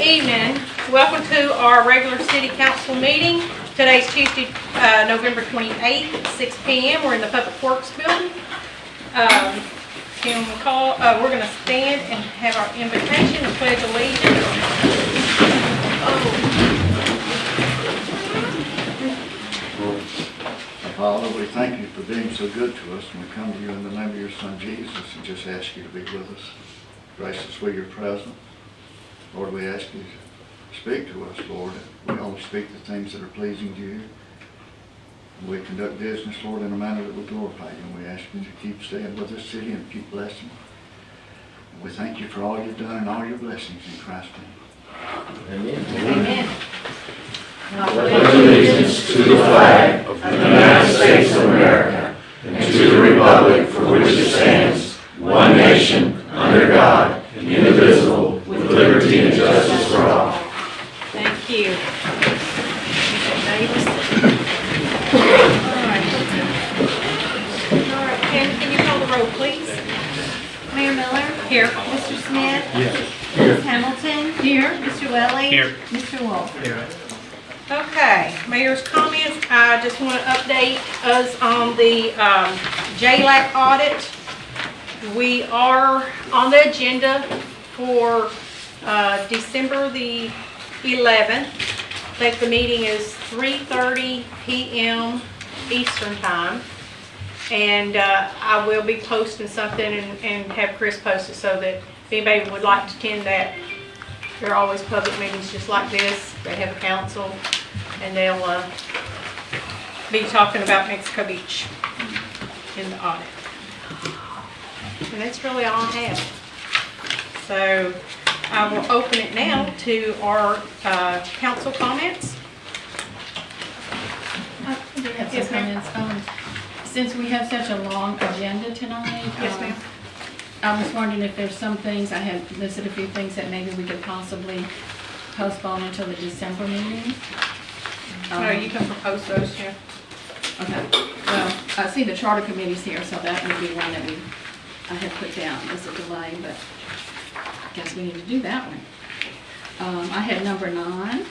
evening. Welcome to our regular city council meeting. Today's Tuesday, November 28th, 6 p.m. We're in the Public Works building. Can we call, we're going to stand and have our invitation and pledge allegiance. Father, we thank you for being so good to us, and we come to you in the name of your Son Jesus and just ask you to be with us. Grace us with your presence. Lord, we ask you to speak to us, Lord. We only speak the things that are pleasing to you. We conduct business, Lord, in a manner that will glorify you, and we ask you to keep staying with this city and keep blessing. And we thank you for all you've done and all your blessings in Christ's name. Amen. Amen. I pledge allegiance to the flag of the United States of America and to the republic for which it stands, one nation, under God, indivisible, with liberty and justice for all. Thank you. Mr. Davis. All right, can you call the roll, please? Mayor Miller? Here. Mr. Smith? Yes. Ms. Hamilton? Here. Mr. Welly? Here. Mr. Wolf? Okay, mayor's comments. I just want to update us on the JLAC audit. We are on the agenda for December the 11th. I think the meeting is 3:30 p.m. Eastern time. And I will be posting something and have Chris post it so that if anybody would like to attend that, there are always public meetings just like this. They have a council and they'll be talking about Mexico Beach in the audit. And that's really all I have. So I will open it now to our council comments. I do have Yes, some ma'am. comments. Since we have such a long agenda tonight. Yes, ma'am. I was wondering if there's some things, I had listed a few things that maybe we could possibly postpone until the December meeting. No, you can propose those, yeah. Okay, well, I see the charter committee's here, so that would be one that I had put down as a delay, but I guess we need to do that one. I had number 9,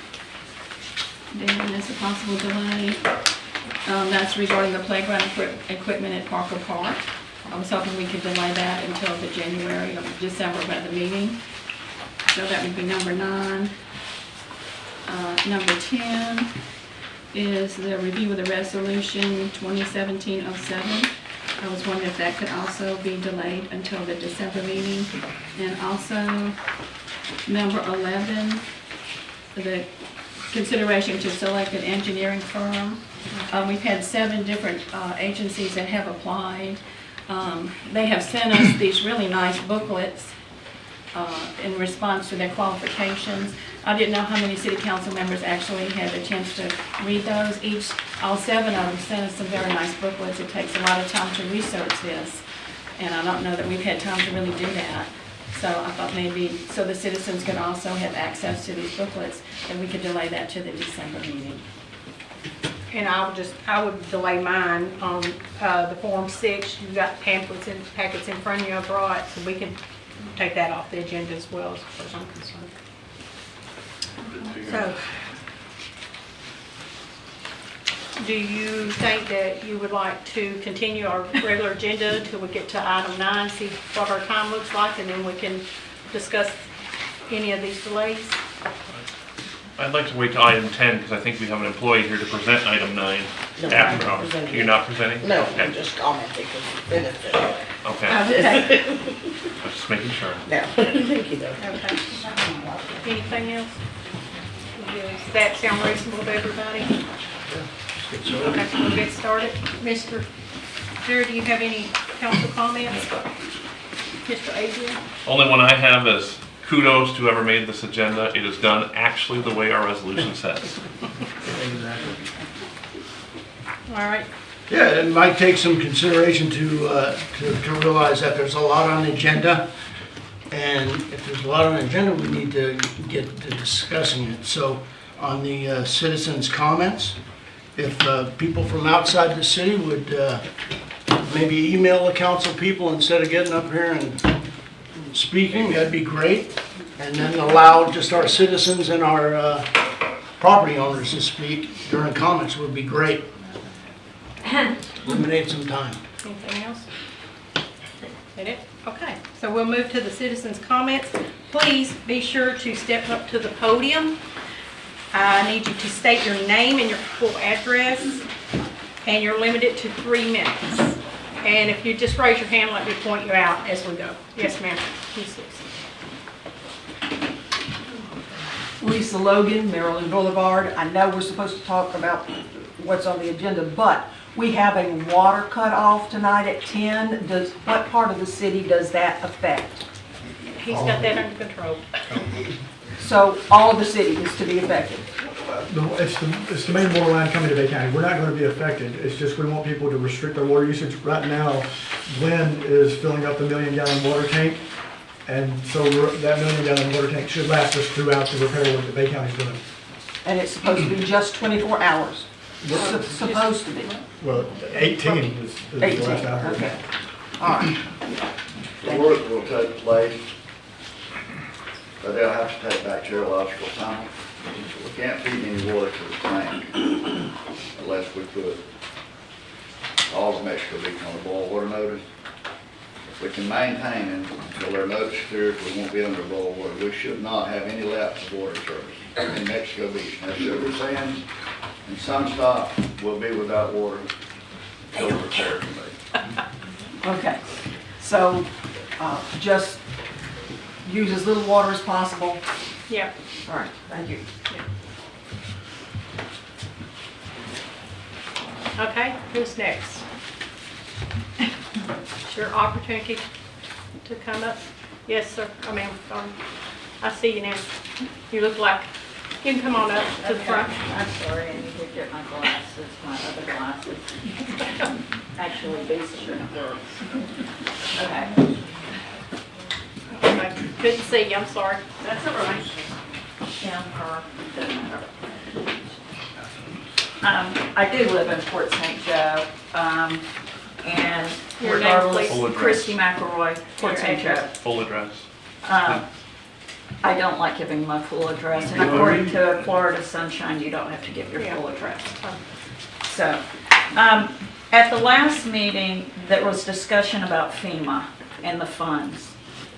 then as a possible delay. That's regarding the playground equipment at Parker Park. I was hoping we could delay that until the January or December by the meeting. So that would be number 9. Number 10 is the review of the resolution 2017-07. I was wondering if that could also be delayed until the December meeting. And also, number 11, the consideration to select an engineering firm. We've had 7 different agencies that have applied. They have sent us these really nice booklets in response to their qualifications. I didn't know how many city council members actually had a chance to read those. All 7 of them sent us some very nice booklets. It takes a lot of time to research this, and I don't know that we've had time to really do that. So I thought maybe, so the citizens could also have access to these booklets, and we could delay that to the December meeting. And I would delay mine on the Form 6. You've got pamphlets and packets in front of you I brought, so we can take that off the agenda as well, as far as I'm concerned. So, do you think that you would like to continue our regular agenda until we get to item 9, see what our time looks like, and then we can discuss any of these delays? I'd like to wait till item 10 because I think we have an employee here to present item 9 No, after I'm hours. presenting. You're not presenting? No, Okay. I'm just commenting because you finished it. Okay, Okay. I'm just making sure. No, thank you though. Okay. Anything else? Does that sound reasonable to everybody? Okay, we'll get started. Mr. Jared, do you have any council comments? Mr. Adrian? Only one I have is kudos to whoever made this agenda. It is done actually the way our resolution says. All right. Yeah, it might take some consideration to realize that there's a lot on the agenda, and if there's a lot on the agenda, we need to get to discussing it. So on the citizens' comments, if people from outside the city would maybe email the council people instead of getting up here and speaking, that'd be great. and then allow just our citizens and our property owners to speak during comments would be great. Eliminate some time. Anything else? That it? Okay, so we'll move to the citizens' comments. Please be sure to step up to the podium. I need you to state your name and your full address, and you're limited to 3 minutes. And if you just raise your hand, let me point you out as we go. Yes, ma'am. Lisa Logan, Maryland Boulevard. I know we're supposed to talk about what's on the agenda, but we have a water cutoff tonight at 10. What part of the city does that affect? He's got that under control. So all of the city is to be affected. It's the main water line coming to Bay County. We're not going to be affected. It's just we want people to restrict their water usage. Right now, Glenn is filling up the 1 million gallon water tank. And so that 1 million gallon water tank should last us throughout the repair work that Bay County's doing. And it's supposed to be just 24 hours. It's supposed to be. Well, 18 is the 18, last I heard. okay. All right. The work will take place, but they'll have to take bacteriological tunnel. We can't feed any water to the tank unless we put all of Mexico Beach on a boil water notice. If we can maintain it until their notice clears, we won't be under boil water. We should not have any lapse of water service in Mexico Beach. Now, Sugar Sands and Sunstock will be without water until repairs are made. Okay. So just use as little water as possible. Yeah. All right, thank you. Okay, who's next? It's your opportunity to come up. Yes, sir. I see you now. You look like, you can come on up to the front. I'm sorry, I need to get my glasses, my other glasses. Actually, these shouldn't work. Okay. Okay, couldn't see you, I'm sorry. That's all right. Kim, her, doesn't matter. I do live in Port St. Joe, and Your name, regardless, please. Full address. Christy McElroy, Port Your St. Joe. address. Full address. I don't like giving my full address, and according to Florida Sunshine, you don't have to give your full address. So, at the last meeting, there was discussion about FEMA and the funds,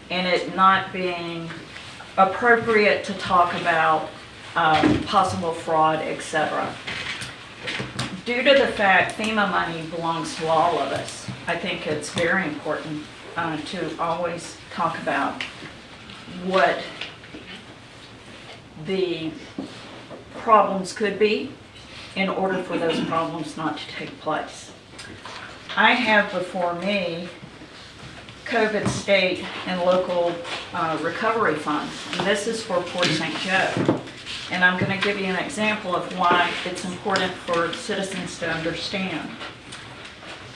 and it not being appropriate to talk about possible fraud, etc. Due to the fact FEMA money belongs to all of us, I think it's very important to always talk about what the problems could be in order for those problems not to take place. I have before me COVID state and local recovery funds, and this is for Port St. Joe. And I'm going to give you an example of why it's important for citizens to understand.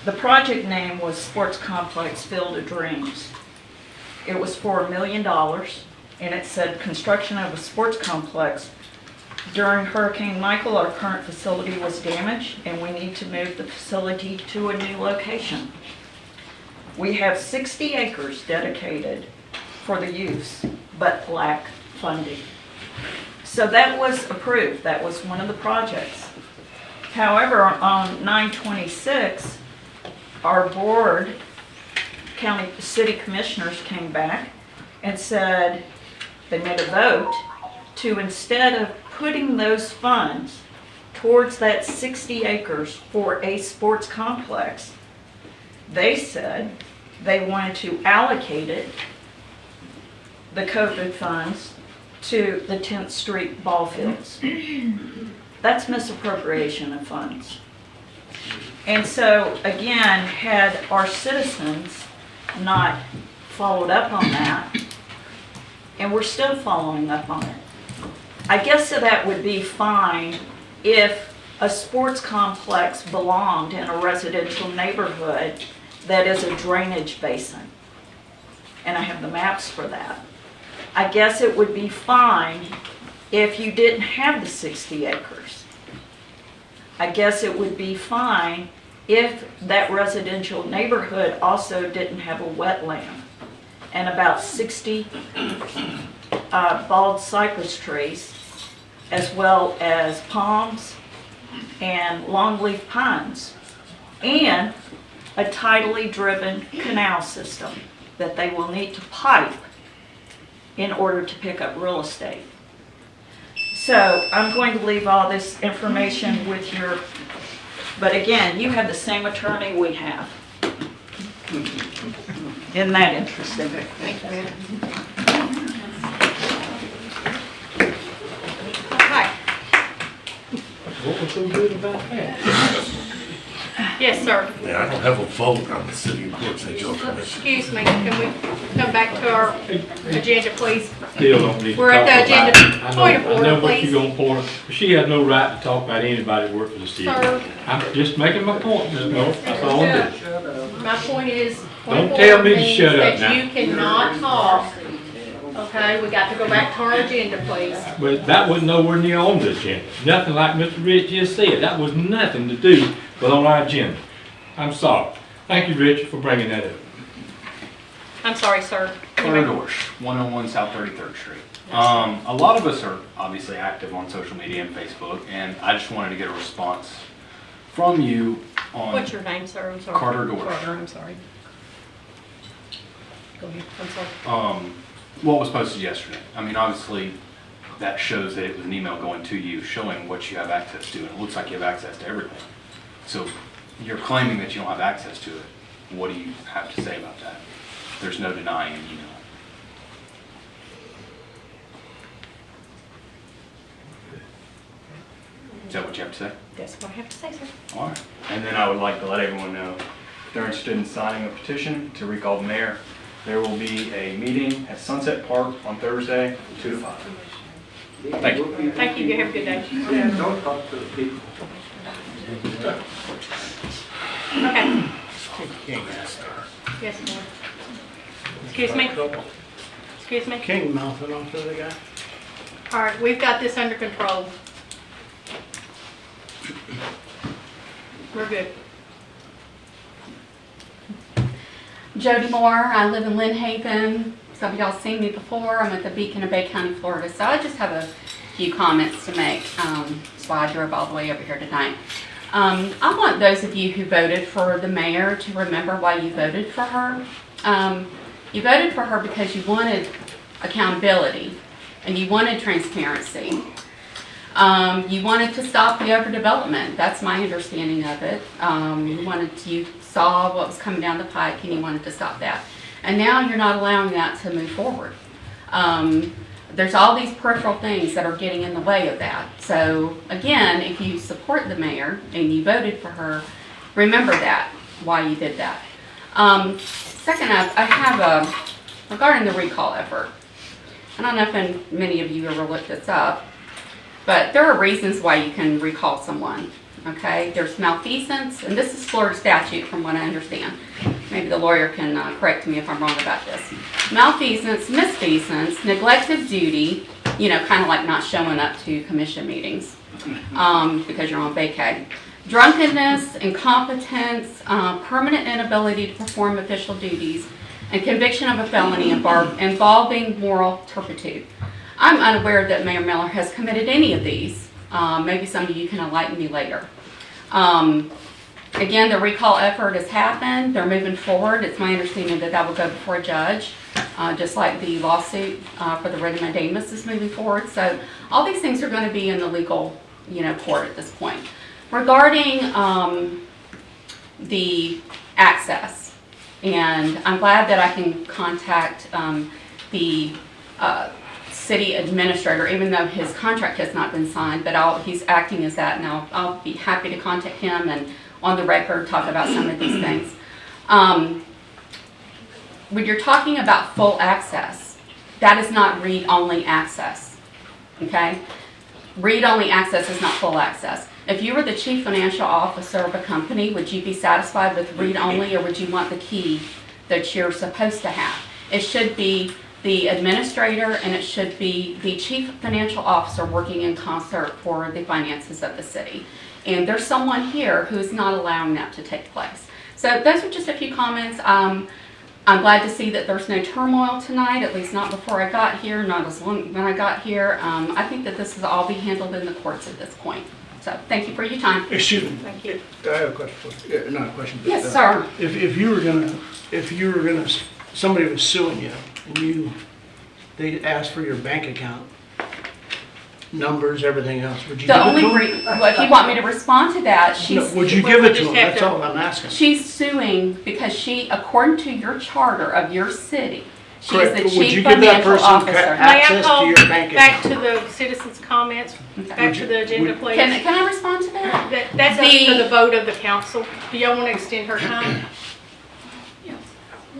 The project name was Sports Complex Field of Dreams. It was for $1 million, and it said construction of a sports complex. During Hurricane Michael, our current facility was damaged, and we need to move the facility to a new location. We have 60 acres dedicated for the use, but lack funding. So that was approved. That was one of the projects. However, on 9/26, our board, county city commissioners came back and said they made a vote to, instead of putting those funds towards that 60 acres for a sports complex, they said they wanted to allocate it, the COVID funds, to the 10th Street ball fields. That's misappropriation of funds. And so, again, had our citizens not followed up on that, and we're still following up on it. I guess that would be fine if a sports complex belonged in a residential neighborhood that is a drainage basin. And I have the maps for that. I guess it would be fine if you didn't have the 60 acres. I guess it would be fine if that residential neighborhood also didn't have a wetland and about 60 bald cypress trees, as well as palms and longleaf pines, and a tidally driven canal system that they will need to pipe in order to pick up real estate. So I'm going to leave all this information with your, but again, you have the same attorney we have. Isn't that interesting? Okay. What was so good about that? Yes, sir. Yeah, I don't have a vote on the city of Port St. Joe Commission. Excuse me, can we come back to our agenda, please? Still don't need to We're at the talk about agenda. it. I know- Point of I know order, what please. you're gonna point. She has no right to talk about anybody that works for the city. Sir. I'm just making my point, Ms. Moore. That's all I'm doing. My point is, Don't point of tell order me to means shut up that now. you cannot talk. Okay, we got to go back to our agenda, please. But that was nowhere near on the agenda. Nothing like Mr. Rich just said. That was nothing to do with on our agenda. I'm sorry. Thank you, Richard, for bringing that up. I'm sorry, sir. Claire Dorsch, 101 South 33rd Street. A lot of us are obviously active on social media and Facebook, and I just wanted to get a response from you on What's your name, sir? I'm sorry. Carter Dorsch. Carter, I'm sorry. Go ahead, I'm sorry. What was posted yesterday. I mean, obviously, that shows that it was an email going to you showing what you have access to, and it looks like you have access to everything. So you're claiming that you don't have access to it. What do you have to say about that? There's no denying an email. Is that what you have to say? That's what I have to say, sir. All right. And then I would like to let everyone know, if they're interested in signing a petition to recall the mayor, there will be a meeting at Sunset Park on Thursday, 2 to 5. Thank you. Thank you, you have a good day. Don't talk to the people. Okay. Yes, ma'am. Excuse me? Excuse me? King mouthing off to the guy. All right, we've got this under control. We're good. Jody Moore, I live in Lynn Haven. Some of y'all seen me before. I'm at the Beacon of Bay County, Florida. So I just have a few comments to make. That's why I drove all the way over here tonight. I want those of you who voted for the mayor to remember why you voted for her. You voted for her because you wanted accountability and you wanted transparency. You wanted to stop the overdevelopment. That's my understanding of it. You saw what was coming down the pike and you wanted to stop that. And now you're not allowing that to move forward. There's all these peripheral things that are getting in the way of that. So again, if you support the mayor and you voted for her, remember that, why you did that. Second up, I have regarding the recall effort. I don't know if many of you ever looked this up, but there are reasons why you can recall someone, okay? There's malfeasance, and this is Florida statute from what I understand. Maybe the lawyer can correct me if I'm wrong about this. Malfeasance, misfeasance, neglect of duty, kind of like not showing up to commission meetings because you're on vacay. Drunkenness, incompetence, permanent inability to perform official duties, and conviction of a felony involving moral turpitude. I'm unaware that Mayor Miller has committed any of these. Maybe some of you can enlighten me later. Again, the recall effort has happened. They're moving forward. It's my understanding that that will go before a judge, just like the lawsuit for the writ of mandamus is moving forward. So all these things are going to be in the legal, court at this point. Regarding the access, and I'm glad that I can contact the city administrator, even though his contract has not been signed, but he's acting as that, and I'll be happy to contact him and on the record talk about some of these things. When you're talking about full access, that is not read-only access, okay? Read-only access is not full access. If you were the chief financial officer of a company, would you be satisfied with read-only, or would you want the key that you're supposed to have? It should be the administrator and it should be the chief financial officer working in concert for the finances of the city. And there's someone here who's not allowing that to take place. So those are just a few comments. I'm glad to see that there's no turmoil tonight, at least not before I got here, not as long when I got here. I think that this will all be handled in the courts at this point. So, thank you for your time. Excuse me, Thank you. I have a question for you. Not a question, but. Yes, sir. If you were gonna, somebody was suing you and they asked for your bank account, numbers, everything else, would you give The it only, to them? well, if you want me to respond to that, No, she's, would you Well, give we it to just them? have That's to- all I'm asking. she's suing because she, according to your charter of your city, she is Correct. the Would you chief give that financial person officer. May I access to call your bank back to account? the citizens' comments, back Would to you- the agenda, would- please? Can I respond to that? That's up The- to the vote of the council. Do y'all want to extend her time?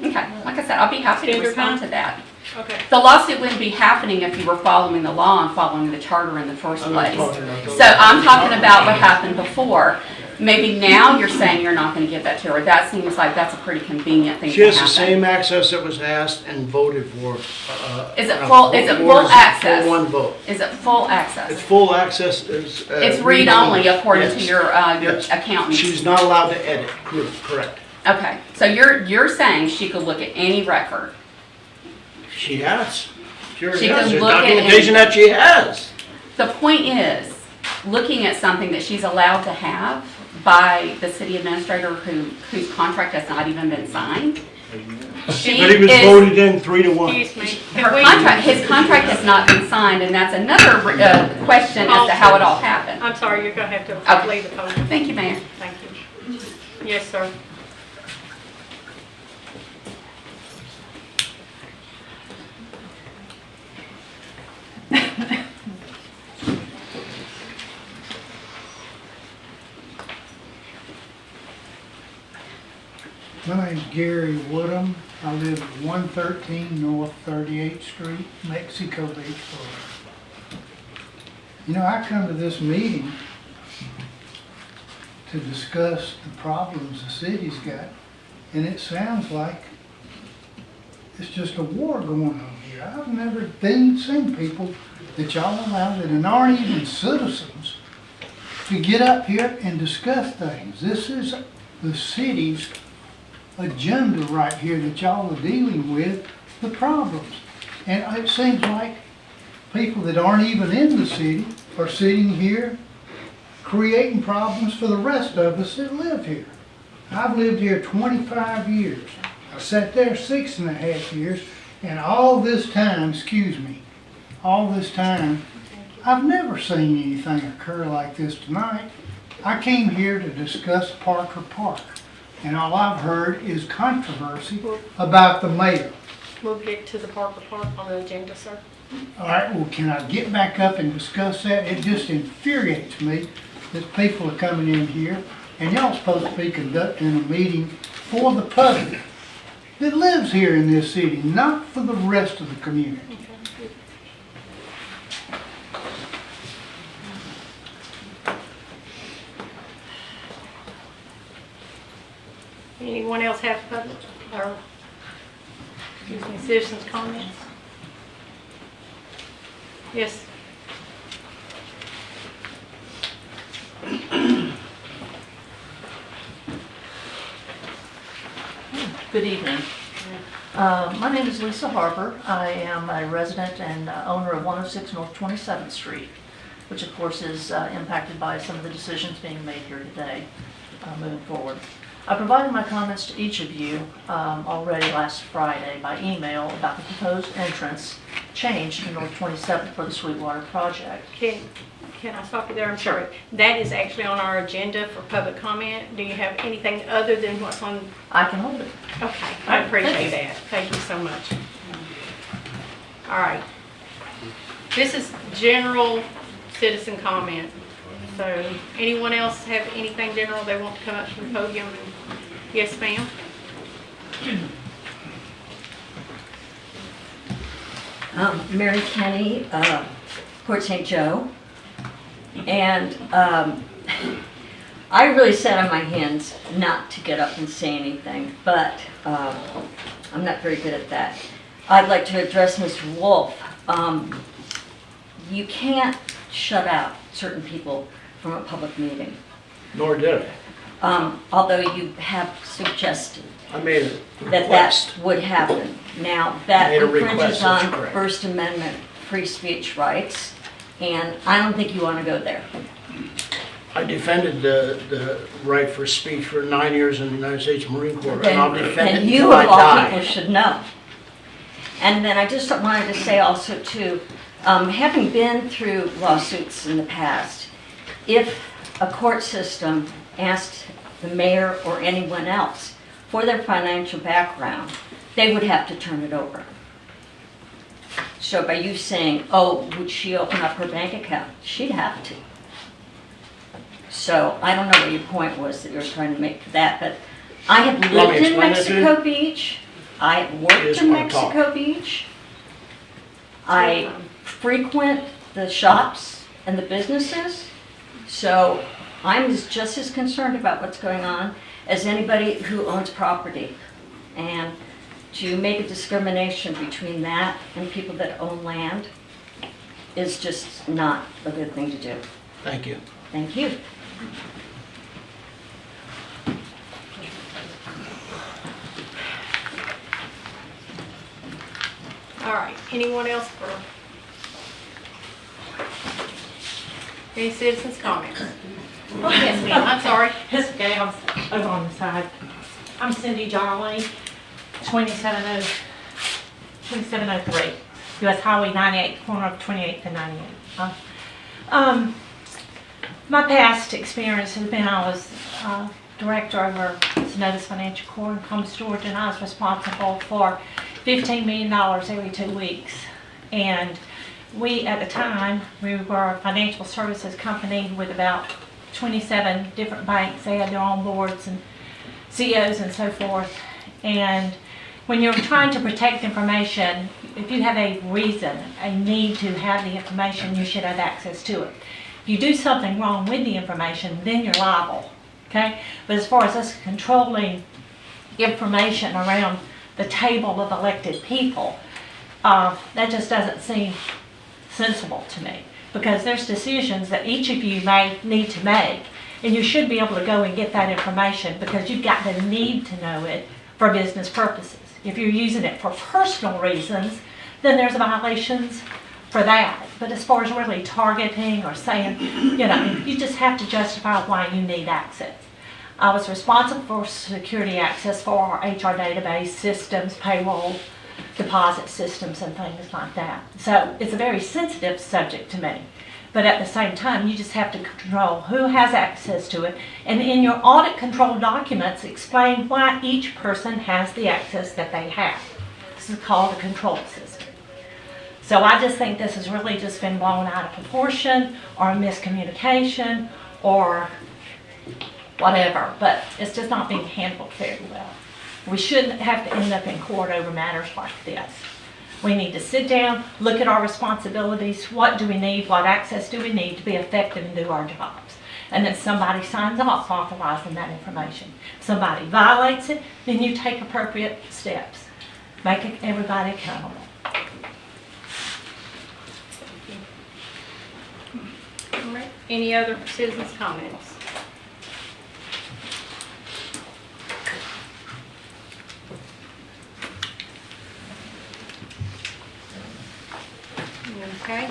Okay, like I said, I'll be happy to Extend your respond time? to that. Okay. The lawsuit wouldn't be happening if you were following the law and following the charter in the first I'm not place. talking about those. So I'm talking about what happened before. Maybe now you're saying you're not gonna give that to her. That seems like that's a pretty convenient thing She to has the happen. same access that was asked and voted for. Is it full, is it full access? For one vote. Is it full It's access? full access is. It's read-only according to Yes. your Yes. accountant. She's not allowed to edit, correct. Okay, so you're saying she could look at any record? She has. Sure She has. can There's look at documentation that she has. The point is, looking at something that she's allowed to have by the city administrator whose contract has not even been signed. She But he was is, voted in 3-1. Excuse me. her contract, his contract has not been signed, and that's another question as to how it all happened. I'm sorry, you're going to have to Okay. leave the podium. Thank you, Mayor. Thank you. Yes, sir. My name's Gary Woodham. I live at 113 North 38th Street, Mexico Beach, Florida. You know, I come to this meeting to discuss the problems the city's got, and it sounds like it's just a war going on here. I've never seen people that y'all allow that aren't even citizens to get up here and discuss things. This is the city's agenda right here that y'all are dealing with, the problems. And it seems like people that aren't even in the city are sitting here creating problems for the rest of us that live here. I've lived here 25 years. I sat there 6.5 years, and all this time, all this time, I've never seen anything occur like this tonight. I came here to discuss Parker Park, and all I've heard is controversy about the mayor. We'll get to the Parker Park on the agenda, sir. All right, well, can I get back up and discuss that? It just infuriates me that people are coming in here, and y'all supposed to be conducting a meeting for the public that lives here in this city, not for the rest of the community. Anyone else have public, or, excuse me, citizens' comments? Yes. Good evening. My name is Lisa Harper. I am a resident and owner of 106 North 27th Street, which of course is impacted by some of the decisions being made here today moving forward. I provided my comments to each of you already last Friday by email about the proposed entrance change to North 27th for the Sweetwater project. Can I stop you there? I'm sorry. That is actually on our agenda for public comment. Do you have anything other than what's on? I can hold it. Okay, I appreciate Thank you. that. Thank you so much. All right. This is general citizen comment. So anyone else have anything general they want to come up to the podium? Yes, ma'am. Mary Kenny, Port St. Joe. And I really sat on my hands not to get up and say anything, but I'm not very good at that. I'd like to address Mr. Wolf. You can't shut out certain people from a public meeting. Nor did I. although you have suggested I made a that request. that would happen. Now, that Made a request, infringes that's on correct. First Amendment free speech rights, and I don't think you want to go there. I defended the right for speech for 9 years in the United States Marine Corps, and I'll defend it And you until I of all people die. should know. And then I just wanted to say also too, having been through lawsuits in the past, if a court system asked the mayor or anyone else for their financial background, they would have to turn it over. So by you saying, oh, would she open up her bank account? She'd have to. So I don't know what your point was that you were trying to make for that, but I have Want me lived to in explain that to you? Mexico Beach. I have worked just in wanna talk. Mexico Beach. I frequent the shops and the businesses. So I'm just as concerned about what's going on as anybody who owns property. And to make a discrimination between that and people that own land is just not a good thing to do. Thank you. Thank you. All right, anyone else for? Any citizens' comments? Oh, yes, ma'am, I'm sorry. It's okay, I was over on the side. I'm Cindy Jolly, 2703, US Highway 98, corner of 28th and 98th. My past experience has been I was director over Sonotus Financial Corp. in Columbus, Georgia, and I was responsible for $15 million every 2 weeks. And we, at the time, we were a financial services company with about 27 different banks. They had their own boards and CEOs and so forth. And when you're trying to protect information, if you have a reason, a need to have the information, you should have access to it. If you do something wrong with the information, then you're liable, okay? But as far as us controlling information around the table of elected people, that just doesn't seem sensible to me, because there's decisions that each of you may need to make, and you should be able to go and get that information because you've got the need to know it for business purposes. If you're using it for personal reasons, then there's violations for that. But as far as really targeting or saying, you know, you just have to justify why you need access. I was responsible for security access for our HR database systems, payroll, deposit systems, and things like that. So it's a very sensitive subject to me. But at the same time, you just have to control who has access to it. And in your audit control documents, explain why each person has the access that they have. This is called a control system. So I just think this has really just been blown out of proportion, or a miscommunication, or whatever. But it's just not being handled very well. We shouldn't have to end up in court over matters like this. We need to sit down, look at our responsibilities, what do we need, what access do we need to be effective and do our jobs. And then somebody signs off authorizing that information. If somebody violates it, then you take appropriate steps. Make everybody accountable. All right, any other citizens' comments? Okay.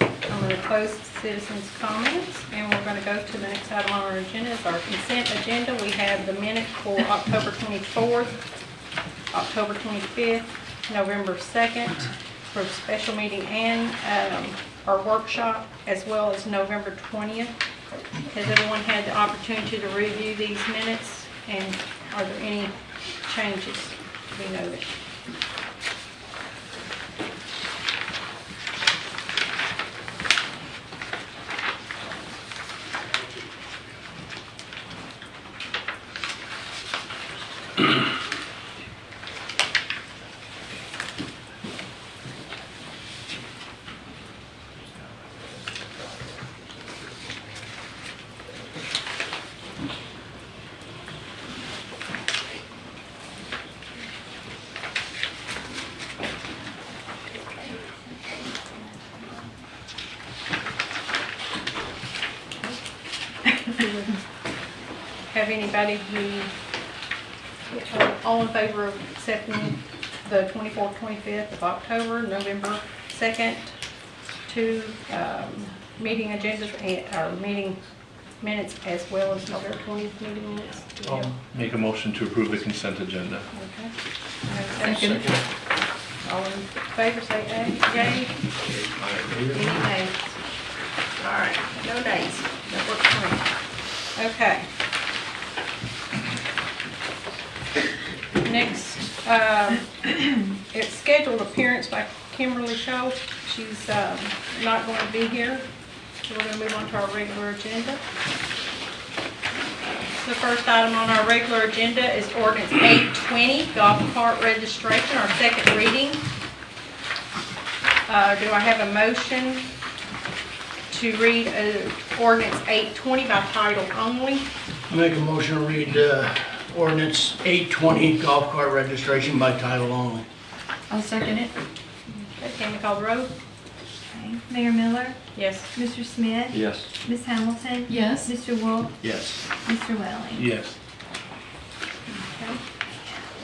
I'm going to close citizens' comments, and we're going to go to the next item on our agenda. Is our consent agenda. We have the minutes for October 24th, October 25th, November 2nd, for special meeting and our workshop, as well as November 20th. Has everyone had the opportunity to review these minutes, and are there any changes to be noted? have anybody who, all in favor of accepting the 24th, 25th of October, November 2nd, two meeting agendas, or meeting minutes as well as November 20th meeting minutes? Do we have- Make a motion to approve the consent agenda. Okay. Second. All in favor, say aye. Yay. Any nays? All right, no nays. That works for me. Okay. Next, it's scheduled appearance by Kimberly Shaw. She's not going to be here, so we're going to move on to our regular agenda. The first item on our regular agenda is ordinance 820, golf cart registration, our second reading. Do I have a motion to read ordinance 820 by title only? I make a motion to read ordinance 820, golf cart registration by title only. I'll second it. Okay, Tammy call the roll. Okay. Mayor Miller, Yes. Mr. Smith, Yes. Ms. Hamilton, Yes. Mr. Wolf, Yes. Mr. Welling. Yes. Okay.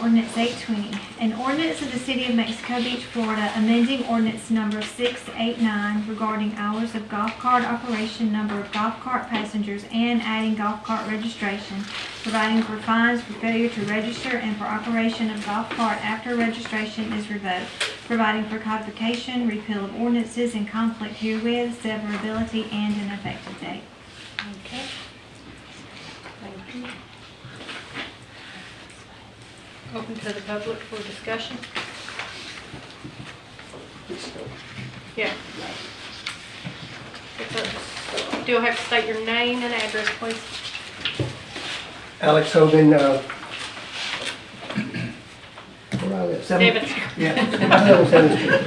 Ordinance 820, an ordinance of the City of Mexico Beach, Florida, amending ordinance number 689 regarding hours of golf cart operation, number of golf cart passengers, and adding golf cart registration, providing for fines for failure to register and for operation of golf cart after registration is revoked, providing for codification, repeal of ordinances in conflict herewith, severability, and an effective date. Okay. Thank you. Open to the public for discussion. Yeah. Still have to state your name and address, please. Alex Hogan, where I live? Seven. Yeah, I live on 7th Street.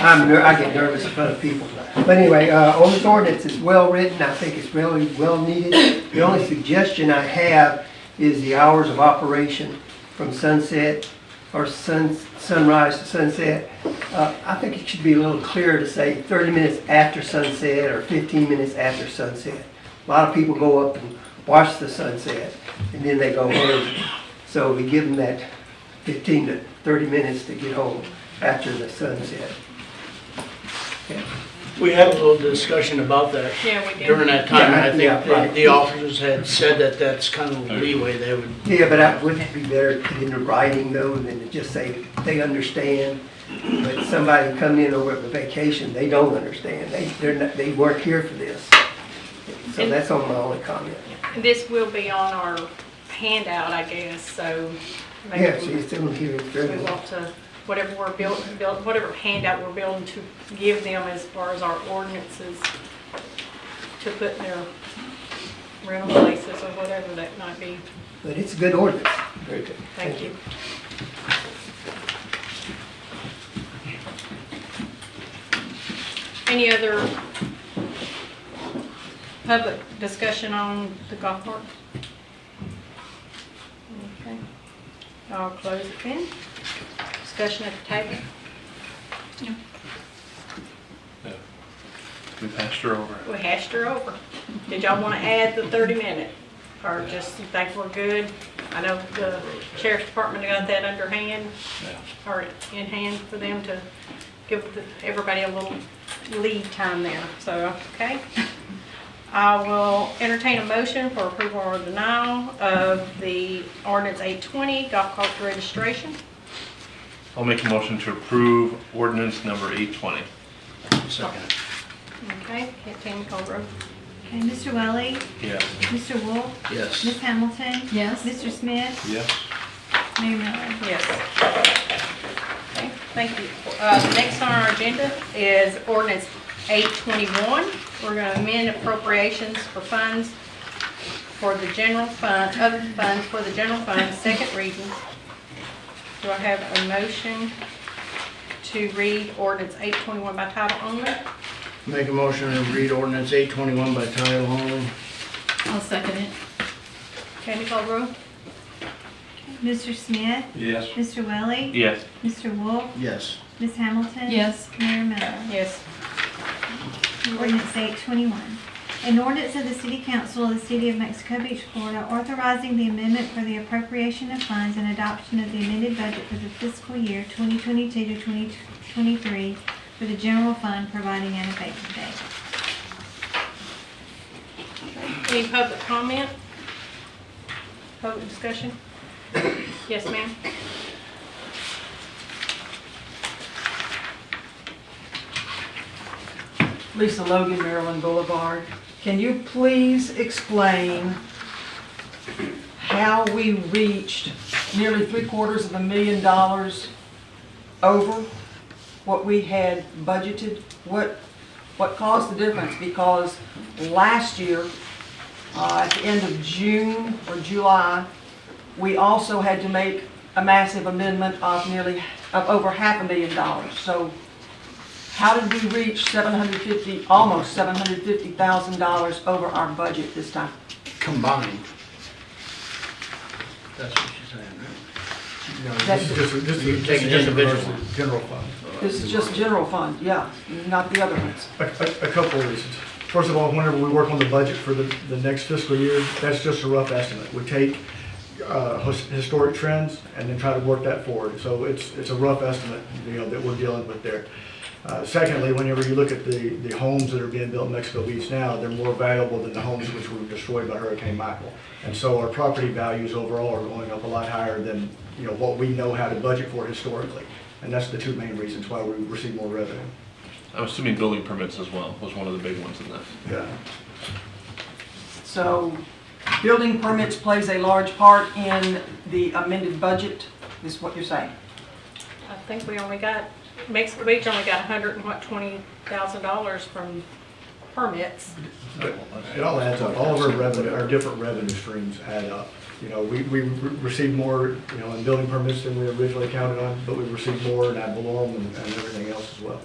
I get nervous in front of people. But anyway, on this ordinance, it's well written, I think it's really well needed. The only suggestion I have is the hours of operation from sunset, or sunrise to sunset. I think it should be a little clearer to say 30 minutes after sunset or 15 minutes after sunset. A lot of people go up and watch the sunset and then they go home. So we give them that 15 to 30 minutes to get home after the sunset. Okay. We had a little discussion about that Yeah, we did. during that time. Yeah, I think yeah, right. the officers had said that that's kind of the leeway they would. Yeah, but wouldn't it be better to put into writing though than to just say they understand? But somebody coming in over a vacation, they don't understand. They weren't here for this. So that's on my only comment. This will be on our handout, I guess, so maybe Yeah, see, it's in here, it's very we well. want to, whatever we're building, whatever handout we're building to give them as far as our ordinances to put in their rental places or whatever that might be. But it's a good ordinance. Very good. Thank you. Any other public discussion on the golf cart? Okay. I'll close it then. Discussion at the table. We passed her over. We hashed her over. Did y'all want to add the 30-minute? Or just you think we're good? I know the sheriff's department got that underhand, or in hand for them to give everybody a little lead time there. So, okay. I will entertain a motion for approval or denial of the ordinance 820, golf cart registration. I'll make a motion to approve ordinance number 820. Second. Okay, Tammy call the roll. Okay, Mr. Welly, Yes. Mr. Wolf, Yes. Ms. Hamilton, Yes. Mr. Smith, Yes. Mayor Miller. Yes. Okay, thank you. The next on our agenda is ordinance 821. We're going to amend appropriations for funds for the general fund, other funds for the general fund, second reading. Do I have a motion to read ordinance 821 by title only? Make a motion to read ordinance 821 by title only. I'll second it. Tammy call the roll. Mr. Smith, Yes. Mr. Welly, Yes. Mr. Wolf, Yes. Ms. Hamilton. Yes. Mayor Miller. Yes. Ordinance 821. An ordinance of the City Council of the City of Mexico Beach, Florida, authorizing the amendment for the appropriation of funds and adoption of the amended budget for the fiscal year 2022 to 2023 for the general fund, providing an effective date. Any public comment? Public discussion? Yes, ma'am. Lisa Logan, Maryland Boulevard. Can you please explain how we reached nearly $750,000 over what we had budgeted? What caused the difference? Because last year, at the end of June or July, we also had to make a massive amendment of over $500,000. So how did we reach almost $750,000 over our budget this time? Combined. That's what she's saying, right? No, this is just individual. general fund. This is just general fund, yeah, not the other ones. A couple of reasons. First of all, whenever we work on the budget for the next fiscal year, that's just a rough estimate. We take historic trends and then try to work that forward. So it's a rough estimate, that we're dealing with there. Secondly, whenever you look at the homes that are being built in Mexico Beach now, they're more valuable than the homes which were destroyed by Hurricane Michael. And so our property values overall are going up a lot higher than what we know how to budget for historically. And that's the two main reasons why we receive more revenue. I'm assuming building permits as well was one of the big ones in this. Yeah. So building permits plays a large part in the amended budget, is what you're saying? I think Mexico Beach only got $120,000 from permits. It all adds up. All of our revenue, our different revenue streams add up. We receive more, in building permits than we originally counted on, but we receive more in ad valorem and everything else as well.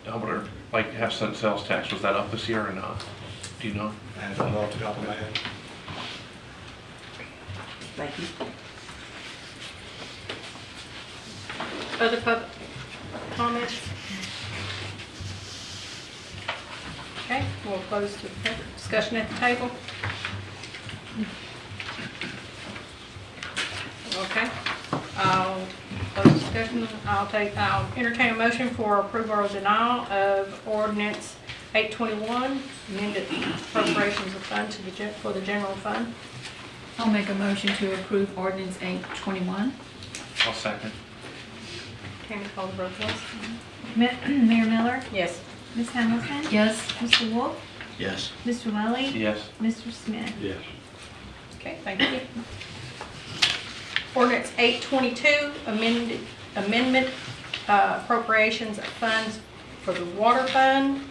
I wonder, like half-cent sales tax, was that up this year or not? Do you know? I don't know off the top of my head. Thank you. Other public comments? Okay, we'll close the discussion at the table. Okay, I'll close discussion. I'll entertain a motion for approval or denial of ordinance 821, amended appropriations of funds for the general fund. I'll make a motion to approve ordinance 821. I'll second. Tammy, call the roll, please. Mayor Miller, Yes. Ms. Hamilton, Yes. Mr. Wolf, Yes. Mr. Welly, Yes. Mr. Smith. Yes. Okay, thank you. Ordinance 822, amendment appropriations of funds for the water fund.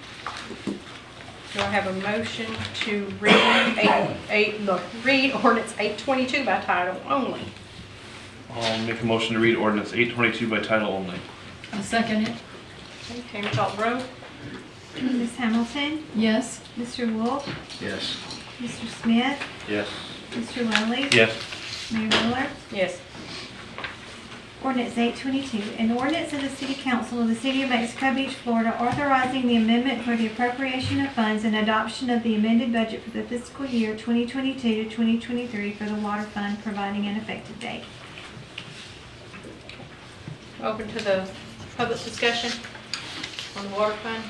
Do I have a motion to read read ordinance 822 by title only? I'll make a motion to read ordinance 822 by title only. I'll second it. Okay, Tammy, call the roll. Ms. Hamilton, Yes. Mr. Wolf, Yes. Mr. Smith, Yes. Mr. Welly, Yes. Mayor Miller. Yes. Ordinance 822, an ordinance of the City Council of the City of Mexico Beach, Florida, authorizing the amendment for the appropriation of funds and adoption of the amended budget for the fiscal year 2022 to 2023 for the water fund, providing an effective date. Open to the public discussion on the water fund.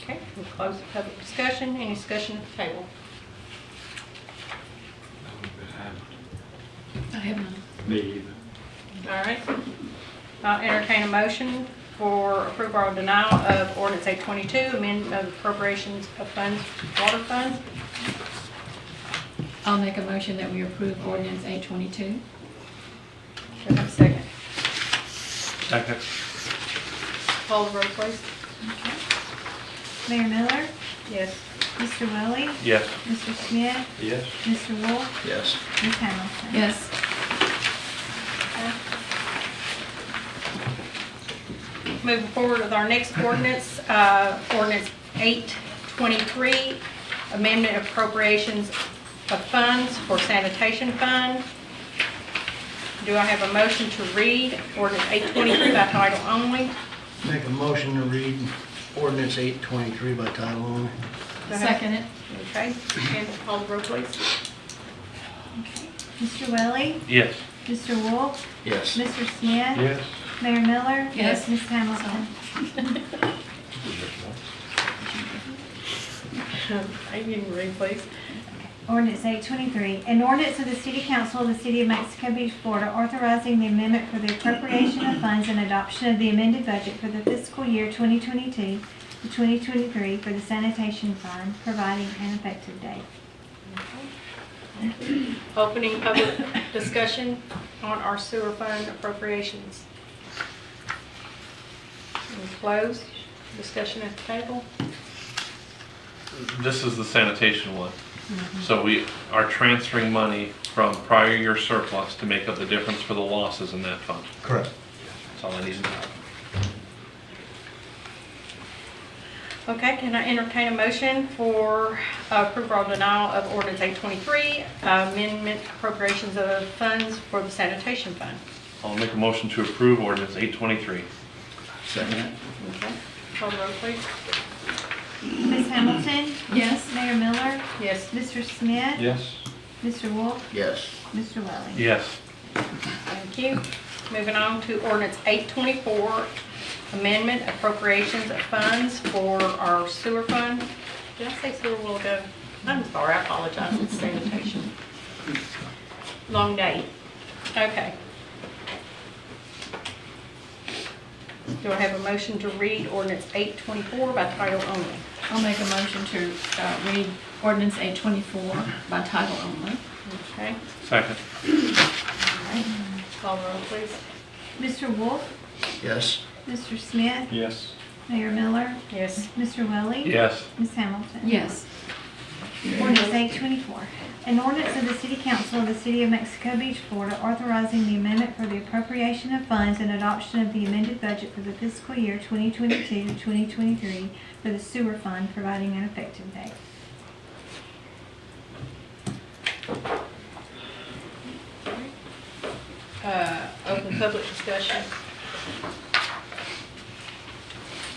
Okay, we'll close the public discussion. Any discussion at the table? I have none. Me either. All right. I'll entertain a motion for approval or denial of ordinance 822, amendment of appropriations of funds, water funds. I'll make a motion that we approve ordinance 822. Do I have a second? Second. Call the roll, please. Mayor Miller, Yes. Mr. Welly, Yes. Mr. Smith, Yes. Mr. Wolf, Yes. Ms. Hamilton. Yes. Moving forward with our next ordinance, ordinance 823, amendment of appropriations of funds for sanitation fund. Do I have a motion to read ordinance 823 by title only? Make a motion to read ordinance 823 by title only. Second it. Okay, and call the roll, please. Mr. Welly? Yes. Mr. Wolf? Yes. Mr. Smith? Yes. Mayor Miller? Yes. Ms. Hamilton? I didn't read, please. Ordinance 823, an ordinance of the City Council of the City of Mexico Beach, Florida, authorizing the amendment for the appropriation of funds and adoption of the amended budget for the fiscal year 2022 to 2023 for the sanitation fund, providing an effective date. Opening public discussion on our sewer fund appropriations. And close discussion at the table. This is the sanitation one. So we are transferring money from prior year surplus to make up the difference for the losses in that fund. Correct. That's all I need to know. Okay, can I entertain a motion for approval or denial of ordinance 823, amendment appropriations of funds for the sanitation fund? I'll make a motion to approve ordinance 823. Second. Okay, call the roll, please. Ms. Hamilton? Yes. Mayor Miller? Yes. Mr. Smith? Yes. Mr. Wolf? Yes. Mr. Welly? Yes. Thank you. Moving on to ordinance 824, amendment appropriations of funds for our sewer fund. Did I say sewer a while ago? I'm sorry, I apologize, it's sanitation. Long day. Okay. Do I have a motion to read ordinance 824 by title only? I'll make a motion to read ordinance 824 by title only. Okay. Second. Call the roll, please. Mr. Wolf? Yes. Mr. Smith? Yes. Mayor Miller? Yes. Mr. Welly? Yes. Ms. Hamilton? Yes. Ordinance 824. An ordinance of the City Council of the City of Mexico Beach, Florida, authorizing the amendment for the appropriation of funds and adoption of the amended budget for the fiscal year 2022 to 2023 for the sewer fund, providing an effective date. Open public discussion.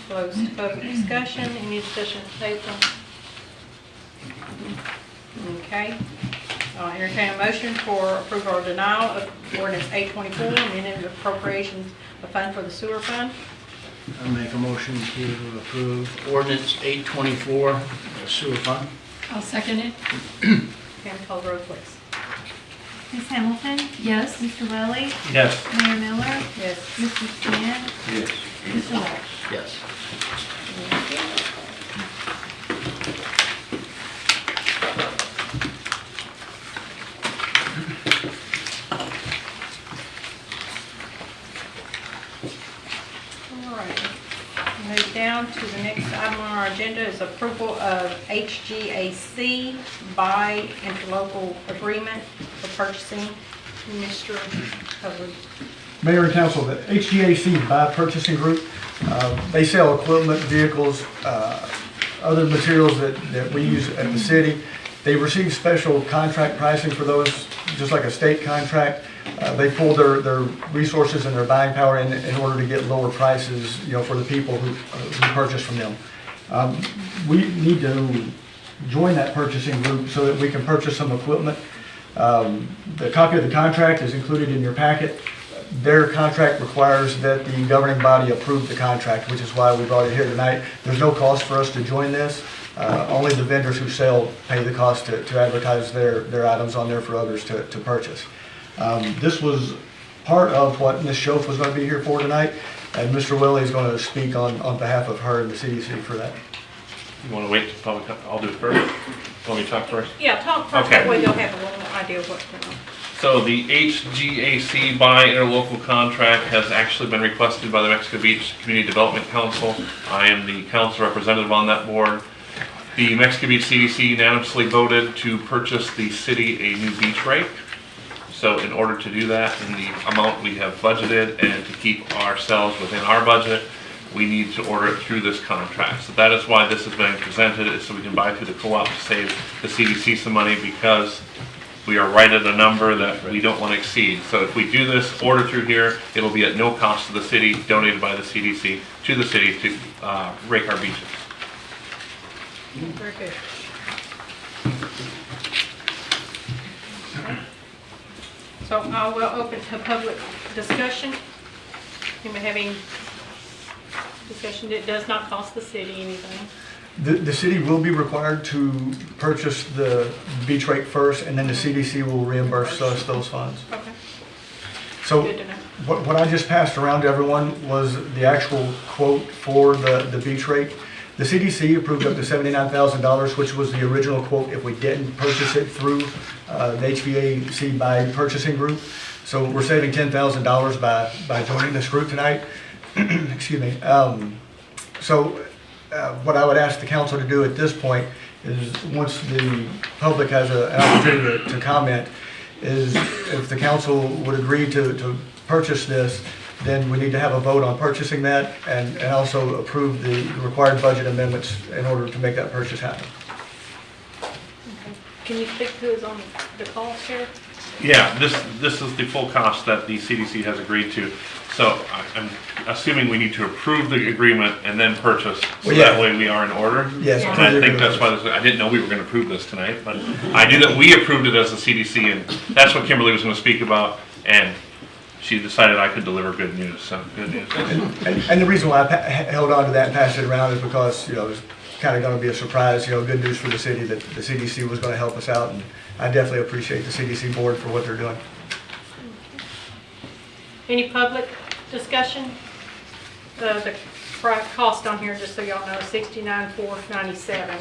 Closed public discussion. Any discussion at the table? Okay. I'll entertain a motion for approval or denial of ordinance 824, amending the appropriations of fund for the sewer fund. I'll make a motion to approve ordinance 824, the sewer fund. I'll second it. Can I call the roll, please? Ms. Hamilton? Yes. Mr. Welly? Yes. Mayor Miller? Yes. Mr. Smith? Yes. Mr. Wolf? Yes. All right. Move down to the next item on our agenda is approval of HGAC by interlocal agreement for purchasing. Mr. Hubbard. Mayor and council, the HGAC by purchasing group, they sell equipment, vehicles, other materials that we use at the city. They receive special contract pricing for those, just like a state contract. They pull their resources and their buying power in order to get lower prices, for the people who purchase from them. We need to join that purchasing group so that we can purchase some equipment. The copy of the contract is included in your packet. Their contract requires that the governing body approve the contract, which is why we brought it here tonight. There's no cost for us to join this. Only the vendors who sell pay the cost to advertise their items on there for others to purchase. This was part of what Ms. Schoaf was going to be here for tonight, and Mr. Willie is going to speak on behalf of her and the CDC for that. You want to wait till public, I'll do it first? Want me to talk first? Yeah, talk first, Okay. that way you'll have a little idea of what's going on. So the HGAC by interlocal contract has actually been requested by the Mexico Beach Community Development Council. I am the council representative on that board. The Mexico Beach CDC unanimously voted to purchase the city a new beach rake. So in order to do that in the amount we have budgeted and to keep ourselves within our budget, we need to order it through this contract. So that is why this is being presented, is so we can buy through the co-op to save the CDC some money, because we are right at a number that we don't want to exceed. So if we do this order through here, it'll be at no cost to the city, donated by the CDC to the city to rake our beaches. Very good. So I will open to public discussion. Anybody have any discussion? It does not cost the city anything. The city will be required to purchase the beach rake first, and then the CDC will reimburse us those funds. Okay. So Good to know. what I just passed around to everyone was the actual quote for the beach rake. The CDC approved up to $79,000, which was the original quote if we didn't purchase it through the HVAC by purchasing group. So we're saving $10,000 by joining this group tonight. Excuse me. What I would ask the council to do at this point is, once the public has an opportunity to comment, is if the council would agree to purchase this, then we need to have a vote on purchasing that and also approve the required budget amendments in order to make that purchase happen. Okay. Can you speak to us on the cost here? Yeah, this is the full cost that the CDC has agreed to. So I'm assuming we need to approve the agreement and then purchase, so that way we are in order. Yes. And I think that's why I didn't know we were going to approve this tonight, but I knew that we approved it as the CDC, and that's what Kimberly was going to speak about, and she decided I could deliver good news, so good news. And the reason why I held on to that and passed it around is because, it was kind of going to be a surprise, good news for the city that the CDC was going to help us out, and I definitely appreciate the CDC board for what they're doing. Any public discussion? The cost on here, just so y'all know, $69,497.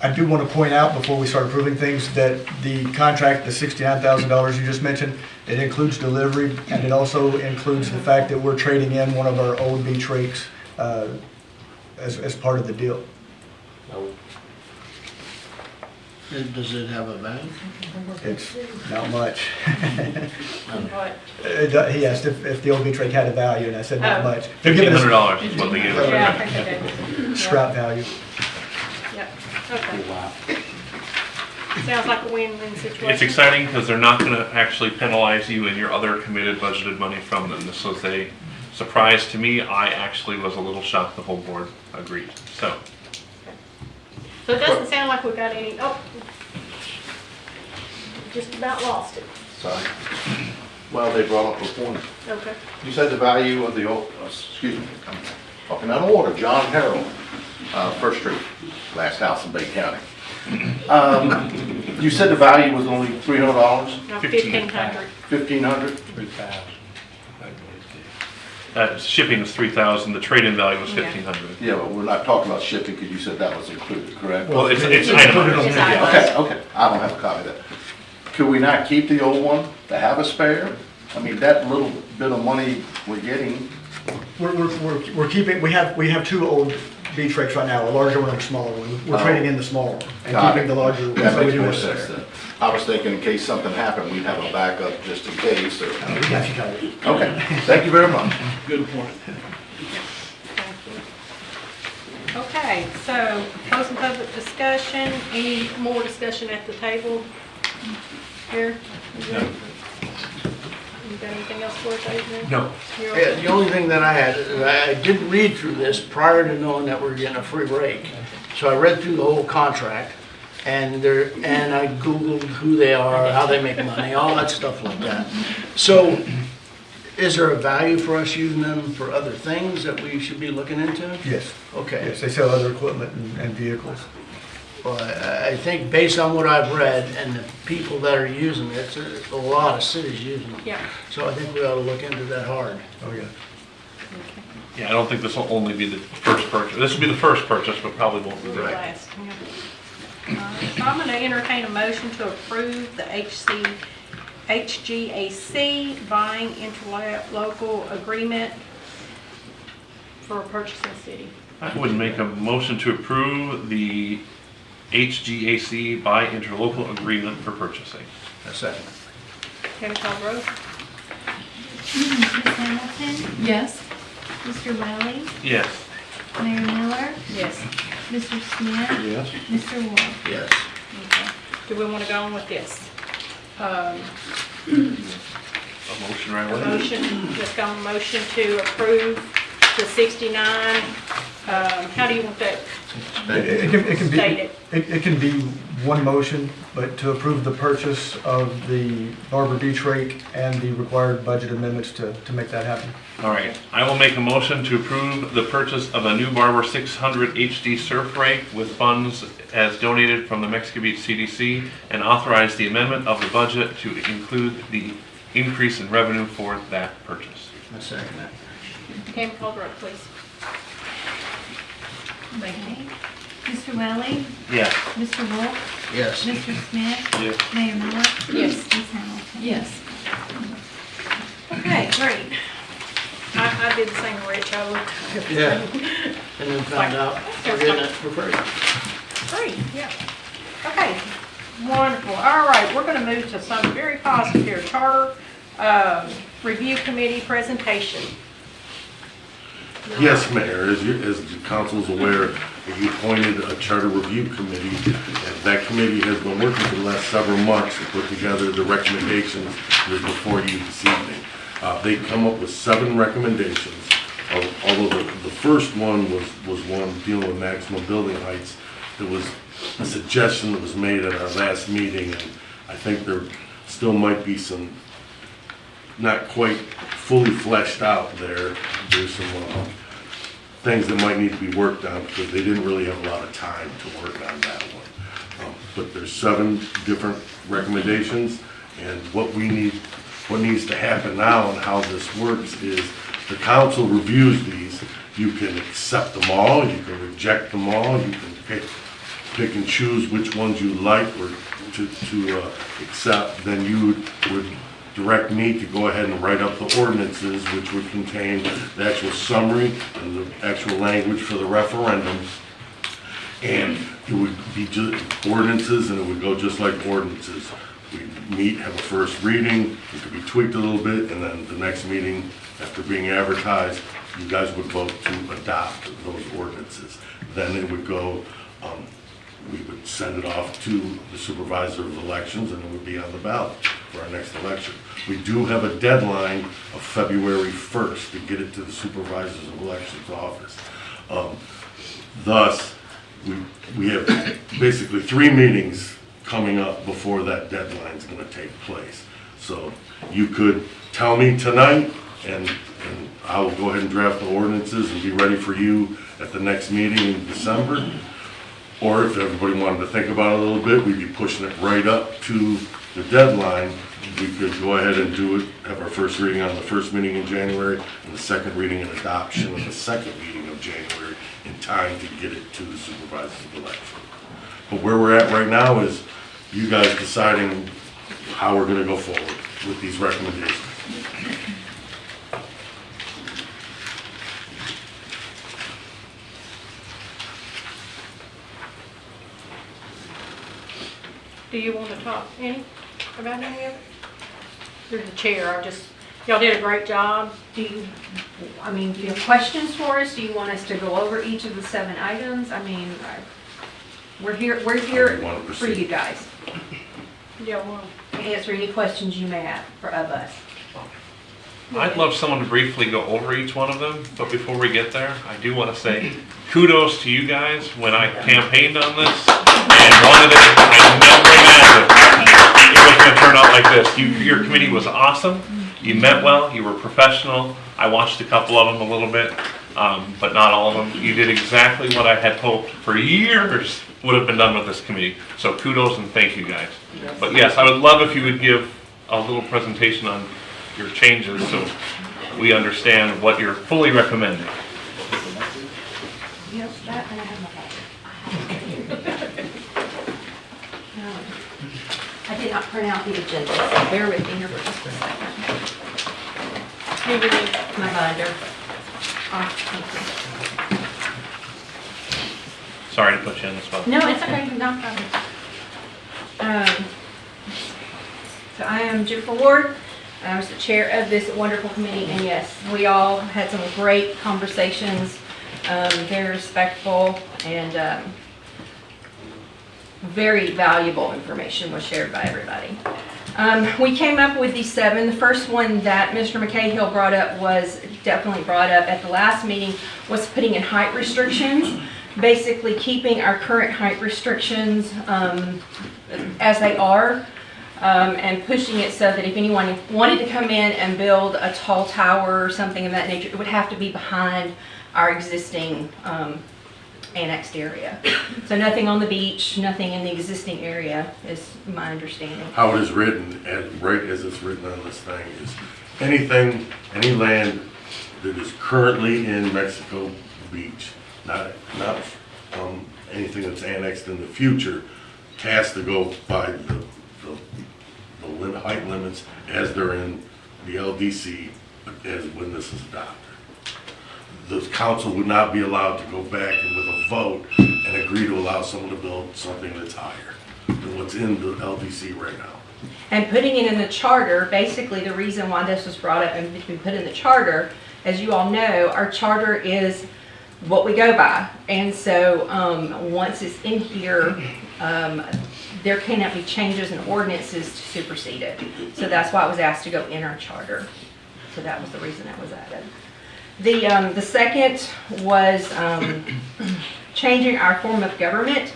I do want to point out before we start approving things that the contract, the $69,000 you just mentioned, it includes delivery, and it also includes the fact that we're trading in one of our old beach rakes as part of the deal. Does it have a value? It's not much. What? He asked if the old beach rake had a value, and I said not Oh. much. They're giving us $1,500 is what they give us. Yeah, I think they did. scrap value. Yep, okay. Sounds like a win-win situation. It's exciting because they're not going to actually penalize you in your other committed budgeted money from them. This was a surprise to me. I actually was a little shocked the whole board agreed. So So it doesn't sound like we've got any, just about lost it. Sorry. Well, they brought up a point. Okay. You said the value of the old, excuse me, I'm talking out of order, John Harrell, First Street, last house in Bay County. You said the value was only $300? No, 1,500. 1,500? 3,000. Shipping is $3,000. The trade-in value was $1,500. Yeah, but we're not talking about shipping because you said that was included, correct? Well, it's itemized. It's Yeah. itemized. Okay, I don't have a copy of that. Could we not keep the old one to have a spare? I mean, that little bit of money we're getting, We're keeping, we have two old beach rakes right now, a larger one and a smaller one. We're trading in the smaller one and Got keeping it. the larger one. That so we makes do more have a sense spare. then. I was thinking in case something happened, we'd have a backup just in case, or... We got you covered. Okay, thank you very much. Good point. Okay, so closing public discussion. Any more discussion at the table here? You good? You got anything else for us, Adrian? No. You're Yeah, okay? the only thing that I had, is I didn't read through this prior to knowing that we're getting a free rake. So I read through the whole contract, and I Googled who they are, how they make money, all that stuff like that. So, is there a value for us using them for other things that we should be looking into? Yes. Okay. Yes, they sell other equipment and vehicles. Well, I think based on what I've read and the people that are using it, there's a lot of cities using it. Yeah. So I think we ought to look into that hard. Oh, yeah. Yeah, I don't think this will only be the first purchase. This will be the first purchase, but probably won't be the last. Last, yeah. So I'm going to entertain a motion to approve the HGAC buying interlocal agreement for purchasing city. I would make a motion to approve the HGAC by interlocal agreement for purchasing. A second. Can we call the roll? Ms. Hamilton? Yes. Mr. Welly? Yes. Mayor Miller? Yes. Mr. Smith? Yes. Mr. Wolf? Yes. Okay. do we want to go on with this? A motion right A away. motion, let's go on motion to approve the 69, how do you want that It can be, stated? it can be one motion, but to approve the purchase of the Barber Beach rake and the required budget amendments to make that happen. All right, I will make a motion to approve the purchase of a new Barber 600 HD surf rake with funds as donated from the Mexico Beach CDC and authorize the amendment of the budget to include the increase in revenue for that purchase. I second that. Cam, call the roll, please. Okay. Mr. Welly? Yes. Mr. Wolf? Yes. Mr. Smith? Yes. Mayor Miller? Yes. Ms. Hamilton? Yes. Okay, great. I did the same, Rich, I looked. Yeah. And then found out we're getting it for free. Great, yeah. Okay, wonderful. All right, we're gonna move to something very positive here. Charter Review Committee presentation. Yes, Mayor, as the council's aware, you appointed a charter review committee, and that committee has been working for the last several months to put together the recommendations that are before you this evening. They come up with 7 recommendations, although the first one was one dealing with maximum building heights. There was a suggestion that was made at our last meeting, and I think there still might be some not quite fully fleshed out there. There's some things that might need to be worked on because they didn't really have a lot of time to work on that one. But there's 7 different recommendations, and what needs to happen now and how this works is the council reviews these. You can accept them all, you can reject them all, you can pick and choose which ones you like or to accept. Then you would direct me to go ahead and write up the ordinances, which would contain the actual summary and the actual language for the referendum. And it would be just ordinances, and it would go just like ordinances. We'd meet, have a first reading, it could be tweaked a little bit, and then the next meeting, after being advertised, you guys would vote to adopt those ordinances. Then it would go, we would send it off to the supervisor of elections, and it would be on the ballot for our next election. We do have a deadline of February 1st to get it to the supervisors of elections office. Thus, we have basically 3 meetings coming up before that deadline is going to take place. So you could tell me tonight, and I will go ahead and draft the ordinances and be ready for you at the next meeting in December. Or if everybody wanted to think about it a little bit, we'd be pushing it right up to the deadline. We could go ahead and do it, have our first reading on the first meeting in January, and the second reading and adoption on the second meeting of January, in time to get it to the supervisors of election. But where we're at right now is you guys deciding how we're gonna go forward with these recommendations. Do you want to talk about any of it? You're the chair, y'all did a great job. Do you have questions for us? Do you want us to go over each of the 7 items? We're here for you guys. Yeah, well, Answer any questions you may have of us. I'd love someone to briefly go over each one of them, but before we get there, I do want to say kudos to you guys when I campaigned on this and wanted it. I never imagined it was going to turn out like this. Your committee was awesome. You met well. You were professional. I watched a couple of them a little bit, but not all of them. You did exactly what I had hoped for years would have been done with this committee. So kudos and thank you guys. But yes, I would love if you would give a little presentation on your changes so we understand what you're fully recommending. Yep, that and I have my I did not print out the agenda, so bear with me here for just a second. Here we go. My binder. Thank Sorry to put you in the spot. you. No, it's okay, no problem. So I am Jennifer Ward. I was the chair of this wonderful committee, and yes, we all had some great conversations, very respectful, and very valuable information was shared by everybody. We came up with these 7. The first one that Mr. McCahill brought up was definitely brought up at the last meeting, was putting in height restrictions, basically keeping our current height restrictions as they are, and pushing it so that if anyone wanted to come in and build a tall tower or something of that nature, it would have to be behind our existing annexed area. So nothing on the beach, nothing in the existing area is my understanding. How it is written, right as it's written on this thing, is anything, any land that is currently in Mexico Beach, not anything that's annexed in the future, has to go by the height limits as they're in the LDC as when this is adopted. The council would not be allowed to go back and with a vote and agree to allow someone to build something that's higher than what's in the LDC right now. And putting it in the charter, basically the reason why this was brought up and been put in the charter, as you all know, our charter is what we go by. And so once it's in here, there cannot be changes in ordinances to supersede it. So that's why it was asked to go in our charter. So that was the reason it was added. The second was changing our form of government.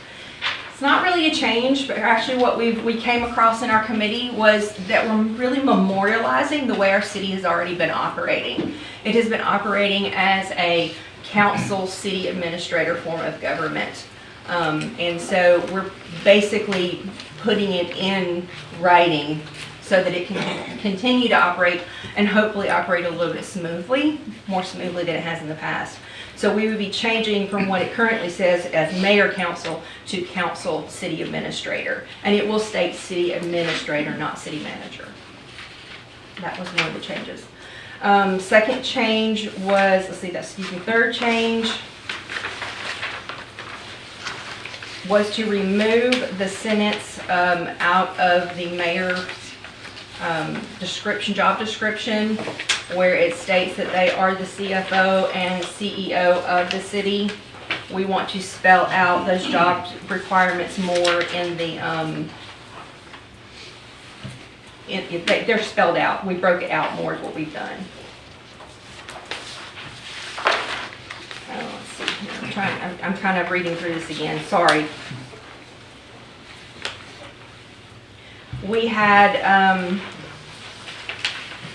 It's not really a change, but actually what we came across in our committee was that we're really memorializing the way our city has already been operating. It has been operating as a council city administrator form of government. And so we're basically putting it in writing so that it can continue to operate and hopefully operate a little bit smoothly, more smoothly than it has in the past. So we would be changing from what it currently says as mayor council to council city administrator. And it will state city administrator, not city manager. That was one of the changes. Second change was, third change was to remove the sentence out of the mayor's job description, where it states that they are the CFO and CEO of the city. We want to spell out those job requirements more in the, they're spelled out. We broke it out more is what we've done. Let's see here. I'm kind of reading through this again, sorry. We had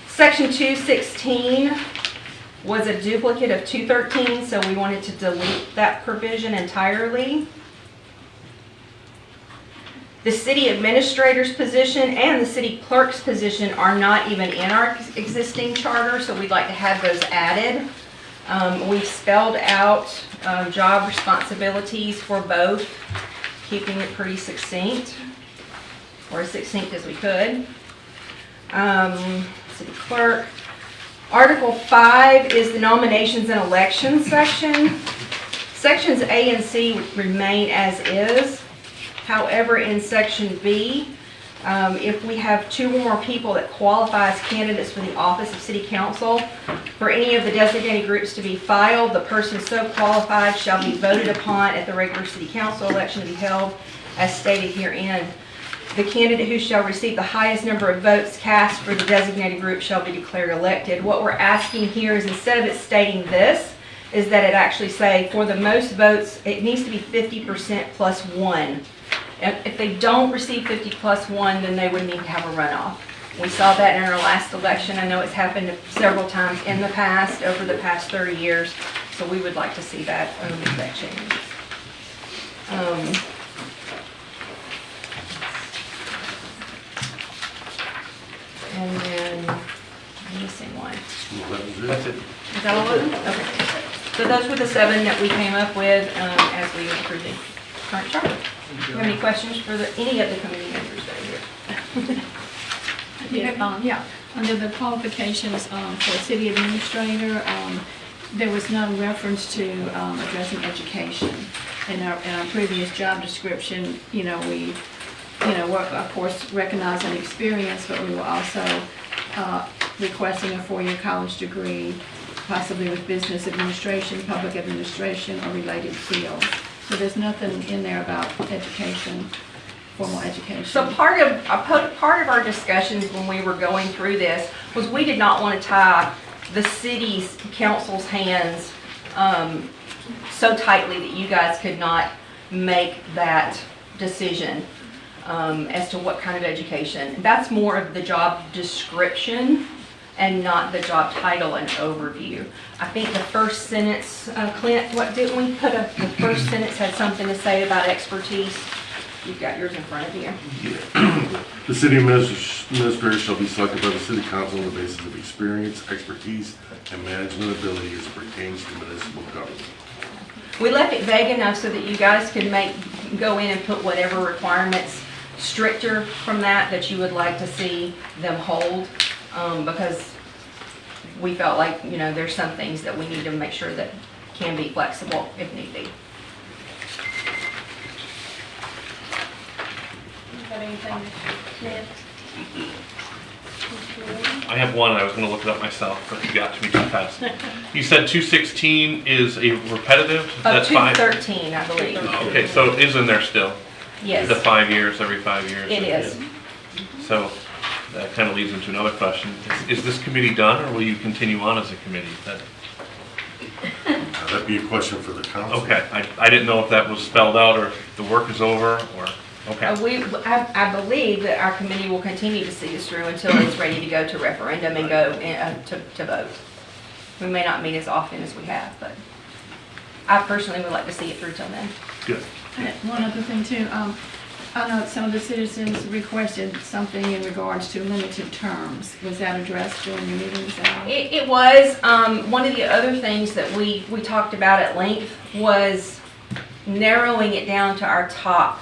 section 216 was a duplicate of 213, so we wanted to delete that provision entirely. The city administrator's position and the city clerk's position are not even in our existing charter, so we'd like to have those added. We've spelled out job responsibilities for both, keeping it pretty succinct, or as succinct as we could. City clerk. Article 5 is the nominations and elections section. Sections A and C would remain as is. However, in section B, if we have 2 or more people that qualify as candidates for the office of city council, for any of the designated groups to be filed, the person so qualified shall be voted upon at the regular city council election to be held as stated herein. The candidate who shall receive the highest number of votes cast for the designated group shall be declared elected. What we're asking here is, instead of it stating this, is that it actually say for the most votes, it needs to be 50% plus 1. If they don't receive 50 plus 1, then they would need to have a runoff. We saw that in our last election. I know it's happened several times in the past, over the past 30 years, so we would like to see that change. And then, I'm missing one. That's it. Is that all of them? Okay. So those were the 7 that we came up with as we approved the current charter. Do you have any questions for any of the committee members that are here? Yeah, under the qualifications for city administrator, there was no reference to addressing education. In our previous job description, we we're of course recognizing experience, but we were also requesting a 4-year college degree, possibly with business administration, public administration, or related fields. So there's nothing in there about education, formal education? So part of our discussions when we were going through this was we did not want to tie the city's council's hands so tightly that you guys could not make that decision as to what kind of education. That's more of the job description and not the job title and overview. I think the first sentence, Clint, what didn't we put up? The first sentence had something to say about expertise. You've got yours in front of you. The city administrator shall be selected by the city council on the basis of experience, expertise, and management ability as it pertains to municipal government. We left it vague enough so that you guys could go in and put whatever requirements stricter from that you would like to see them hold, because we felt like, there's some things that we need to make sure that can be flexible if need be. I have one, and I was gonna look it up myself, but you got to me too fast. You said 216 is a repetitive? That's 213, I believe. Okay, so it is in there still? Yes. The 5 years, every 5 years? It is. So that kind of leads into another question. Is this committee done, or will you continue on as a committee? That'd be a question for the council. Okay, I didn't know if that was spelled out, or if the work is over, or, okay. I believe that our committee will continue to see us through until it's ready to go to referendum and go to vote. We may not meet as often as we have, but I personally would like to see it through till then. Good. One other thing too, I know some of the citizens requested something in regards to limited terms. Was that addressed during your meetings at all? It was. One of the other things that we talked about at length was narrowing it down to our top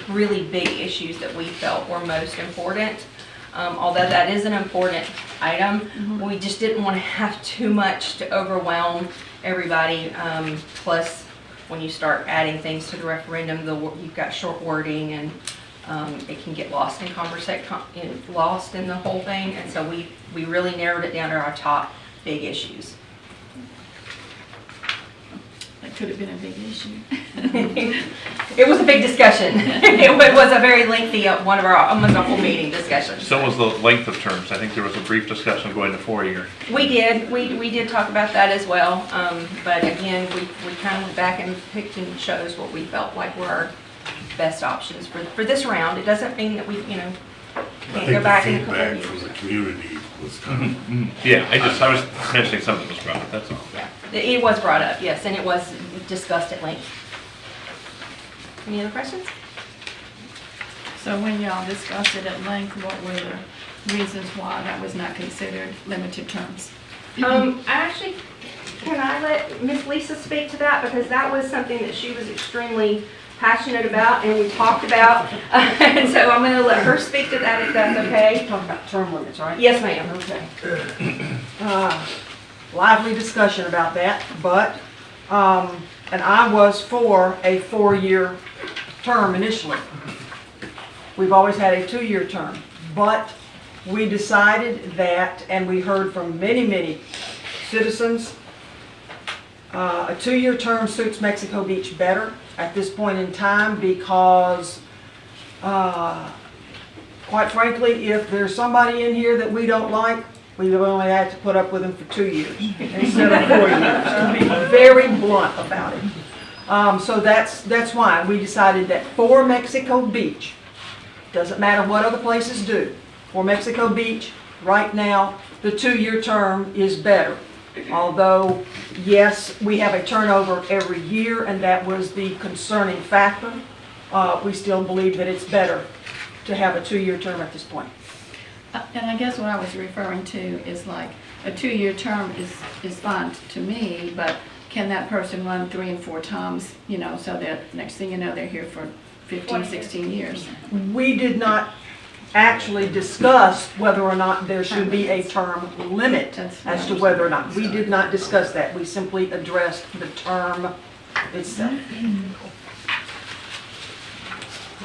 really big issues that we felt were most important. Although that is an important item, we just didn't want to have too much to overwhelm everybody. Plus, when you start adding things to the referendum, you've got short wording, and it can get lost in lost in the whole thing. And so we really narrowed it down to our top big issues. That could have been a big issue. It was a big discussion. It was a very lengthy, one of our, almost a full meeting discussion. So was the length of terms. I think there was a brief discussion of going to 4 year. We did. We did talk about that as well. But again, we kind of went back and picked and chose what we felt like were our best options for this round. It doesn't mean that we, can't go back in a couple of years. From the community was kind of... Yeah, I was mentioning something that was brought up, that's all. Yeah, it was brought up, yes, and it was discussed at length. Any other questions? So when y'all discussed it at length, what were the reasons why that was not considered limited terms? Actually, can I let Miss Lisa speak to that? Because that was something that she was extremely passionate about and we talked about. And so I'm going to let her speak to that if that's okay. Talk about term limits, right? Yes, ma'am. Okay. Lively discussion about that, but, and I was for a 4-year term initially. We've always had a 2-year term, but we decided that, and we heard from many citizens, a 2-year term suits Mexico Beach better at this point in time because, quite frankly, if there's somebody in here that we don't like, we only have to put up with them for 2 years instead of 4 years, to be very blunt about it. So that's why we decided that for Mexico Beach, doesn't matter what other places do, for Mexico Beach, right now, the 2-year term is better. Although, yes, we have a turnover every year, and that was the concerning factor. We still believe that it's better to have a 2-year term at this point. And I guess what I was referring to is like a 2-year term is fine to me, but can that person run 3 and 4 times, so that next thing you know, they're here for 15, 16 years? We did not actually discuss whether or not there should be a term limit as to whether or not. We did not discuss that. We simply addressed the term itself.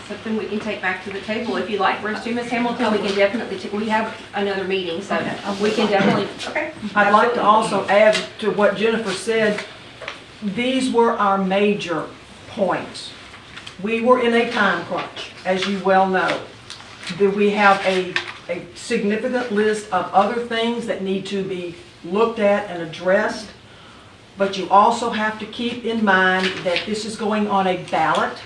Something we can take back to the table if you like. Bruce, to Ms. Hamilton, we can definitely, we have another meeting, so we can definitely, okay. I'd like to also add to what Jennifer said, these were our major points. We were in a time crunch, as you well know. We have a significant list of other things that need to be looked at and addressed, but you also have to keep in mind that this is going on a ballot.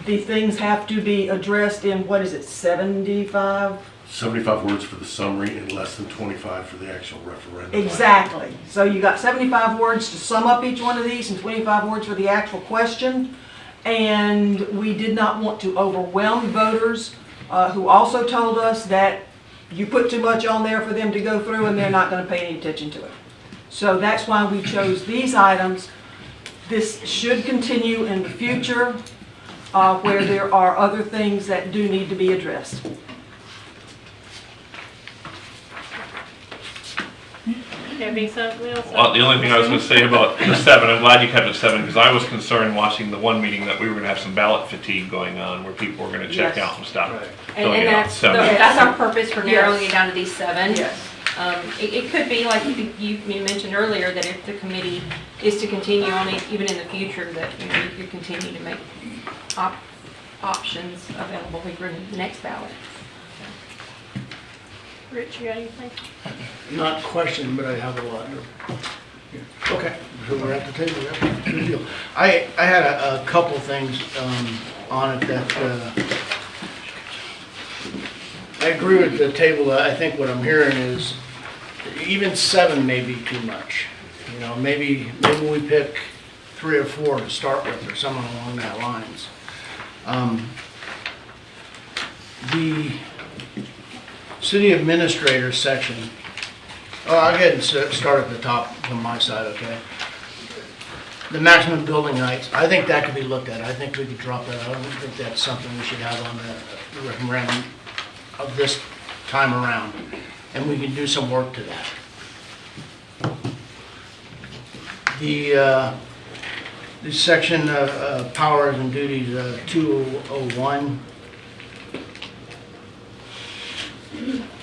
The things have to be addressed in, what is it, 75? 75 words for the summary and less than 25 for the actual referendum. Exactly. So you got 75 words to sum up each one of these and 25 words for the actual question. And we did not want to overwhelm voters who also told us that you put too much on there for them to go through and they're not going to pay any attention to it. So that's why we chose these items. This should continue in the future where there are other things that do need to be addressed. Having something else? Well, the only thing I was gonna say about the 7, I'm glad you kept it 7, because I was concerned watching the one meeting that we were gonna have some ballot fatigue going on, where people were gonna check Yes. out and stop. And filling it out. that's, So- that's our purpose for narrowing Yes. it down to these 7. Yes. It could be, like you mentioned earlier, that if the committee is to continue on it, even in the future, that you continue to make options available for the next ballot. Rich, you got anything? Not question, but I have a lot. Okay, so we're at the table, yeah, good deal. I had a couple things on it that, I agree with the table. I think what I'm hearing is even 7 may be too much. You know, maybe we pick 3 or 4 to start with, or something along that lines. The city administrator section, I'll go ahead and start at the top from my side, okay? The maximum building heights, I think that could be looked at. I think we could drop that. I don't think that's something we should have on the referendum of this time around. And we can do some work to that. The section of powers and duties, 201,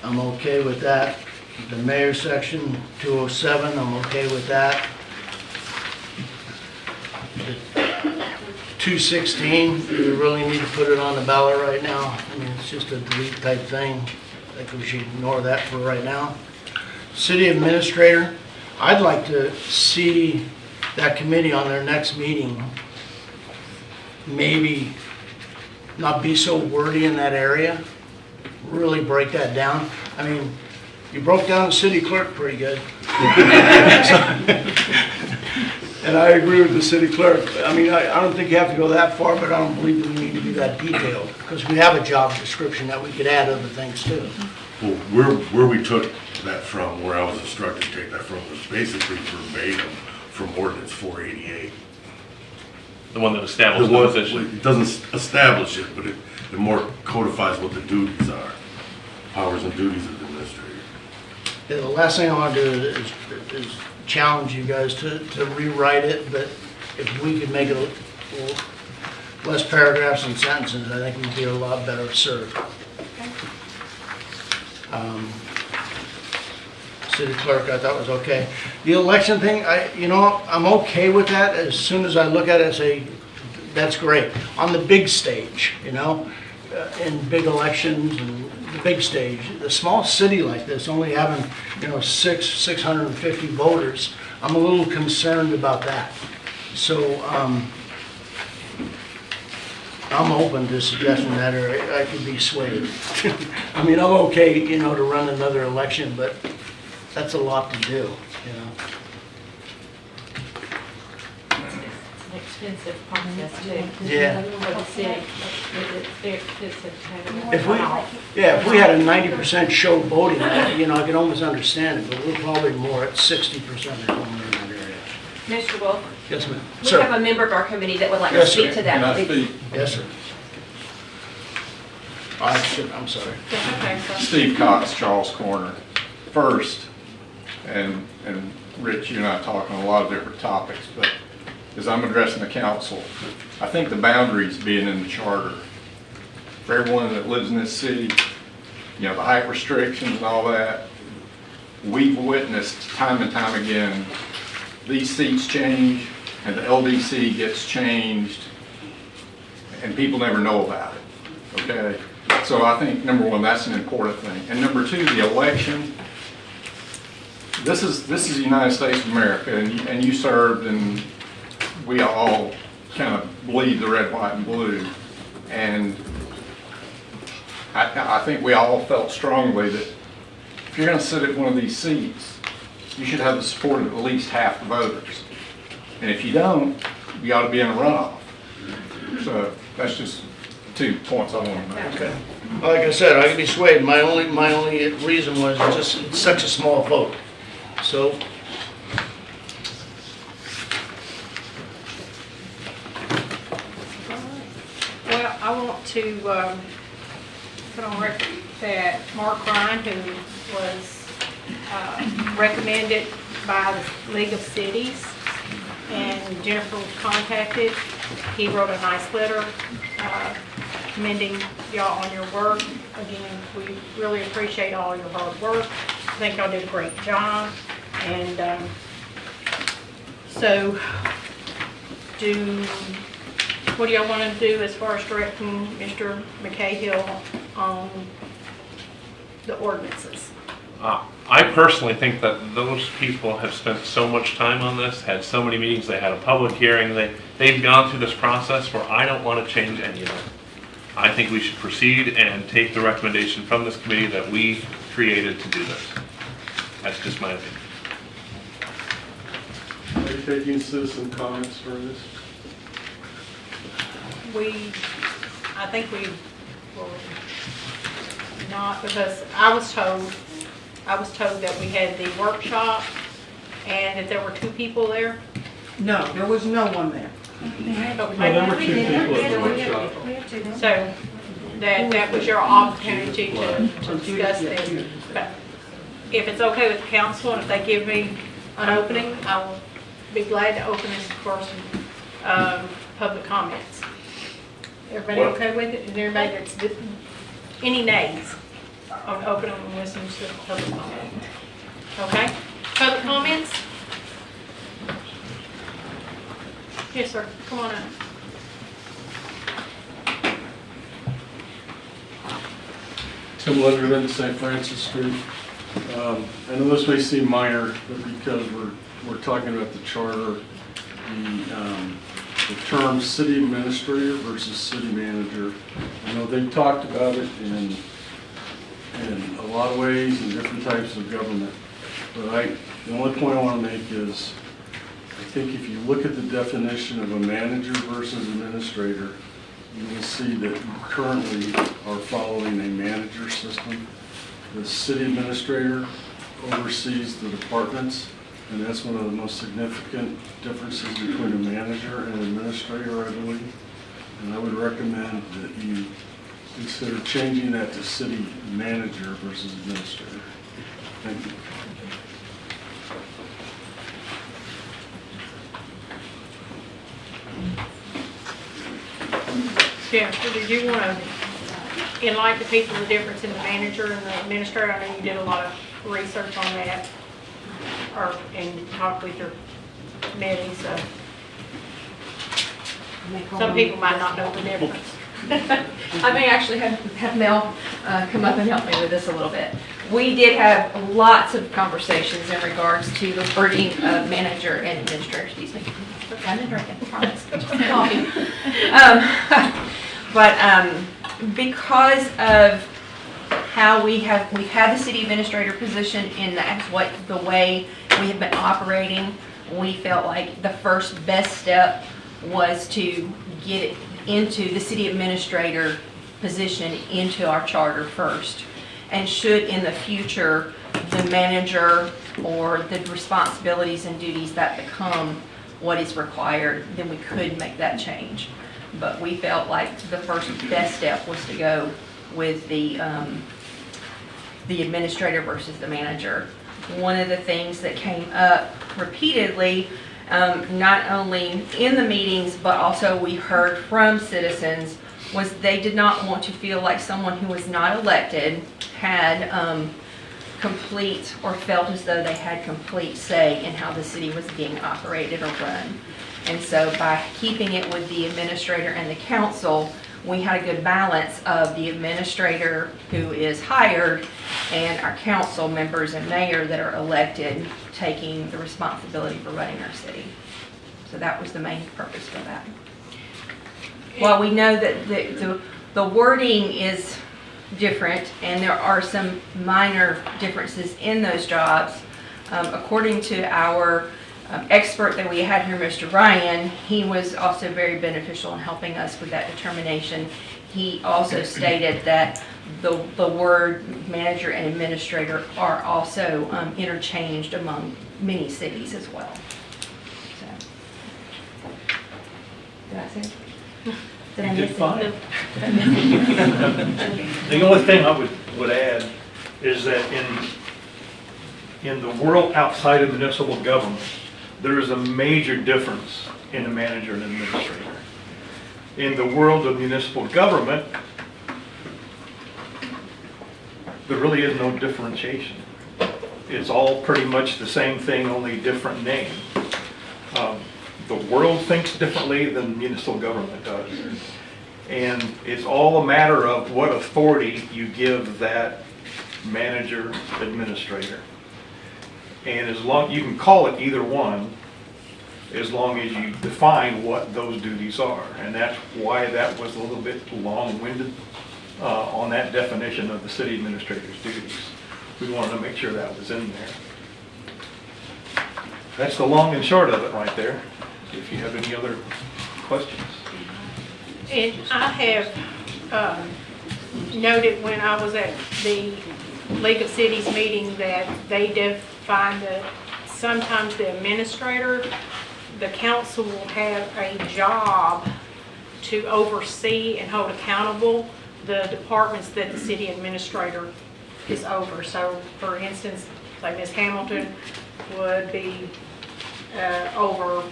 I'm okay with that. The mayor section, 207, I'm okay with that. The 216, do we really need to put it on the ballot right now? I mean, it's just a delete type thing. I think we should ignore that for right now. City administrator, I'd like to see that committee on their next meeting maybe not be so wordy in that area. Really break that down. I mean, you broke down the city clerk pretty good. And I agree with the city clerk. I mean, I don't think you have to go that far, but I don't believe that we need to be that detailed, because we have a job description that we could add other things to. Well, where we took that from, where I was instructed to take that from, was basically verbatim from ordinance 488. The one that established the position. It doesn't establish it, but it more codifies what the duties are, powers and duties of the administrator. Yeah, the last thing I want to do is challenge you guys to rewrite it, but if we could make it a little less paragraphs and sentences, I think we'd be a lot better served. City clerk, I thought was okay. The election thing, I'm okay with that. As soon as I look at it, I say, that's great. On the big stage, in big elections and the big stage, the small city like this, only having, 650 voters, I'm a little concerned about that. So, I'm open to suggesting that, or I could be swayed. I mean, I'm okay, to run another election, but that's a lot to do, An expensive process too. Yeah. For the city, it's very expensive to have. If we had a 90% show voting, I could almost understand it, but we're probably more at 60% or something in that area. Mr. Wolf, Yes, ma'am. we Sir. have a member of our committee that would like to Yes, speak sir. to that. Can I speak? Yes, sir. I'm sorry. Steve Cox, Charles Corner. First, and Rich, you and I talk on a lot of different topics, but as I'm addressing the council, I think the boundaries being in the charter, for everyone that lives in this city, the height restrictions and all that, we've witnessed time and time again these seats change and the LDC gets changed and people never know about it, okay? So I think, number one, that's an important thing. And number two, the election, this is the United States of America, and you served, and we all kind of bleed the red, white, and blue. And I think we all felt strongly that if you're going to sit at one of these seats, you should have the support of at least half the voters. And if you don't, you ought to be in a runoff. So that's just 2 points I want to make. Okay. Like I said, I can be swayed. My only reason was it's such a small vote. So, Well, I want to put on record that Mark Ryan, who was recommended by the League of Cities, and Jennifer was contacted, he wrote a nice letter commending y'all on your work. Again, we really appreciate all your hard work. I think y'all did a great job. And so, what do y'all want to do as far as directing Mr. McCahill on the ordinances? I personally think that those people have spent so much time on this, had so many meetings, they had a public hearing, they've gone through this process where I don't want to change any of it. I think we should proceed and take the recommendation from this committee that we created to do this. That's just my opinion. Are you taking citizen comments for this? I think we will not, because I was told that we had the workshop and that there were 2 people there. No, there was no one there. There were 2 people at the workshop. So that was your opportunity to discuss this. But if it's okay with the council, and if they give me an opening, I will be glad to open this for some public comments. Everybody okay with it? Is there anybody that's, any nays? I'll open them and listen to the public comment. Okay? Public comments? Yes, sir. Come on up. Tim Letterman, St. Francis Street. I know this may seem minor, but because we're talking about the charter, the term city administrator versus city manager. I know they talked about it in a lot of ways in different types of government. But the only point I want to make is, I think if you look at the definition of a manager versus administrator, you will see that we currently are following a manager system. The city administrator oversees the departments, and that's one of the most significant differences between a manager and an administrator, I believe. And I would recommend that you consider changing that to city manager versus administrator. Thank you. Jennifer, did you want to enlighten the people the difference in the manager and the administrator? I know you did a lot of research on that, and talked with your committee, so some people might not know the difference. I may actually have Mel come up and help me with this a little bit. We did have lots of conversations in regards to the wording of manager and administrator. Excuse me. I've been drinking, I promise. Coffee. But because of how we've had the city administrator position in that's what the way we have been operating, we felt like the first best step was to get it into the city administrator position into our charter first. And should in the future the manager or the responsibilities and duties that become what is required, then we could make that change. But we felt like the first best step was to go with the administrator versus the manager. One of the things that came up repeatedly, not only in the meetings, but also we heard from citizens, was they did not want to feel like someone who was not elected had complete or felt as though they had complete say in how the city was being operated or run. And so by keeping it with the administrator and the council, we had a good balance of the administrator who is hired and our council members and mayor that are elected taking the responsibility for running our city. So that was the main purpose for that. While we know that the wording is different and there are some minor differences in those jobs, according to our expert that we had here, Mr. Ryan, he was also very beneficial in helping us with that determination. He also stated that the word manager and administrator are also interchanged among many cities as well. So, did I say? Did I You did miss fine. it? The only thing I would add is that in the world outside of municipal government, there is a major difference in a manager and administrator. In the world of municipal government, there really is no differentiation. It's all pretty much the same thing, only different name. The world thinks differently than municipal government does. And it's all a matter of what authority you give that manager, administrator. And as long, you can call it either one, as long as you define what those duties are. And that's why that was a little bit long-winded on that definition of the city administrator's duties. We wanted to make sure that was in there. That's the long and short of it right there. If you have any other questions. And I have noted when I was at the League of Cities meeting that they define that sometimes the administrator, the council will have a job to oversee and hold accountable the departments that the city administrator is over. So for instance, like Ms. Hamilton would be over,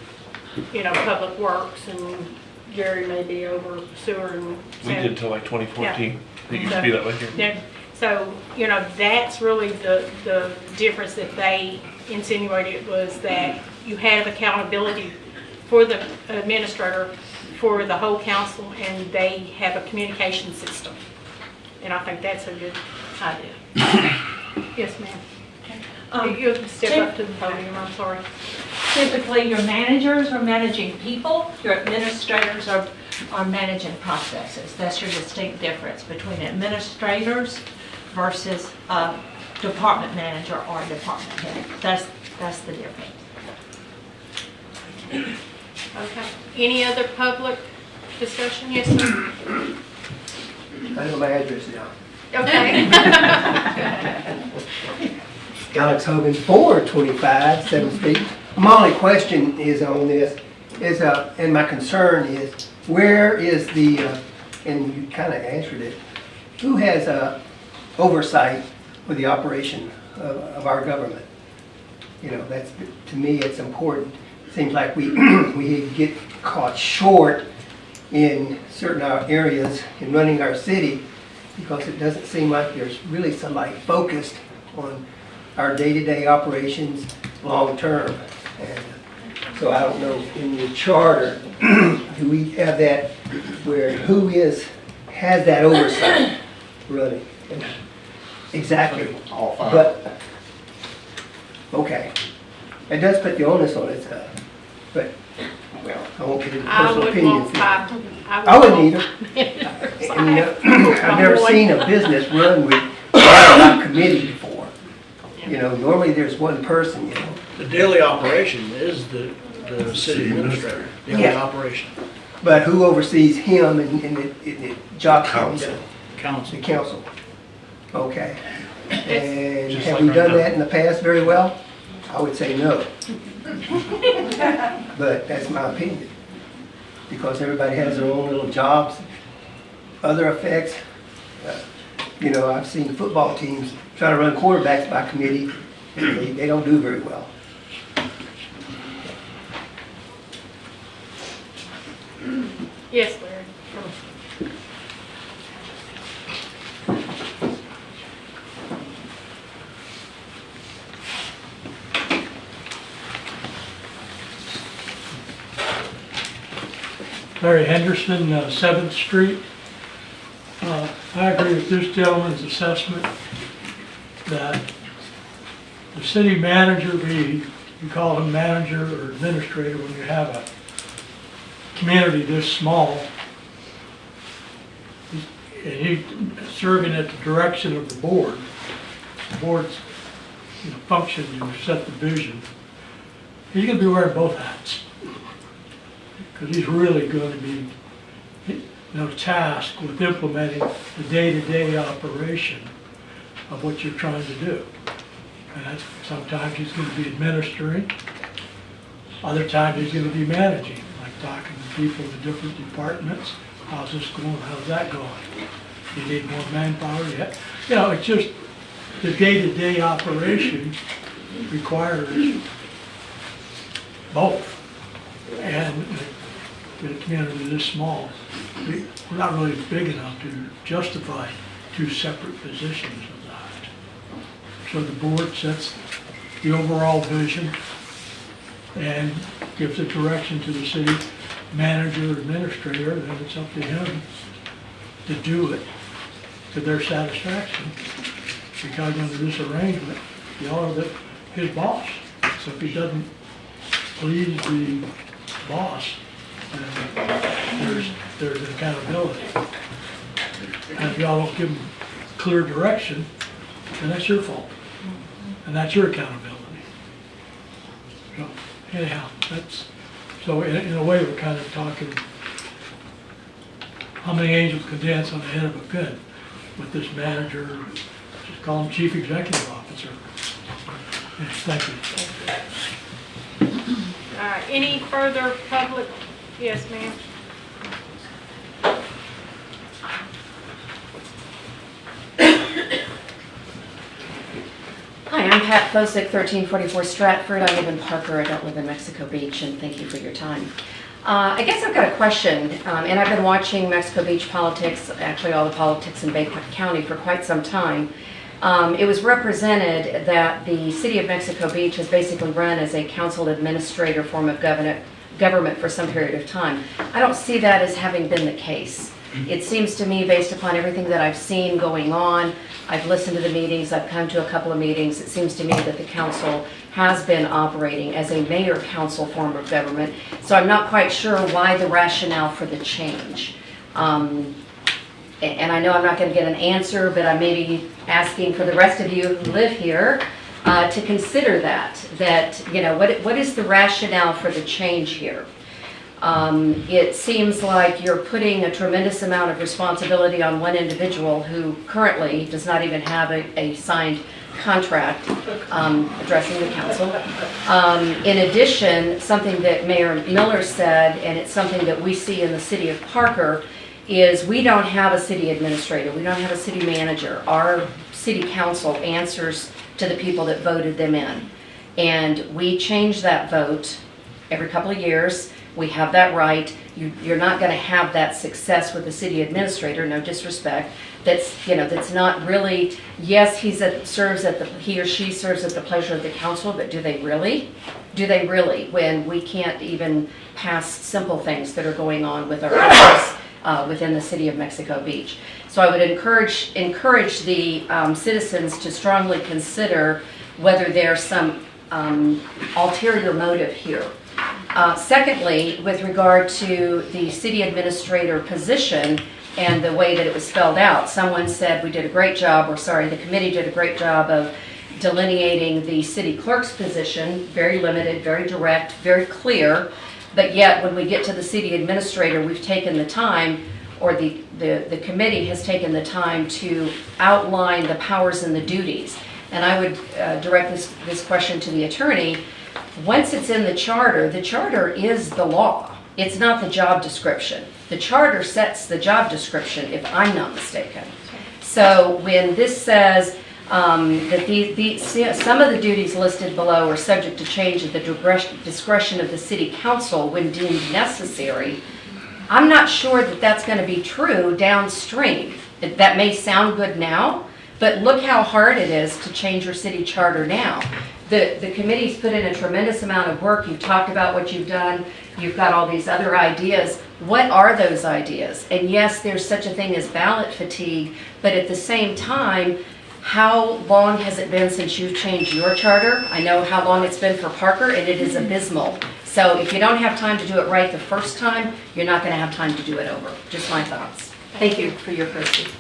public works, and Jerry may be over sewer and. We did till like 2014. Yeah. It used to be that way here. Yeah. So, that's really the difference that they insinuated, was that you have accountability for the administrator, for the whole council, and they have a communication system. And I think that's a good idea. Yes, ma'am. You step up to the podium, I'm sorry. Typically, your managers are managing people, your administrators are managing processes. That's your distinct difference between administrators versus a department manager or a department head. That's the difference. Okay. Any other public discussion? Yes, sir. I know my address now. Okay. Alex Hogan, 425 7th Street. My only question is on this, and my concern is, where is the, and you kind of answered it, who has oversight for the operation of our government? That's, to me, it's important. Seems like we get caught short in certain areas in running our city, because it doesn't seem like there's really somebody focused on our day-to-day operations long-term. And so I don't know, in the charter, do we have that where has that oversight running? Exactly. All five. But, okay. It does put the onus on it, but, well, I won't get into personal opinions. I wouldn't either. I've never seen a business run without committee before. Normally there's one person, The daily operation is the city administrator, daily Yeah. operation. But who oversees him in the job council? Council. The council. Okay. And Just have like we right done now. that in the past very well? I would say no. But that's my opinion. Because everybody has their own little jobs. Other effects, I've seen football teams try to run quarterbacks by committee, and they don't do very well. Yes, Larry. Larry Henderson, 7th Street. I agree with this gentleman's assessment that the city manager, you call him manager or administrator when you have a community this small, and he's serving at the direction of the board. The board's function to set the vision. He's going to be wearing both hats because he's really going to be tasked with implementing the day-to-day operation of what you're trying to do. And that's, sometimes he's going to be administering, other times he's going to be managing, like talking to people in the different departments. How's this going? How's that going? You need more manpower? Yeah. It's just the day-to-day operation requires both. And in a community this small, we're not really big enough to justify two separate positions of that. So the board sets the overall vision and gives a direction to the city manager or administrator, then it's up to him to do it to their satisfaction. Because under this arrangement, y'all are his boss. So if he doesn't please the boss, then there's an accountability. And if y'all don't give him clear direction, then that's your fault. And that's your accountability. So anyhow, so in a way we're kind of talking how many angels can dance on the head of a pin with this manager, just call him chief executive officer. Yes, thank you. Any further public? Yes, ma'am. Hi, I'm Pat Fosick, 1344 Stratford. I live in Parker. I don't live in Mexico Beach, and thank you for your time. I guess I've got a question, and I've been watching Mexico Beach politics, actually all the politics in Bay County for quite some time. It was represented that the city of Mexico Beach has basically run as a council administrator form of government for some period of time. I don't see that as having been the case. It seems to me, based upon everything that I've seen going on, I've listened to the meetings, I've come to a couple of meetings, it seems to me that the council has been operating as a mayor-council form of government, so I'm not quite sure why the rationale for the change. And I know I'm not going to get an answer, but I may be asking for the rest of you who live here to consider that what is the rationale for the change here? It seems like you're putting a tremendous amount of responsibility on one individual who currently does not even have a signed contract addressing the council. In addition, something that Mayor Miller said, and it's something that we see in the city of Parker, is we don't have a city administrator, we don't have a city manager. Our city council answers to the people that voted them in. And we change that vote every couple of years. We have that right. You're not going to have that success with the city administrator, no disrespect. That's not really, yes, he or she serves at the pleasure of the council, but do they really? Do they really, when we can't even pass simple things that are going on with our office within the city of Mexico Beach? So I would encourage the citizens to strongly consider whether there's some ulterior motive here. Secondly, with regard to the city administrator position and the way that it was spelled out, someone said we did a great job, the committee did a great job of delineating the city clerk's position, very limited, very direct, very clear, but yet when we get to the city administrator, we've taken the time, or the committee has taken the time to outline the powers and the duties. And I would direct this question to the attorney. Once it's in the charter is the law. It's not the job description. The charter sets the job description, if I'm not mistaken. So when this says that some of the duties listed below are subject to change at the discretion of the city council when deemed necessary, I'm not sure that that's going to be true downstream. That may sound good now, but look how hard it is to change your city charter now. the committee's put in a tremendous amount of work. You've talked about what you've done. You've got all these other ideas. What are those ideas? And yes, there's such a thing as ballot fatigue, but at the same time, how long has it been since you've changed your charter? I know how long it's been for Parker, and it is abysmal. So if you don't have time to do it right the first time, you're not going to have time to do it over. Just my thoughts. Thank you for your courtesy.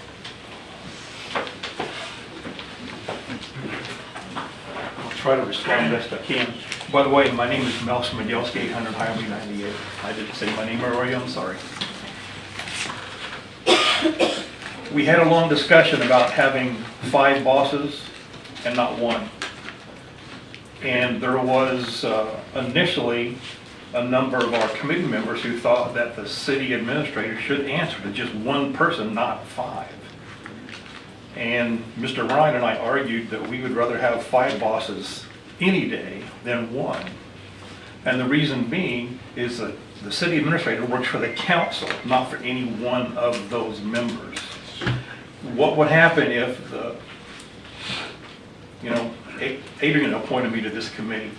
I'll try to respond best I can. By the way, my name is Mel Smedelsky, 800 Highway 98. I didn't say my name earlier, I'm sorry. We had a long discussion about having 5 bosses and not 1. And there was initially a number of our committee members who thought that the city administrator should answer to just 1 person, not 5. And Mr. Ryan and I argued that we would rather have 5 bosses any day than 1. And the reason being is that the city administrator works for the council, not for any one of those members. What would happen if Adrian appointed me to this committee.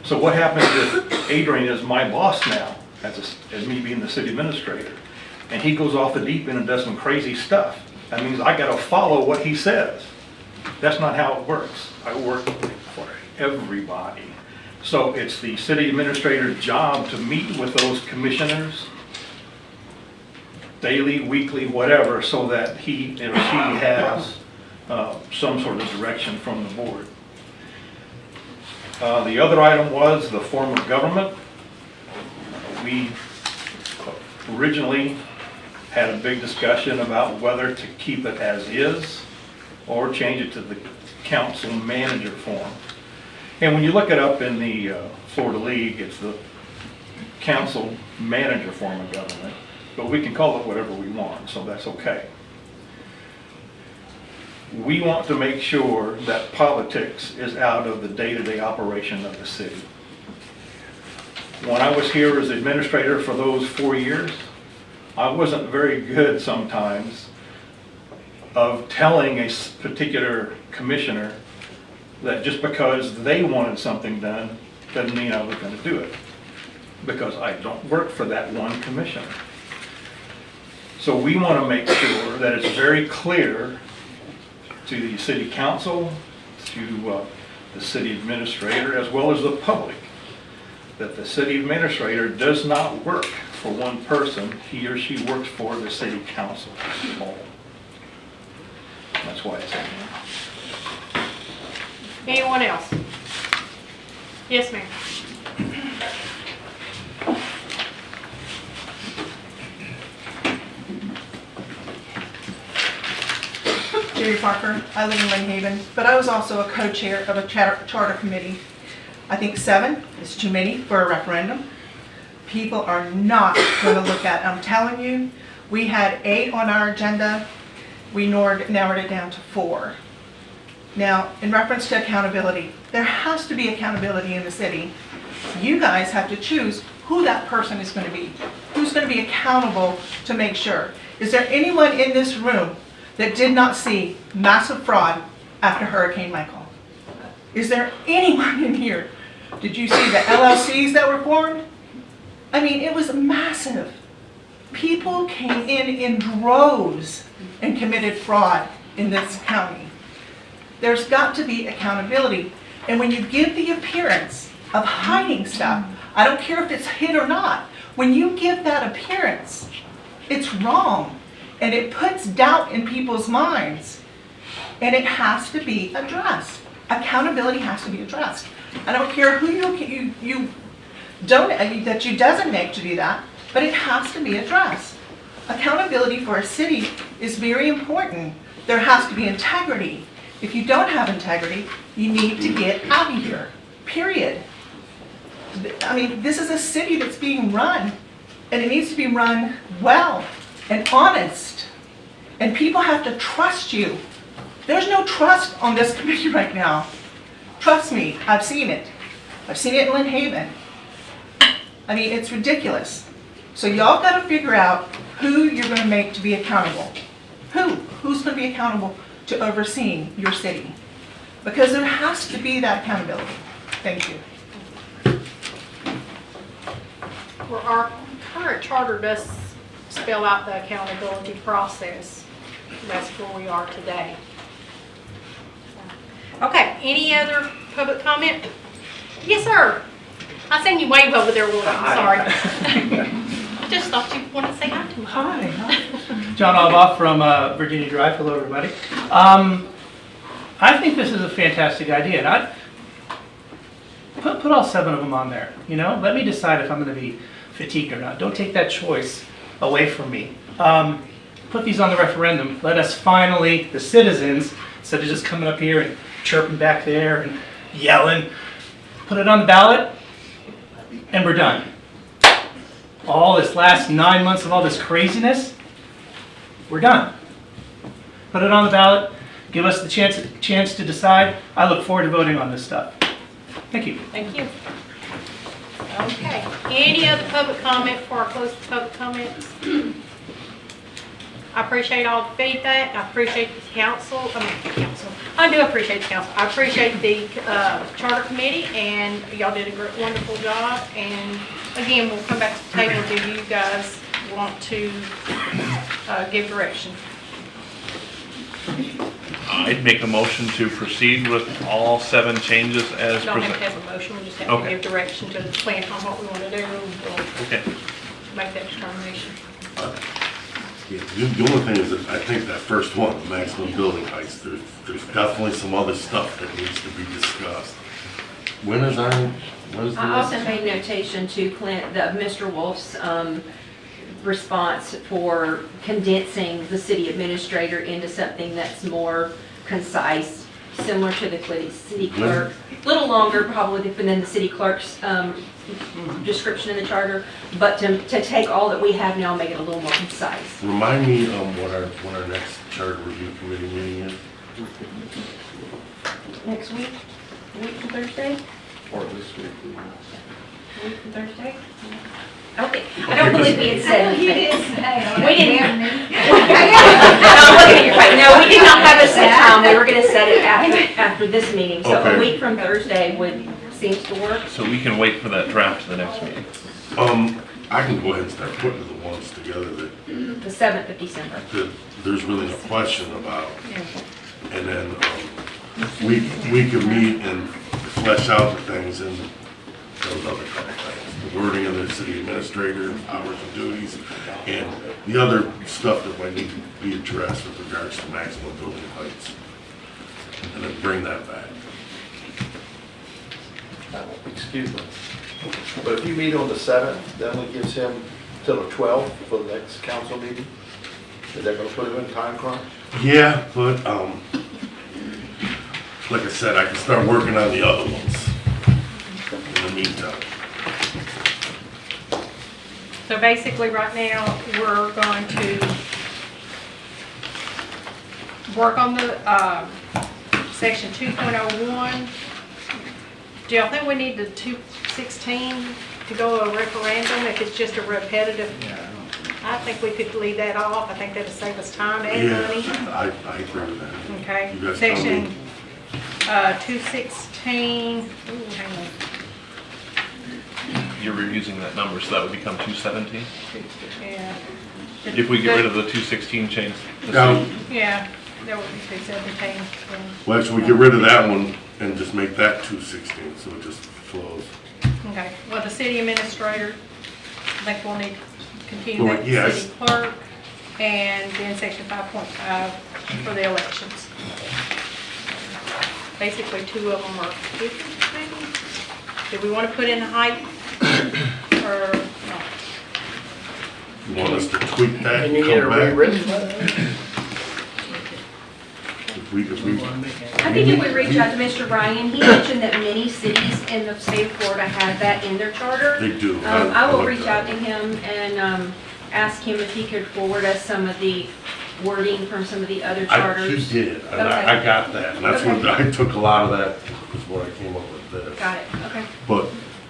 So what happens if Adrian is my boss now, as me being the city administrator, and he goes off the deep end and does some crazy stuff? That means I gotta follow what he says. That's not how it works. I work for everybody. So it's the city administrator's job to meet with those commissioners daily, weekly, whatever, so that he or she has some sort of direction from the board. The other item was the form of government. We originally had a big discussion about whether to keep it as is or change it to the council manager form. And when you look it up in the Florida League, it's the council manager form of government, but we can call it whatever we want, so that's okay. We want to make sure that politics is out of the day-to-day operation of the city. When I was here as administrator for those 4 years, I wasn't very good sometimes of telling a particular commissioner that just because they wanted something done doesn't mean I was going to do it, because I don't work for that one commissioner. So we want to make sure that it's very clear to the city council, to the city administrator, as well as the public, that the city administrator does not work for one person. He or she works for the city council as a whole. That's why it's in there. Anyone else? Yes, ma'am. Jerry Parker. I live in Lynn Haven, but I was also a co-chair of a charter committee. I think 7 is too many for a referendum. People are not going to look at it. I'm telling you, we had 8 on our agenda. We narrowed it down to 4. Now, in reference to accountability, there has to be accountability in the city. You guys have to choose who that person is going to be. Who's going to be accountable to make sure. Is there anyone in this room that did not see massive fraud after Hurricane Michael? Is there anyone in here? Did you see the LLCs that were formed? I mean, it was massive. People came in droves and committed fraud in this county. There's got to be accountability. And when you give the appearance of hiding stuff, I don't care if it's hid or not, when you give that appearance, it's wrong. And it puts doubt in people's minds. And it has to be addressed. Accountability has to be addressed. I don't care who you designate to do that, but it has to be addressed. Accountability for a city is very important. There has to be integrity. If you don't have integrity, you need to get out of here, period. I mean, this is a city that's being run, and it needs to be run well and honest. And people have to trust you. There's no trust on this committee right now. Trust me, I've seen it. I've seen it in Lynn Haven. I mean, it's ridiculous. So y'all got to figure out who you're going to make to be accountable. Who's going to be accountable to overseeing your city? Because there has to be that accountability. Thank you. Well, our current charter does spell out the accountability process. That's where we are today. Okay, any other public comment? Yes, sir. I seen you wave over there a little bit, I'm sorry. I just thought you wanted to say hi to me. Hi. John Alba from Virginia Drive. Hello, everybody. I think this is a fantastic idea, and I'd put all 7 of them on there. You know, let me decide if I'm going to be fatigued or not. Don't take that choice away from me. Put these on the referendum. Let us finally, the citizens, instead of just coming up here and chirping back there and yelling, put it on the ballot, and we're done. All this last 9 months of all this craziness, we're done. Put it on the ballot. Give us the chance to decide. I look forward to voting on this stuff. Thank you. Thank you. Okay, any other public comment before I close the public comments? I appreciate all the feedback. I appreciate the council. I do appreciate the council. I appreciate the charter committee, and y'all did a great, wonderful job. And again, we'll come back to the table if you guys want to give direction. I'd make a motion to proceed with all 7 changes as Don't have to presented. have a motion, we just have to Okay. give direction to the plan on what we want to do. We'll Okay. make that determination. Yeah, the only thing is that I think that first one, the maximum building heights, there's definitely some other stuff that needs to be discussed. When is the I also next? made notation to Clint, Mr. Wolf's response for condensing the city administrator into something that's more concise, similar to the city clerk. A little longer probably than the city clerk's description in the charter, but to take all that we have now and make it a little more concise. Remind me when our next charter review committee meeting is? Next week? A week from Thursday? Or this week? A week from Thursday? I don't believe we had said You anything. didn't say. We didn't. No, we did not have a set time. We were gonna set it after this meeting. So a Okay. week from Thursday seems to work. So we can wait for that draft to the next meeting. I can go ahead and start putting the ones together that The 7th of December. there's really no question about. And then we can meet and flesh out the things in those other couple things. The wording of the city administrator, hours and duties, and the other stuff that might need to be addressed with regards to maximum building heights. And then bring that back. Excuse me. But if you meet on the 7th, that only gives him till the 12th for the next council meeting? Is that gonna put him in time crunch? Yeah, but, like I said, I can start working on the other ones in the meantime. So basically, right now, we're going to work on the section 2.01. Do y'all think we need the 216 to go a referendum if it's just a repetitive? I think we could leave that off. I think that'll save us time and money. Yeah, I agree with that. Okay, You guys tell section me. 216, ooh, hang on. You're reusing that number, so that would become 217? Yeah. If we get rid of the 216 change. Now, Yeah, that would be 217. well, actually, we get rid of that one and just make that 216, so it just flows. Okay, well, the city administrator, I think we'll need to continue Well, that, yes. city clerk, and then section 5.5 for the elections. Basically, 2 of them are 50, maybe? Do we want to put in the height, or no? You want us to tweak that Can and you get it come back? rewritten? If we, I think if we reach out to Mr. Ryan, he mentioned that many cities in the state of Florida have that in their charter. They do. I will looked reach at out to him and ask him if he could forward us some of the wording from some of the other charters. He did, and Okay. I got that, and that's Okay. what, I took a lot of that, is what I came up with this. Got it, okay. But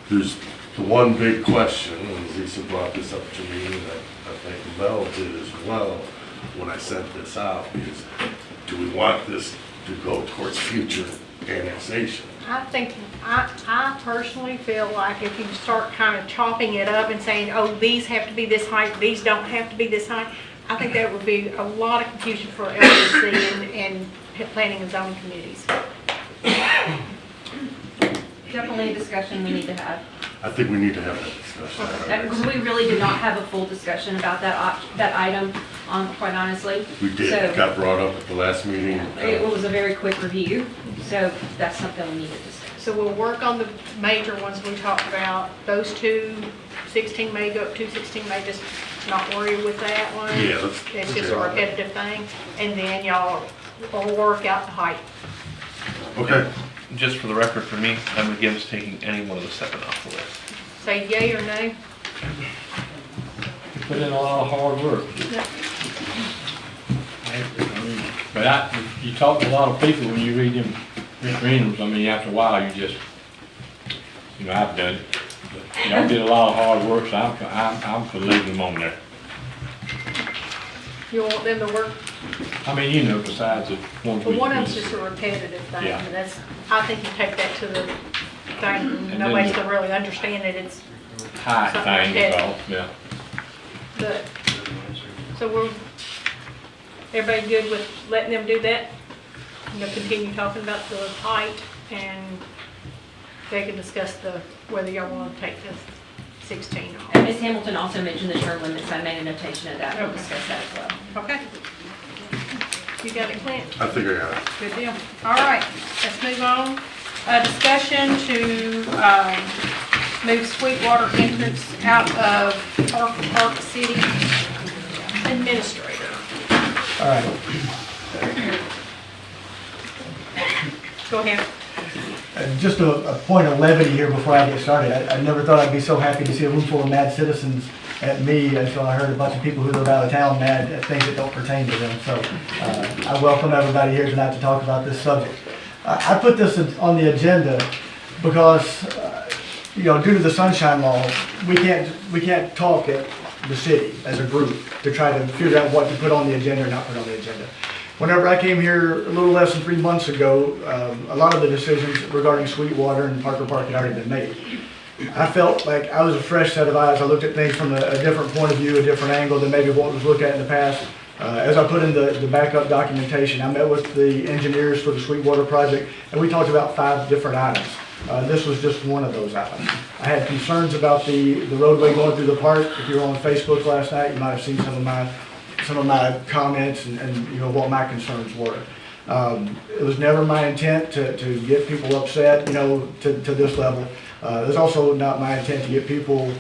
there's the one big question, and Lisa brought this up to me, and I think Mel did as well, when I sent this out, is do we want this to go towards future annexation. I personally feel like if you start kind of chopping it up and saying, oh, these have to be this height, these don't have to be this height, I think that would be a lot of confusion for LDC and planning and zoning committees. Definitely a discussion we need to have. I think we need to have that discussion. Because we really did not have a full discussion about that item, quite honestly. We did, So- it got brought up at the last meeting. It was a very quick review, so that's something we need to discuss. So we'll work on the major ones we talked about. Those two, 16 may go up to 16 may, just not worry with that one. Yeah, It's just a repetitive thing. And then y'all will work out the height. Okay. Just for the record, for me, I'm against taking any one of the 7 off the list. Say yay or nay. You put in a lot of hard work. But you talk to a lot of people when you read them referendums. I mean, after a while, you just, I've done it. But y'all did a lot of hard work, so I'm for leaving them on there. You want them to work? I mean, besides the ones Well, we. one of them's just a repetitive thing. Yeah. And that's, I think you take that to the thing, And nobody's then gonna really understand it. It's Height something thing repetitive. involved, yeah. But, so everybody good with letting them do that? Continue talking about the height, and they can discuss whether y'all want to take the 16 off. And Ms. Hamilton also mentioned the term limits. I made a notation of that. We'll discuss that as well. Okay. You got it, Clint? I think I got it. Good deal. All right, let's move on. Discussion to move Sweetwater entrance out of Park City Administrator. All right. Go ahead. Just a point of levity here before I get started. I never thought I'd be so happy to see a room full of mad citizens at me until I heard a bunch of people who live out of town mad at things that don't pertain to them. So I welcome everybody here tonight to talk about this subject. I put this on the agenda because, due to the Sunshine Law, we can't talk at the city as a group to try to figure out what to put on the agenda or not put on the agenda. Whenever I came here a little less than 3 months ago, a lot of the decisions regarding Sweetwater and Parker Park had already been made. I felt like I was a fresh set of eyes. I looked at things from a different point of view, a different angle than maybe what was looked at in the past. As I put in the backup documentation, I met with the engineers for the Sweetwater project, and we talked about 5 different items. This was just one of those items. I had concerns about the roadway going through the park. If you were on Facebook last night, you might have seen some of my comments and what my concerns were. It was never my intent to get people upset, to this level. It was also not my intent to get people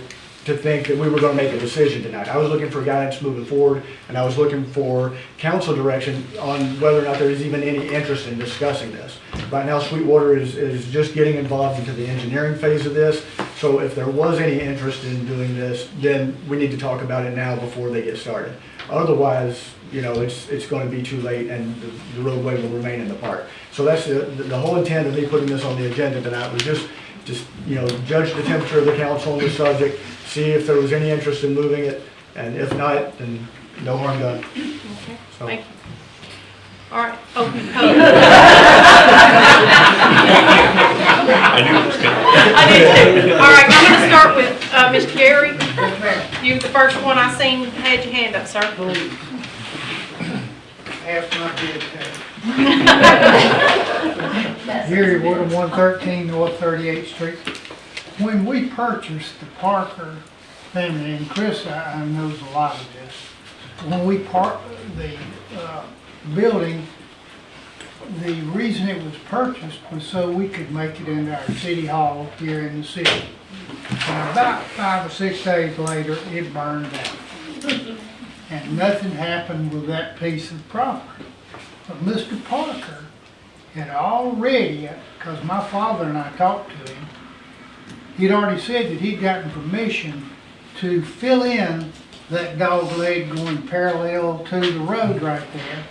to think that we were going to make a decision tonight. I was looking for guidance moving forward, and I was looking for council direction on whether or not there is even any interest in discussing this. Right now, Sweetwater is just getting involved into the engineering phase of this, so if there was any interest in doing this, then we need to talk about it now before they get started. Otherwise, it's going to be too late, and the roadway will remain in the park. So that's the whole intent of me putting this on the agenda tonight, was just judge the temperature of the council on the subject, see if there was any interest in moving it, and if not, then no harm done. Okay, So. thank you. All right, open I knew it was coming. I did too. All right, I'm going to start with Mr. Gary. You, the first one I seen, had your hand up, sir. Ask my kid Gary Woodham, 113 North 38th Street. When we purchased the Parker family, and Chris knows a lot of this, when we the building, the reason it was purchased was so we could make it into our city hall here in the city. And about 5 or 6 days later, it burned down. And nothing happened with that piece of property. But Mr. Parker had already, because my father and I talked to him, he'd already said that he'd gotten permission to fill in that dog leg going parallel to the road right there,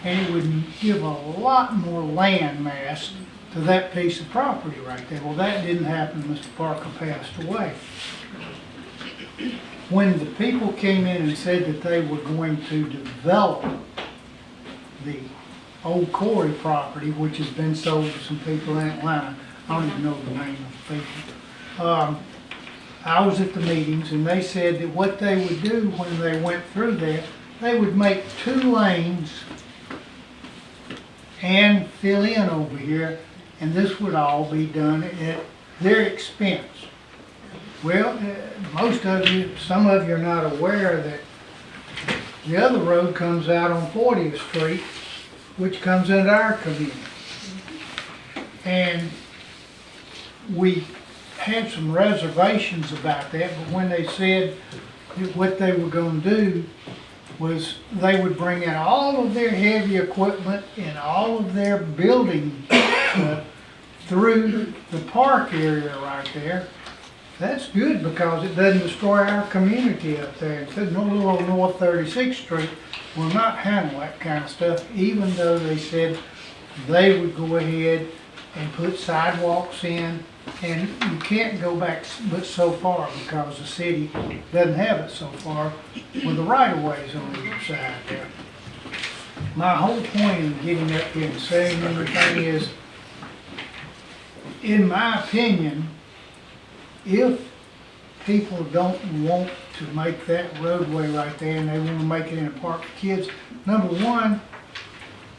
and it would give a lot more land mass to that piece of property right there. Well, that didn't happen. Mr. Parker passed away. When the people came in and said that they were going to develop the Old Corey property, which has been sold to some people in Atlanta. I don't even know the name of the people. I was at the meetings and they said that what they would do when they went through there, they would make 2 lanes and fill in over here, and this would all be done at their expense. Well, most of you, some of you are not aware that the other road comes out on 40th Street, which comes into our community. And we had some reservations about that, but when they said that what they were going to do was they would bring in all of their heavy equipment and all of their building through the park area right there. That's good because it doesn't destroy our community up there. Instead, no little old North 36th Street will not handle that kind of stuff, even though they said they would go ahead and put sidewalks in. And you can't go back but so far because the city doesn't have it so far with the right-of-ways on either side there. My whole point in getting up here and saying everything is, in my opinion, if people don't want to make that roadway right there and they want to make it in a park for kids, number one,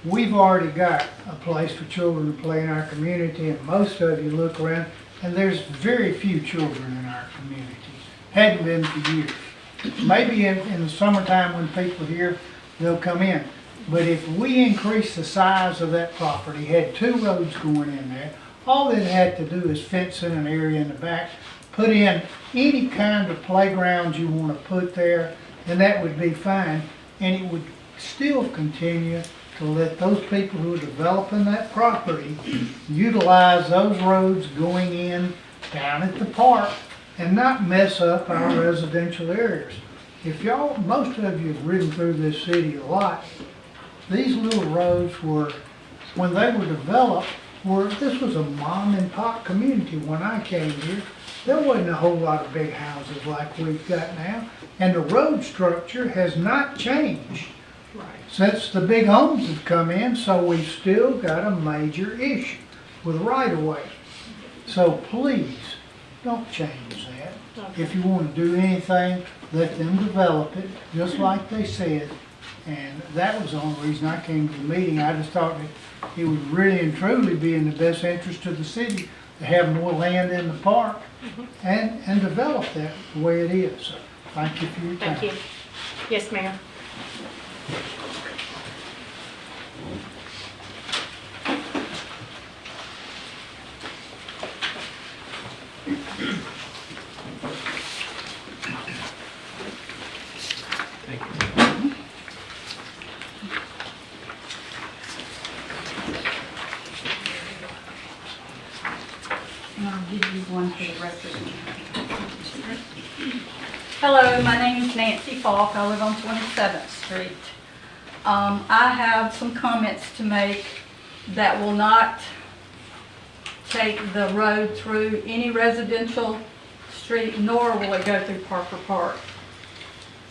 we've already got a place for children to play in our community, and most of you look around and there's very few children in our community. Hadn't been for years. Maybe in the summertime when people are here, they'll come in. But if we increase the size of that property, had 2 roads going in there, all it had to do is fence in an area in the back, put in any kind of playground you want to put there, and that would be fine. And it would still continue to let those people who are developing that property utilize those roads going in down at the park and not mess up our residential areas. If y'all, most of you have ridden through this city a lot, these little roads were, when they were developed, this was a mom and pop community when I came here. There wasn't a whole lot of big houses like we've got now, and the road structure has not changed since the big homes have come in, so we've still got a major issue with right-of-way. So please, don't change that. If you want to do anything, let them develop it, just like they said. And that was the only reason I came to the meeting. I just thought that it would really and truly be in the best interest of the city to have more land in the park and develop that the way it is. So thank you for your time. Thank you. Yes, ma'am. And I'll give you one for the record. Hello, my name is Nancy Falk. I live on 27th Street. I have some comments to make that will not take the road through any residential street, nor will it go through Parker Park.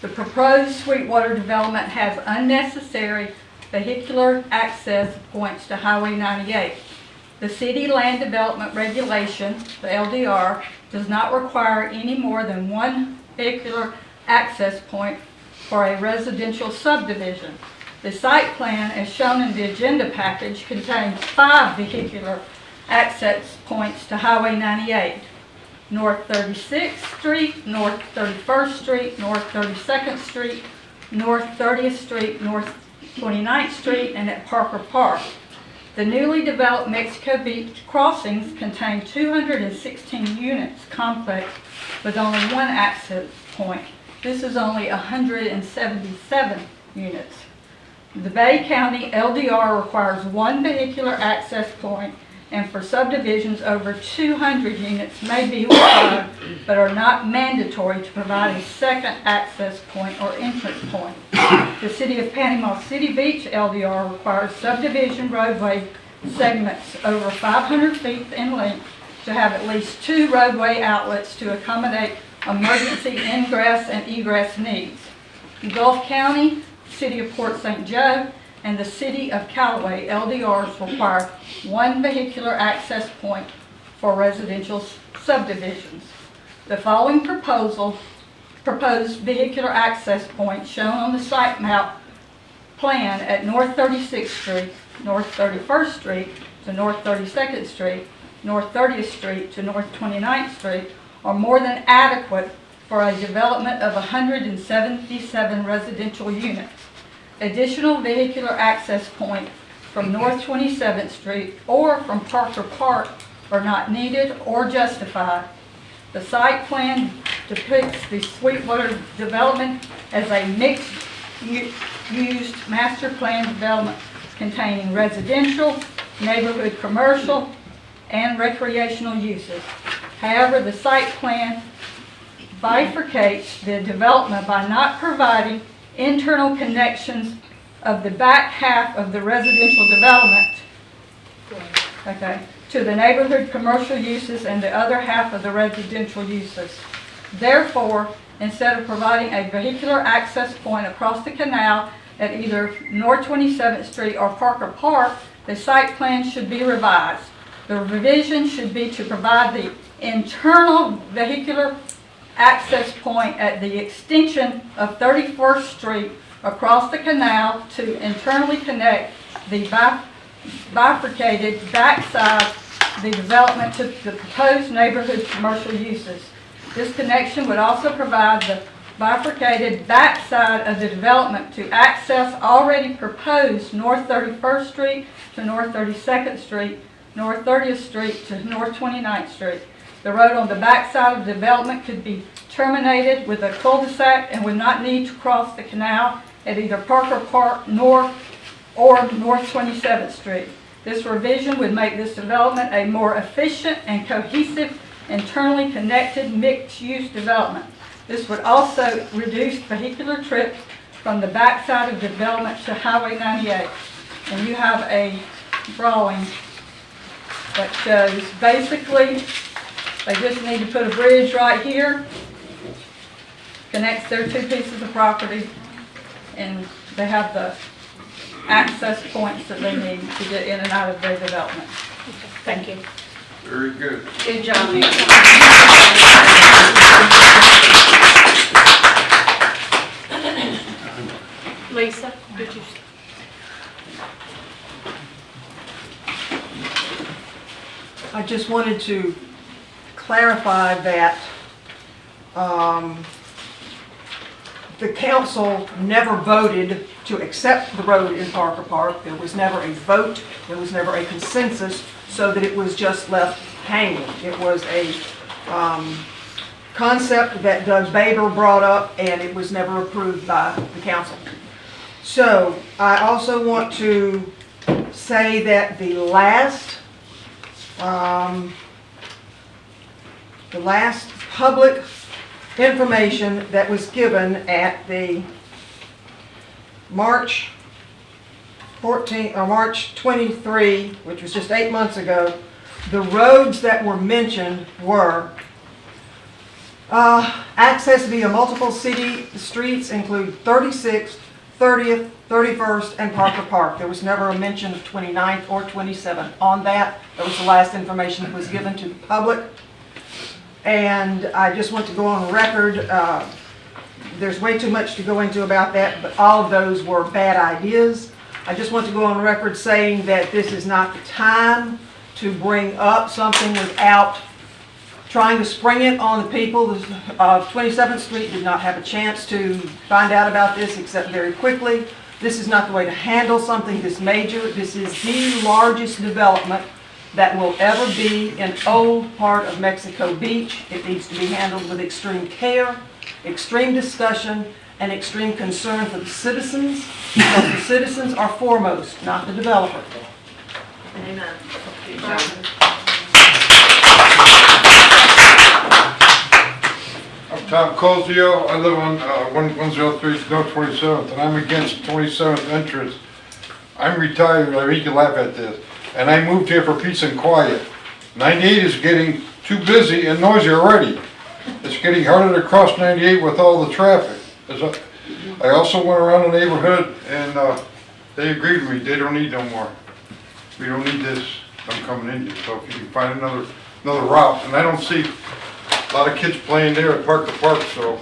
The proposed Sweetwater development has unnecessary vehicular access points to Highway 98. The City Land Development Regulation, the LDR, does not require any more than 1 vehicular access point for a residential subdivision. The site plan, as shown in the agenda package, contains 5 vehicular access points to Highway 98. North 36th Street, North 31st Street, North 32nd Street, North 30th Street, North 29th Street, and at Parker Park. The newly developed Mexico Beach crossings contain 216 units complex with only 1 access point. This is only 177 units. The Bay County LDR requires 1 vehicular access point, and for subdivisions over 200 units may be required but are not mandatory to provide a second access point or entrance point. The City of Panama City Beach LDR requires subdivision roadway segments over 500 feet in length to have at least 2 roadway outlets to accommodate emergency ingress and egress needs. Gulf County, City of Port St. Joe, and the City of Callaway, LDRs, require one vehicular access point for residential subdivisions. The following proposed vehicular access points shown on the site map plan at North 36th Street, North 31st Street to North 32nd Street, North 30th Street to North 29th Street are more than adequate for a development of 177 residential units. Additional vehicular access points from North 27th Street or from Parker Park are not needed or justified. The site plan depicts the Sweetwater development as a mixed-use master plan development containing residential, neighborhood commercial, and recreational uses. However, the site plan bifurcates the development by not providing internal connections of the back half of the residential development, to the neighborhood commercial uses and the other half of the residential uses. Therefore, instead of providing a vehicular access point across the canal at either North 27th Street or Parker Park, the site plan should be revised. The revision should be to provide the internal vehicular access point at the extension of 31st Street across the canal to internally connect the bifurcated backside of the development to the proposed neighborhood commercial uses. This connection would also provide the bifurcated backside of the development to access already proposed North 31st Street to North 32nd Street, North 30th Street to North 29th Street. The road on the backside of the development could be terminated with a cul-de-sac and would not need to cross the canal at either Parker Park or North 27th Street. This revision would make this development a more efficient and cohesive, internally connected mixed-use development. This would also reduce vehicular trips from the backside of the development to Highway 98. And you have a drawing that shows basically they just need to put a bridge right here, connects their two pieces of property, and they have the access points that they need to get in and out of their development. Thank you. Very good. Good job, Nancy. Lisa, did you? I just wanted to clarify that the council never voted to accept the road in Parker Park. There was never a vote, there was never a consensus, so that it was just left hanging. It was a concept that Doug Baber brought up, and it was never approved by the council. So I also want to say that the last public information that was given at the March 14 or March 23, which was just 8 months ago, the roads that were mentioned were access via multiple city streets include 36th, 30th, 31st, and Parker Park. There was never a mention of 29th or 27th on that. That was the last information that was given to the public. And I just want to go on record, there's way too much to go into about that, but all of those were bad ideas. I just want to go on record saying that this is not the time to bring up something without trying to spring it on the people. 27th Street did not have a chance to find out about this except very quickly. This is not the way to handle something this major. This is the largest development that will ever be an old part of Mexico Beach. It needs to be handled with extreme care, extreme discussion, and extreme concern for the citizens, because the citizens are foremost, not the developer. Amen. I'm Tom Cozio. I live on 1103 North 27th, and I'm against 27th entrance. I'm retired. I mean, you can laugh at this. And I moved here for peace and quiet. 98 is getting too busy and noisy already. It's getting harder to cross 98 with all the traffic. I also went around the neighborhood and they agreed with me, they don't need no more. We don't need this, I'm coming in here, so if you can find another route, and I don't see a lot of kids playing there at Park to Park, so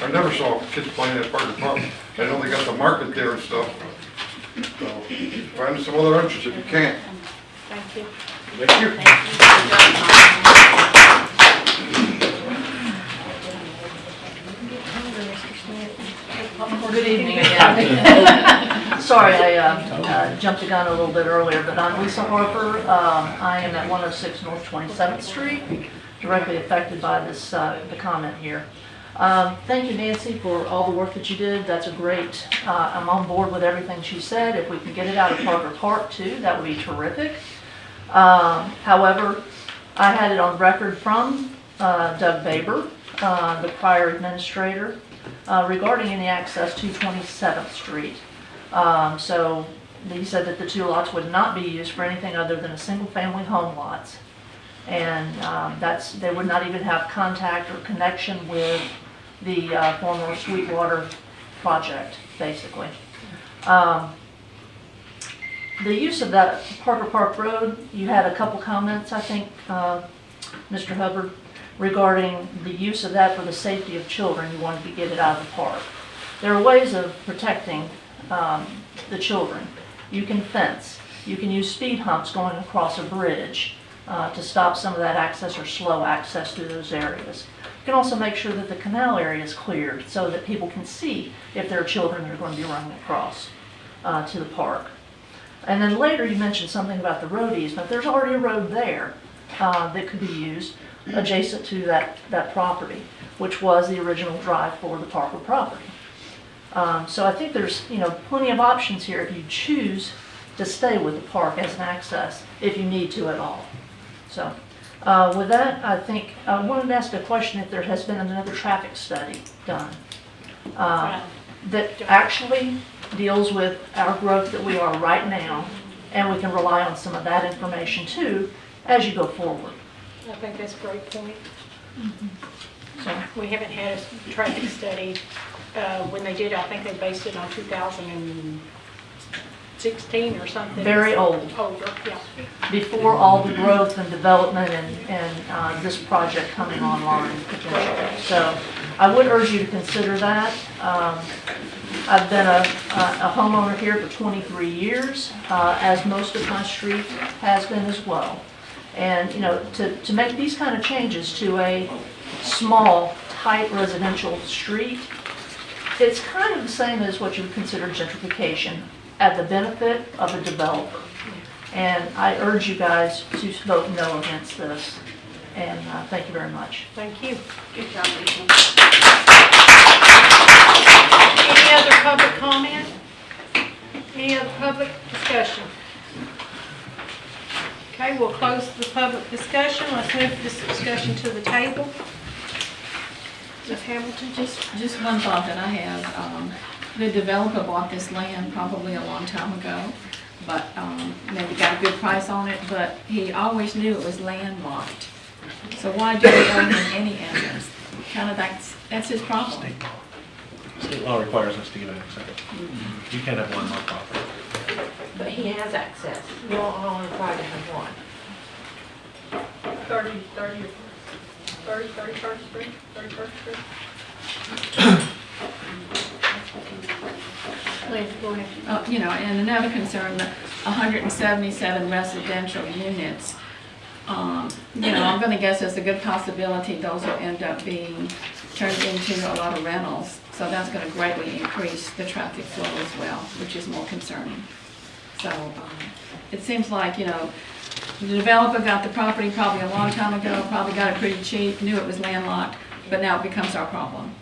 I never saw kids playing at Park to Park. I know they got the market there and stuff. So, find some other interest if you can. Thank you. Thank you. Good evening again. Sorry, I jumped the gun a little bit earlier, but I'm Lisa Harper. I am at 106 North 27th Street, directly affected by this, the comment here. Thank you, Nancy, for all the work that you did. That's a great, I'm on board with everything she said. If we can get it out of Parker Park too, that would be terrific. However, I had it on record from Doug Baber, the prior administrator, regarding any access to 27th Street. So he said that the two lots would not be used for anything other than a single-family home lots. And they would not even have contact or connection with the former Sweetwater project, basically. The use of that Parker Park Road, you had a couple comments, I think, Mr. Hubbard, regarding the use of that for the safety of children. You wanted to get it out of the park. There are ways of protecting the children. You can fence. You can use speed humps going across a bridge to stop some of that access or slow access through those areas. You can also make sure that the canal area is cleared so that people can see if there are children that are going to be running across to the park. And then later you mentioned something about the road easement. There's already a road there that could be used adjacent to that property, which was the original drive for the Parker property. So I think there's plenty of options here if you choose to stay with the park as an access, if you need to at all. So with that, I think I wanted to ask a question if there has been another traffic study done that actually deals with our growth that we are right now, and we can rely on some of that information too as you go forward. I think that's a great point. So We haven't had a traffic study. When they did, I think they based it on 2016 or something. Very old. Older, yeah. Before all the growth and development and this project coming online potentially. So I would urge you to consider that. I've been a homeowner here for 23 years, as most of my street has been as well. And to make these kind of changes to a small, tight residential street, it's kind of the same as what you would consider gentrification at the benefit of the developer. And I urge you guys to vote no against this. And thank you very much. Thank you. Good job, Lisa. Any other public comment? Any other public discussion? Okay, we'll close the public discussion. Let's move this discussion to the table. Ms. Hamilton? Just one thought that I have. The developer bought this land probably a long time ago, but maybe got a good price on it, but he always knew it was landlocked. So why do they own any interest? Kind of that's his problem. State law requires us to give access. You can't have one more property. But he has access. You're only required to have one. 31st Street? Please, go ahead. And another concern, the 177 residential units. I'm going to guess there's a good possibility those will end up being turned into a lot of rentals. So that's going to greatly increase the traffic flow as well, which is more concerning. So it seems like, the developer got the property probably a long time ago, probably got it pretty cheap, knew it was landlocked, but now it becomes our problem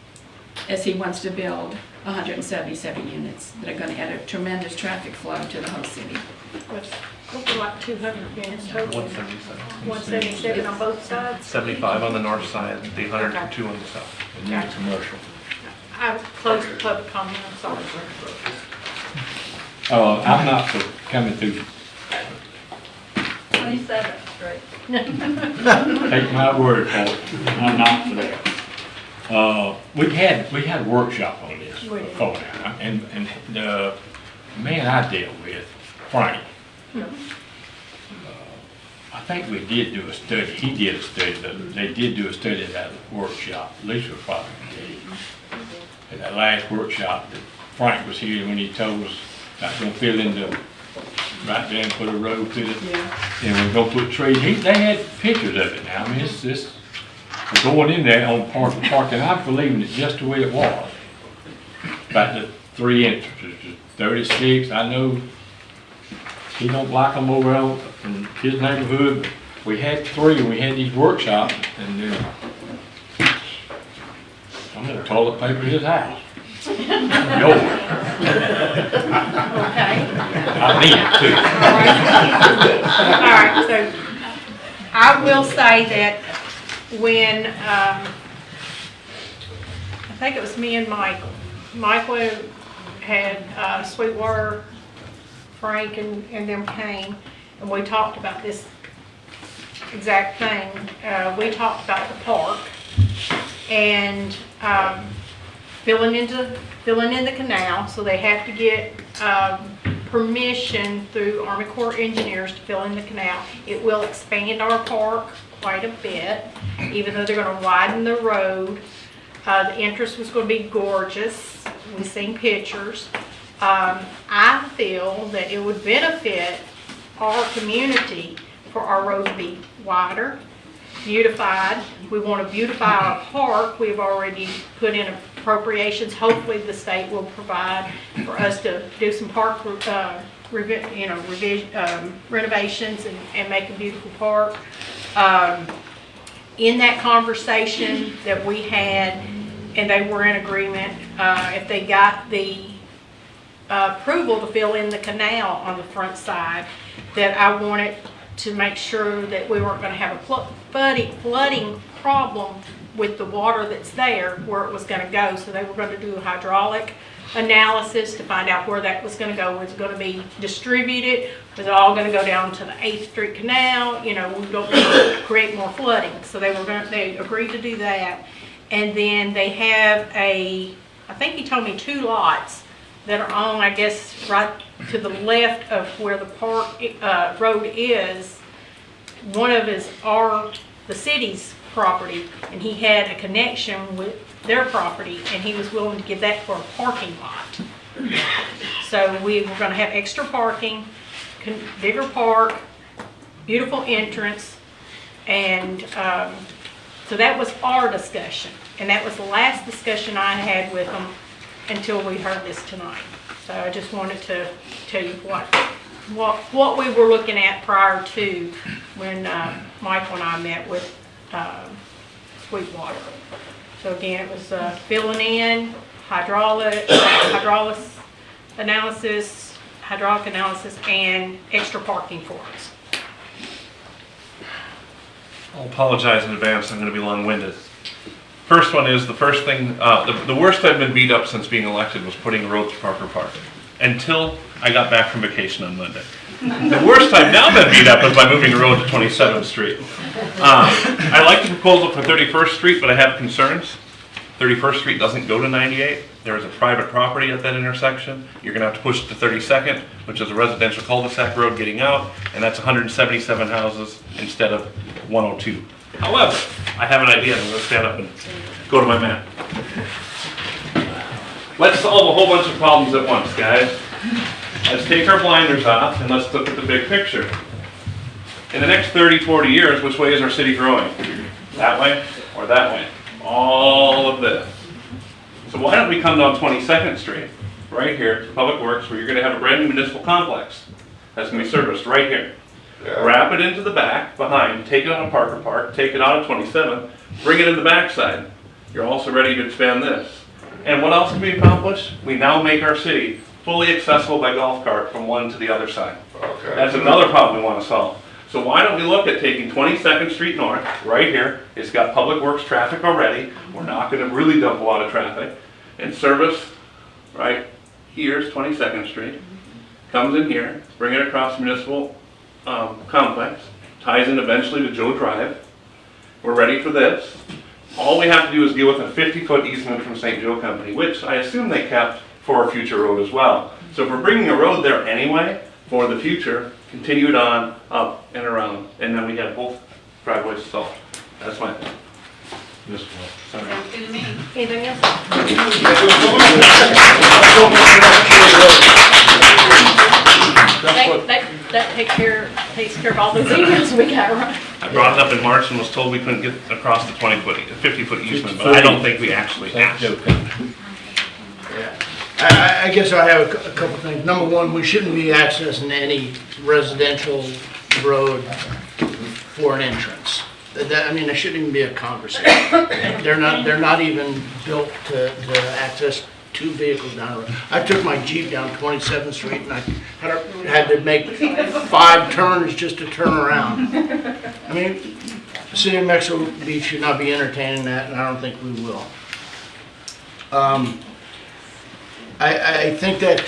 as he wants to build 177 units that are going to add a tremendous traffic flow to the whole city. What's like 200 units total? 177. 177 on both sides? 75 on the north side, the 102 on the south. And you commercial. I closed the public comment, I'm sorry. I'm not for coming through, 27th Street. take my word for it, I'm not for that. We had a workshop on this before now, and the man I dealt with, Frank, I think we did do a study, he did a study, they did do a study at that workshop, Lisa probably did. At that last workshop that Frank was here when he told us not gonna fill in the, right there and put a road through it. And we're gonna put trees, they had pictures of it now, I mean, it's we're going in there on Park, and I'm believing it just the way it was. About the 3 entrances, 36, I know he don't like them over on, in his neighborhood, but we had 3, we had these workshops, and I'm gonna toilet paper his house. Yours. Okay. I need it too. All right, so I will say that when, I think it was me and Michael had Sweetwater, Frank and them came, and we talked about this exact thing. We talked about the park and filling in the canal, so they have to get permission through Army Corps of Engineers to fill in the canal. It will expand our park quite a bit, even though they're going to widen the road. The entrance was going to be gorgeous. We've seen pictures. I feel that it would benefit our community for our road to be wider, beautified. We want to beautify our park. We've already put in appropriations. Hopefully the state will provide for us to do some park renovations and make a beautiful park. In that conversation that we had, and they were in agreement, if they got the approval to fill in the canal on the front side, that I wanted to make sure that we weren't going to have a flooding problem with the water that's there, where it was going to go. So they were going to do a hydraulic analysis to find out where that was going to go. Was it going to be distributed? Was it all going to go down to the 8th Street Canal? You know, we don't want to create more flooding. So they agreed to do that. And then they have I think he told me 2 lots that are on, I guess, right to the left of where the park road is. One of is the city's property, and he had a connection with their property, and he was willing to give that for a parking lot. So we were going to have extra parking, bigger park, beautiful entrance, and so that was our discussion, and that was the last discussion I had with them until we heard this tonight. So I just wanted to tell you what we were looking at prior to when Michael and I met with Sweetwater. So again, it was filling in, hydraulic analysis, and extra parking for us. I'll apologize in advance, I'm going to be long-winded. First one is, the first thing, the worst I've been beat up since being elected was putting a road to Parker Park, until I got back from vacation on Monday. The worst I've now been beat up is by moving the road to 27th Street. I like the proposal for 31st Street, but I have concerns. 31st Street doesn't go to 98. There is a private property at that intersection. You're going to have to push it to 32nd, which is a residential cul-de-sac road getting out, and that's 177 houses instead of 102. However, I have an idea. I'm going to stand up and go to my map. Let's solve a whole bunch of problems at once, guys. Let's take our blinders off and let's look at the big picture. In the next 30, 40 years, which way is our city growing? That way or that way? All of this. So why don't we come down 22nd Street, right here, to Public Works, where you're going to have a brand new municipal complex that's going to be serviced right here. Yeah. Wrap it into the back, behind, take it out of Parker Park, take it out of 27th, bring it in the backside. You're also ready to expand this. And what else can be accomplished? We now make our city fully accessible by golf cart from one to the other side. Okay. That's another problem we want to solve. So why don't we look at taking 22nd Street North, right here, it's got Public Works traffic already, we're not going to really dump a lot of traffic, and service, right, here's 22nd Street, comes in here, bring it across the municipal complex, ties in eventually to Joe Drive. We're ready for this. All we have to do is deal with a 50-foot easement from St. Joe Company, which I assume they kept for a future road as well. So if we're bringing a road there anyway, for the future, continue it on up and around, and then we have both driveways solved. That's my thing. Sounds good to me. Anything else? That takes care of all those emails we got, right? I brought it up in March and was told we couldn't get across the 50-foot easement, but I don't think we actually asked. I guess I have a couple things. Number one, we shouldn't be accessing any residential road for an entrance. I mean, there shouldn't even be a conversation. They're not even built to access two vehicles down the road. I took my Jeep down 27th Street and I had to make 5 turns just to turn around. I mean, the city of Mexico Beach should not be entertaining that, and I don't think we will. I think that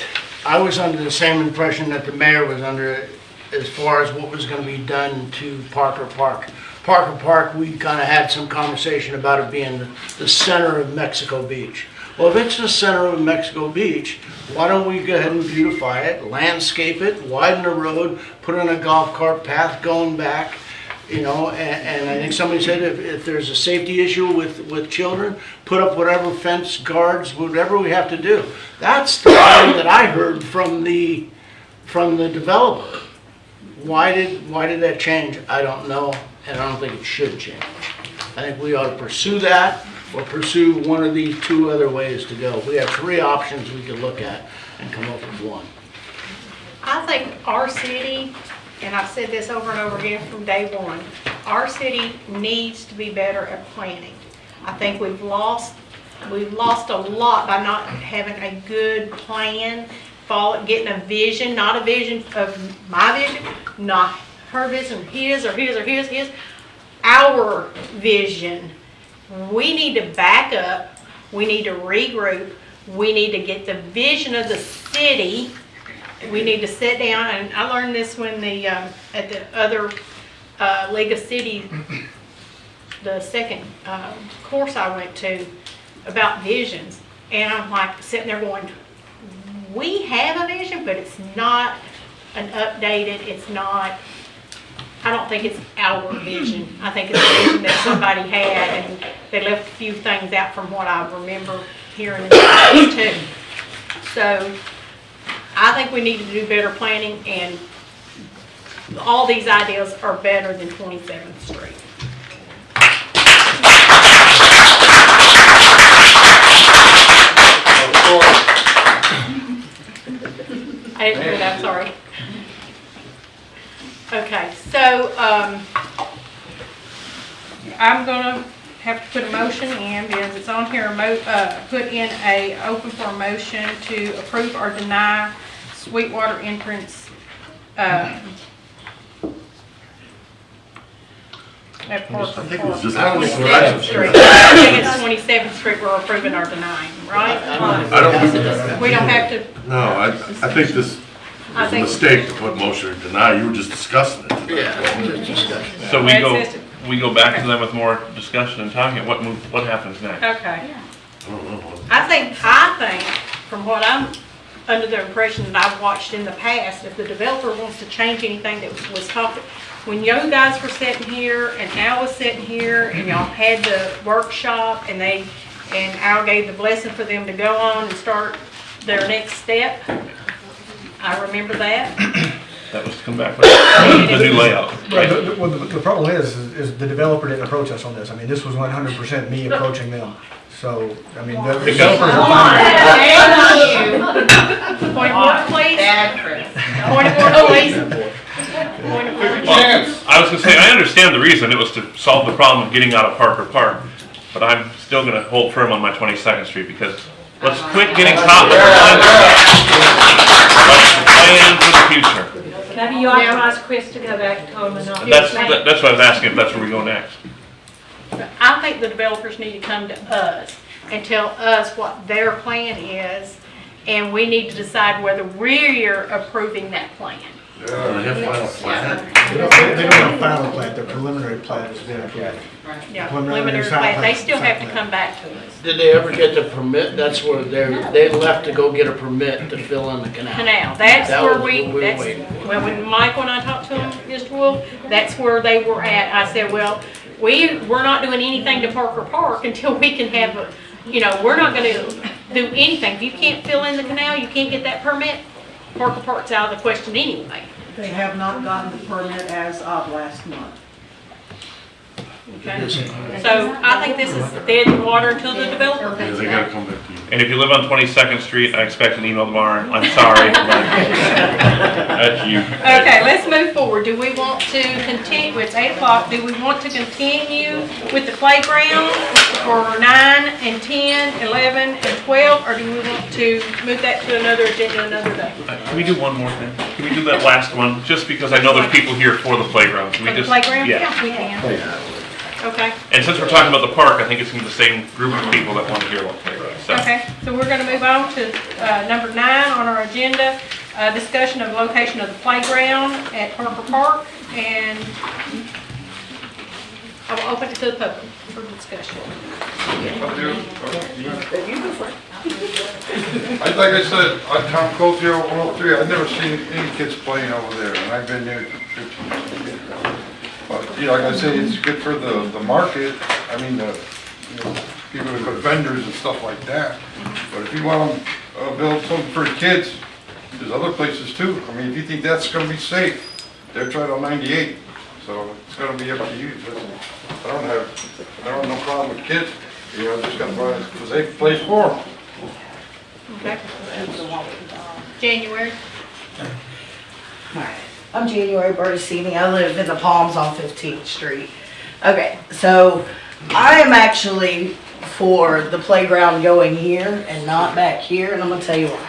I was under the same impression that the mayor was under as far as what was going to be done to Parker Park. Parker Park, we kind of had some conversation about it being the center of Mexico Beach. Well, if it's the center of Mexico Beach, why don't we go ahead and beautify it, landscape it, widen the road, put in a golf cart path going back, you know, and I think somebody said if there's a safety issue with children, put up whatever fence, guards, whatever we have to do. That's the thing that I heard from the developer. Why did that change? I don't know, and I don't think it should change. I think we ought to pursue that or pursue one of these 2 other ways to go. We have 3 options we could look at and come up with one. I think our city, and I've said this over and over again from day one, our city needs to be better at planning. I think we've lost a lot by not having a good plan, getting a vision, not a vision of my vision, not her vision, his, our vision. We need to back up, we need to regroup, we need to get the vision of the city. We need to sit down, and I learned this when at the other League of Cities, the second course I went to about visions, and I'm like sitting there going, we have a vision, but it's not an updated, I don't think it's our vision. I think it's a vision that somebody had, and they left a few things out from what I remember hearing in the past too. So I think we need to do better planning, and all these ideas are better than 27th Street. I didn't hear that, sorry. Okay, so I'm gonna have to put a motion in, because it's on here, open for a motion to approve or deny Sweetwater entrance at Parker Park. 27th Street. I think it's 27th Street we're approving or denying, right? I don't. We don't have to. No, I think this is a mistake to put motion to deny. You were just discussing it. Yeah, just discussion. So we go back to them with more discussion and talking. What happens next? Okay. I don't know. I think, from what I'm under the impression that I've watched in the past, if the developer wants to change anything that was talked, when you guys were sitting here and Al was sitting here and y'all had the workshop and Al gave the blessing for them to go on and start their next step, I remember that. That was to come back with the new layout. Right, well, the problem is the developer didn't approach us on this. I mean, this was 100% me approaching them. So, I mean, the developers are fine. Point of order, please. Point of order, please. Well, I was gonna say, I understand the reason. It was to solve the problem of getting out of Parker Park, but I'm still gonna hold firm on my 22nd Street, because let's quit getting caught with plan for the future. Have you authorized Chris to go back to Coleman? That's what I was asking, if that's where we go next. I think the developers need to come to us and tell us what their plan is, and we need to decide whether we're approving that plan. Yeah. They have final plat? They don't have a final plat, their preliminary plat has been approved. Yeah, Preliminary preliminary site plat, they plan, still site have to plan. come back to us. Did they ever get the permit? That's where they left to go get a permit to fill in the canal. Canal, that's That where was we, what we were that's, waiting for. well, when Michael and I talked to him, Mr. Wolf, that's where they were at. I said, well, we're not doing anything to Parker Park until we can have a, you know, we're not gonna do anything. If you can't fill in the canal, you can't get that permit, Parker Park's out of the question anyway. They have not gotten the permit as of last month. Okay, so I think this is dead in the water until the developer. Yeah, they gotta come back to you. And if you live on 22nd Street, I expect an email tomorrow. I'm sorry, but that's you. Okay, let's move forward. Do we want to continue, it's 8 o'clock, do we want to continue with the playground for 9 and 10, 11 and 12? Or do we want to move that to another agenda another day? Can we do one more thing? Can we do that last one? Just because I know there's people here for the playground. Can we For the just? playground? Yeah. We can. Okay, And since we're talking about the park, I think it's gonna be the same group of people that want to hear about the playground, so. okay, so we're gonna move on to number 9 on our agenda, discussion of location of the playground at Parker Park, and I will open it to the public for discussion. Like I said, on Tom Cofield 103, I've never seen any kids playing over there, and I've been there 15 years. But, you know, like I say, it's good for the market, I mean, people that put vendors and stuff like that. But if you want to build something for the kids, there's other places too. I mean, if you think that's gonna be safe, they're trying on 98, so it's gonna be up to you. I don't have no problem with kids, you know, just gotta find a safe place for them. Okay. January. I'm January Bertocini. I live in the Palms on 15th Street. Okay, so I am actually for the playground going here and not back here, and I'm gonna tell you why.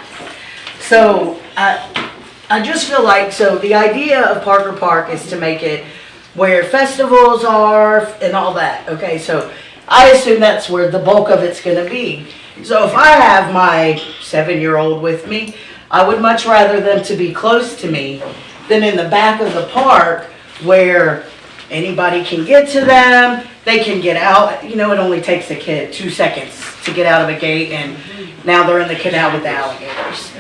So I just feel like, so the idea of Parker Park is to make it where festivals are and all that. Okay, so I assume that's where the bulk of it's gonna be. So if I have my 7-year-old with me, I would much rather them to be close to me than in the back of the park where anybody can get to them, they can get out. You know, it only takes a kid 2 seconds to get out of a gate, and now they're in the canal with the alligators.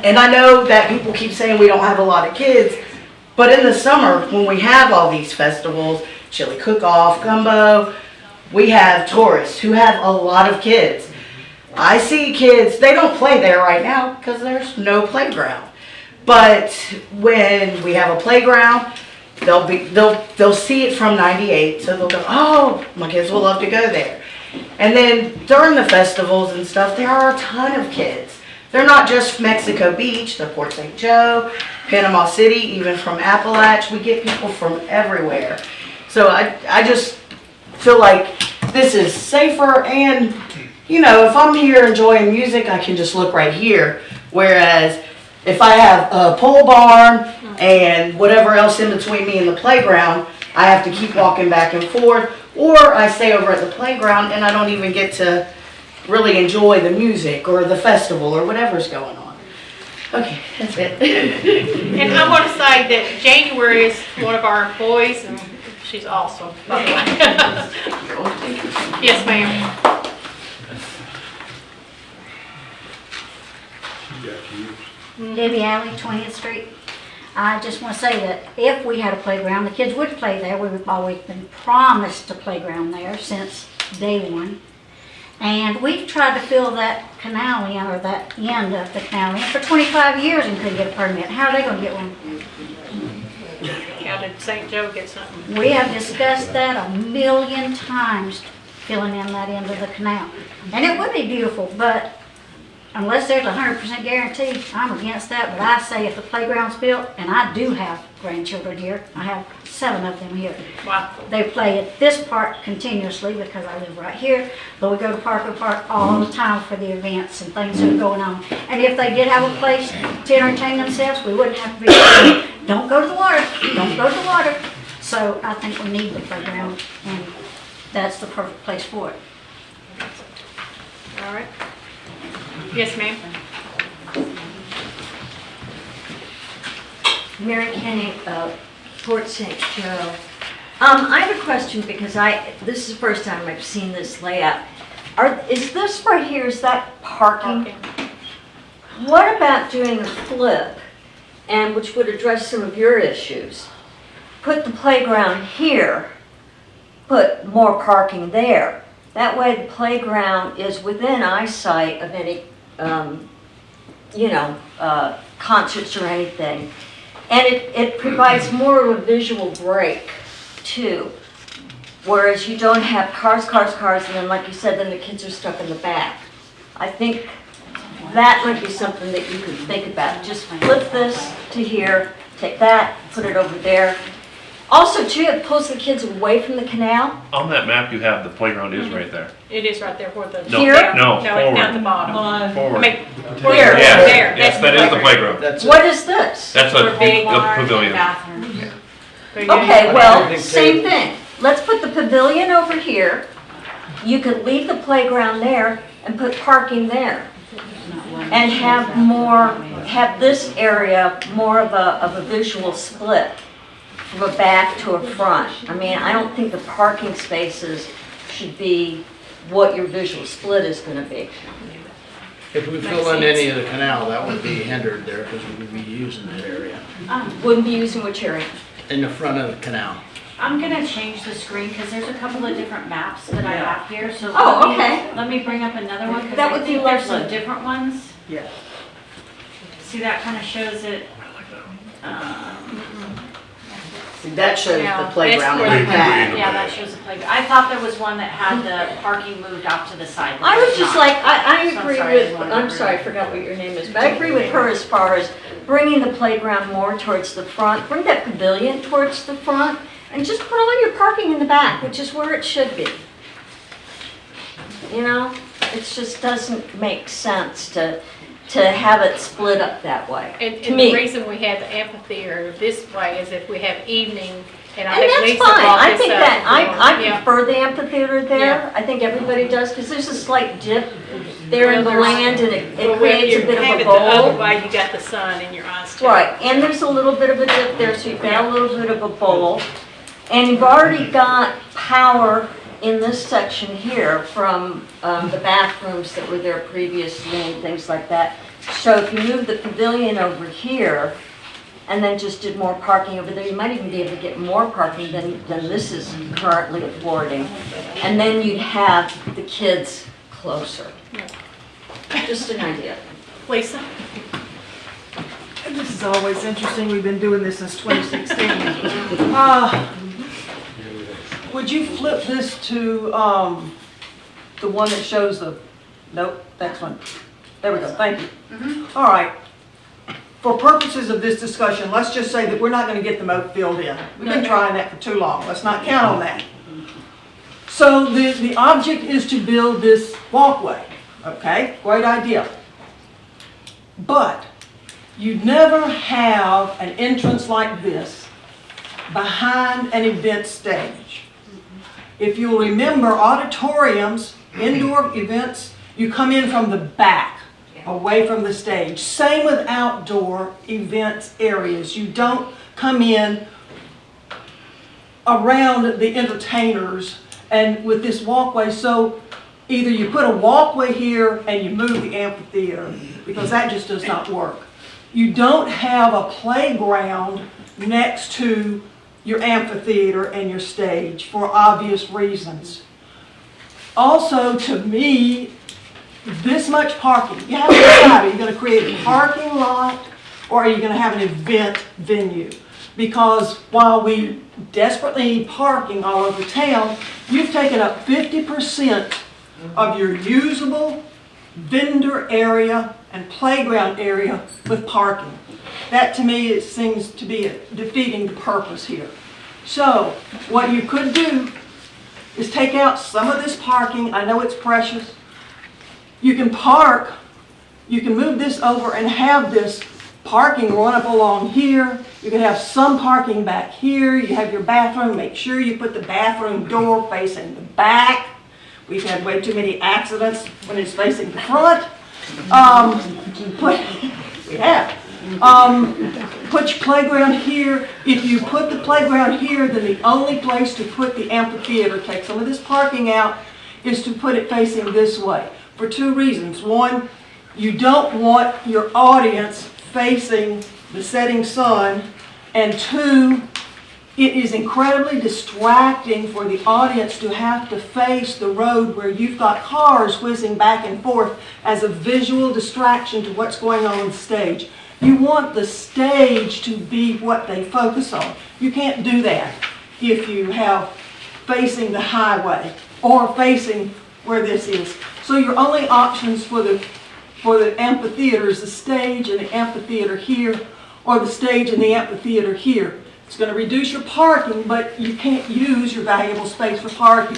And I know that people keep saying we don't have a lot of kids, but in the summer when we have all these festivals, chili cook-off, gumbo, we have tourists who have a lot of kids. I see kids, they don't play there right now because there's no playground. But when we have a playground, they'll see it from 98, so they'll go, oh, my kids will love to go there. And then during the festivals and stuff, there are a ton of kids. They're not just Mexico Beach, the Port St. Joe, Panama City, even from Appalachia. We get people from everywhere. So I just feel like this is safer, and, you know, if I'm here enjoying music, I can just look right here. Whereas if I have a pole barn and whatever else in between me and the playground, I have to keep walking back and forth, or I stay over at the playground and I don't even get to really enjoy the music or the festival or whatever's going on. Okay, that's it. And I want to say that January is one of our employees, and she's awesome, by the way. Yes, ma'am. Debbie Alley, 20th Street. I just want to say that if we had a playground, the kids would play there. We've always been promised a playground there since day one. And we've tried to fill that canal in, or that end of the canal in, for 25 years and couldn't get a permit. How are they going to get one? How did St. Joe get something? We have discussed that 1,000,000 times, filling in that end of the canal. And it would be beautiful, but unless there's a 100% guarantee, I'm against that. But I say if the playground's built, and I do have grandchildren here, I have 7 of them here. Wow. They play at this park continuously because I live right here, but we go to Parker Park all the time for the events and things that are going on. And if they did have a place to entertain themselves, we wouldn't have to be saying, don't go to the water, don't go to the water. So I think we need the playground, and that's the perfect place for it. All right. Yes, ma'am. Mary Kenny, Port St. Joe. I have a question because this is the first time I've seen this layout. Is this right here, is that parking? What about doing a flip, and which would address some of your issues? Put the playground here, put more parking there. That way the playground is within eyesight of any, concerts or anything. And it provides more of a visual break too. Whereas you don't have cars, and then like you said, then the kids are stuck in the back. I think that might be something that you could think about. Just flip this to here, take that, put it over there. Also too, it pulls the kids away from the canal. On that map you have, the playground is right there. It is right there where the. No, Here? no, No, it's forward. down at the bottom. Forward. Here. Yes, There. yes, that is the playground. What is this? That's a pavilion. Okay, well, same thing. Let's put the pavilion over here. You could leave the playground there and put parking there. And have this area more of a visual split from a back to a front. I mean, I don't think the parking spaces should be what your visual split is going to be. If we fill in any of the canal, that would be hindered there because we would be using that area. Wouldn't be using which area? In the front of the canal. I'm gonna change the screen because there's a couple of different maps that I have here, so. Oh, let me- okay. Let me bring up another one, because That I would be think there's lovely. some different ones. Yeah. See, that kind of shows it. See, that shows Yeah, the playground that's in the where back. Yeah, that shows the playground. I thought there was one that had the parking moved off to the side. but I was it's just not. like, I So I'm agree sorry, I with, just wanted I'm to sorry, I forgot what your name is, but I agree with her as far as bringing the playground more towards the front, bring that pavilion towards the front, and just put all your parking in the back, which is where it should be. You know, it just doesn't make sense to have it split up that way, And to the me. reason we have the amphitheater this way is if we have evening, and I And think that's Lisa fine, brought I this think up that, I before. prefer the amphitheater there, Yeah. I think everybody does, because there's a slight dip there in the Well, there's- land, and it Well, when creates a you bit of have a it the other bowl. way, you got the sun in your eyes too. Right, and there's a little bit of a dip there, so you've got a little bit of a bowl. And you've already got power in this section here from the bathrooms that were there previously and things like that. So if you move the pavilion over here and then just did more parking over there, you might even be able to get more parking than this is currently affording. And then you'd have the kids closer. Just an idea. Lisa? This is always interesting, we've been doing this since 2016. Would you flip this to, the one that shows the, nope, that's one. There we go, thank you. All right. For purposes of this discussion, let's just say that we're not gonna get the moat filled in. We've been trying that for too long, let's not count on that. So the object is to build this walkway, okay? Great idea. But you'd never have an entrance like this behind an event stage. If you'll remember, auditoriums, indoor events, you come in from the back, away from the stage. Same with outdoor events areas. You don't come in around the entertainers and with this walkway. So either you put a walkway here and you move the amphitheater, because that just does not work. You don't have a playground next to your amphitheater and your stage for obvious reasons. Also, to me, this much parking, you have to decide, are you going to create a parking lot or are you going to have an event venue? Because while we desperately need parking all over town, you've taken up 50% of your usable vendor area and playground area with parking. That to me, it seems to be defeating the purpose here. So what you could do is take out some of this parking. I know it's precious. You can park, you can move this over and have this parking run up along here. You can have some parking back here. You have your bathroom. Make sure you put the bathroom door facing the back. We've had way too many accidents when it's facing the front. But we have. Put your playground here. If you put the playground here, then the only place to put the amphitheater, take some of this parking out, is to put it facing this way. For two reasons. One, you don't want your audience facing the setting sun. And two, it is incredibly distracting for the audience to have to face the road where you've got cars whizzing back and forth as a visual distraction to what's going on the stage. You want the stage to be what they focus on. You can't do that if you have facing the highway or facing where this is. So your only options for the amphitheater is the stage and the amphitheater here, or the stage and the amphitheater here. It's going to reduce your parking, but you can't use your valuable space for parking.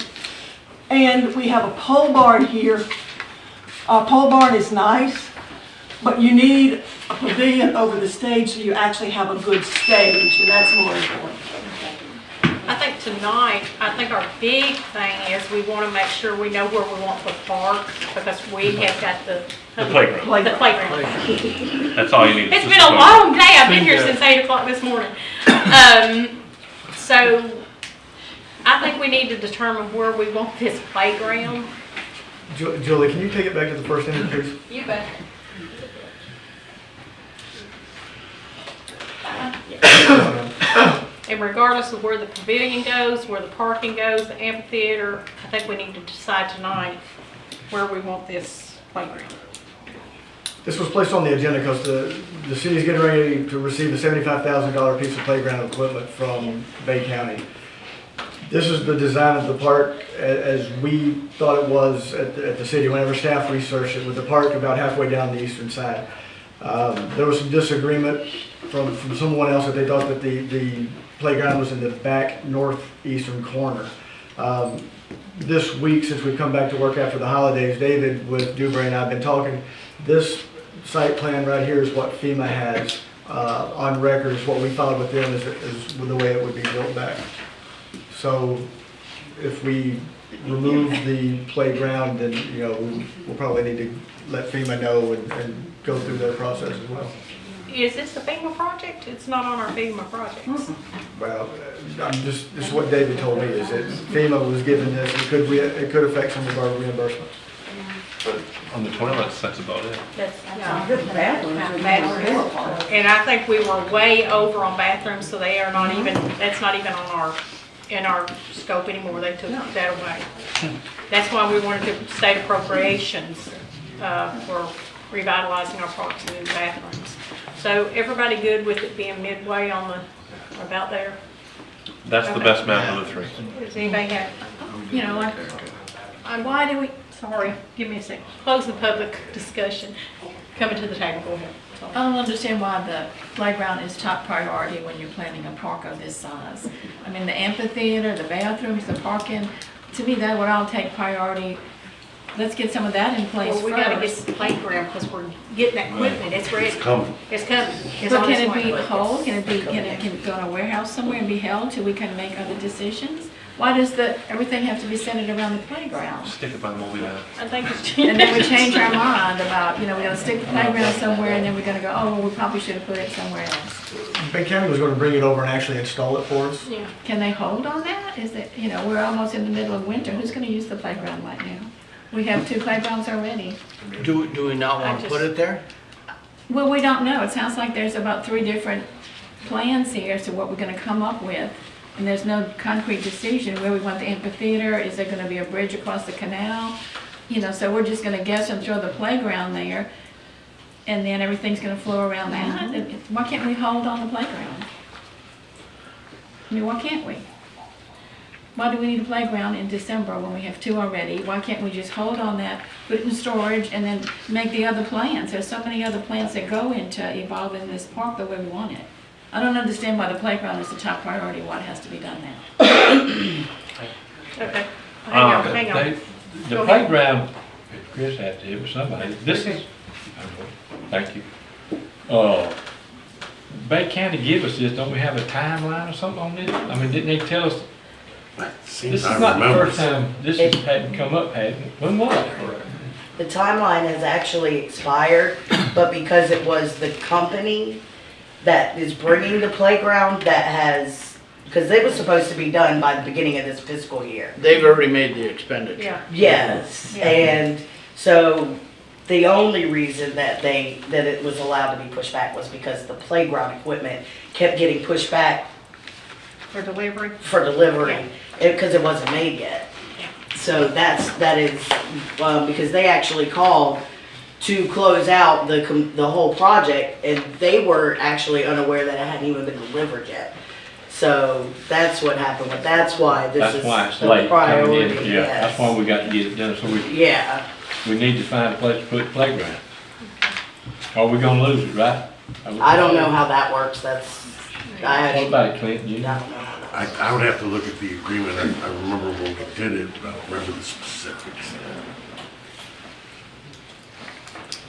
And we have a pole barn here. A pole barn is nice, but you need a pavilion over the stage so you actually have a good stage, and that's more important. I think tonight, I think our big thing is we want to make sure we know where we want the park, because we have got the playground. The playground. That's all you need. It's been a long day. I've been here since 8 o'clock this morning. So I think we need to determine where we want this playground. Julie, can you take it back to the first image, please? You bet. And regardless of where the pavilion goes, where the parking goes, the amphitheater, I think we need to decide tonight where we want this playground. This was placed on the agenda because the city's getting ready to receive a $75,000 piece of playground equipment from Bay County. This is the design of the park as we thought it was at the city whenever staff researched it, with the park about halfway down the eastern side. There was some disagreement from someone else that they thought that the playground was in the back northeastern corner. This week, since we've come back to work after the holidays, David with Dubray and I have been talking. This site plan right here is what FEMA has on record, is what we filed with them, is the way it would be built back. So if we remove the playground, then we'll probably need to let FEMA know and go through their process as well. Is this a FEMA project? It's not on our FEMA projects. Well, this is what David told me, is that FEMA was given this, it could affect some of our reimbursements. But on the toilets, that's about it. And I think we were way over on bathrooms, so they are not even, that's not even on in our scope anymore. They took that away. That's why we wanted to state appropriations for revitalizing our parks and new bathrooms. So everybody good with it being midway on the, about there? That's the best map of the three. Does anybody have, why do we, sorry, give me a second. Close the public discussion. Coming to the table, go ahead. I don't understand why the playground is top priority when you're planning a park of this size. I mean, the amphitheater, the bathrooms, the parking, to me, that would all take priority. Let's get some of that in place Well, we first. gotta get the playground, because we're getting that equipment, it's ready. It's coming. It's coming. It's But on can its it be way. held, can it go in a warehouse somewhere and be held till we can make other decisions? Why does everything have to be centered around the playground? Stick it by the movie van. I think it's. And then we change our mind about, we're gonna stick the playground somewhere and then we're gonna go, oh, well, we probably should have put it somewhere else. Bay County was going to bring it over and actually install it for us. Yeah. Can they hold on that? Is it, we're almost in the middle of winter, who's gonna use the playground right now? We have 2 playgrounds already. Do we not want to put it there? Well, we don't know. It sounds like there's about 3 different plans here as to what we're gonna come up with. And there's no concrete decision where we want the amphitheater, is there gonna be a bridge across the canal? So we're just gonna guess and throw the playground there, and then everything's gonna flow around that. Why can't we hold on the playground? I mean, why can't we? Why do we need a playground in December when we have 2 already? Why can't we just hold on that, put it in storage, and then make the other plans? There's so many other plans that go into evolving this park the way we want it. I don't understand why the playground is the top priority, why it has to be done now. Okay. Hang on. The Go ahead. playground, Chris had to, it was somebody, this is, thank you. Bay County give us this, don't we have a timeline or something on this? I mean, didn't they tell us? This is not the first time this hadn't come up, hadn't it? When was it? The timeline has actually expired, but because it was the company that is bringing the playground that has, because it was supposed to be done by the beginning of this fiscal year. They've already made the expenditure. Yeah. Yes, Yeah. and so the only reason that it was allowed to be pushed back was because the playground equipment kept getting pushed back For delivery. for delivery, because it wasn't made yet. So that is, because they actually called to close out the whole project, and they were actually unaware that it hadn't even been delivered yet. So that's what happened, that's why this That's is why it's the late coming priority, in, yeah, that's yes. why we got to get it done, so Yeah, we need to find a place to put the playground. Or we gonna lose it, right? I don't know how that works, that's, What about it, Clint? You I know? don't know how that I would have to look at the agreement. I remember when we did it, but I don't remember the specifics.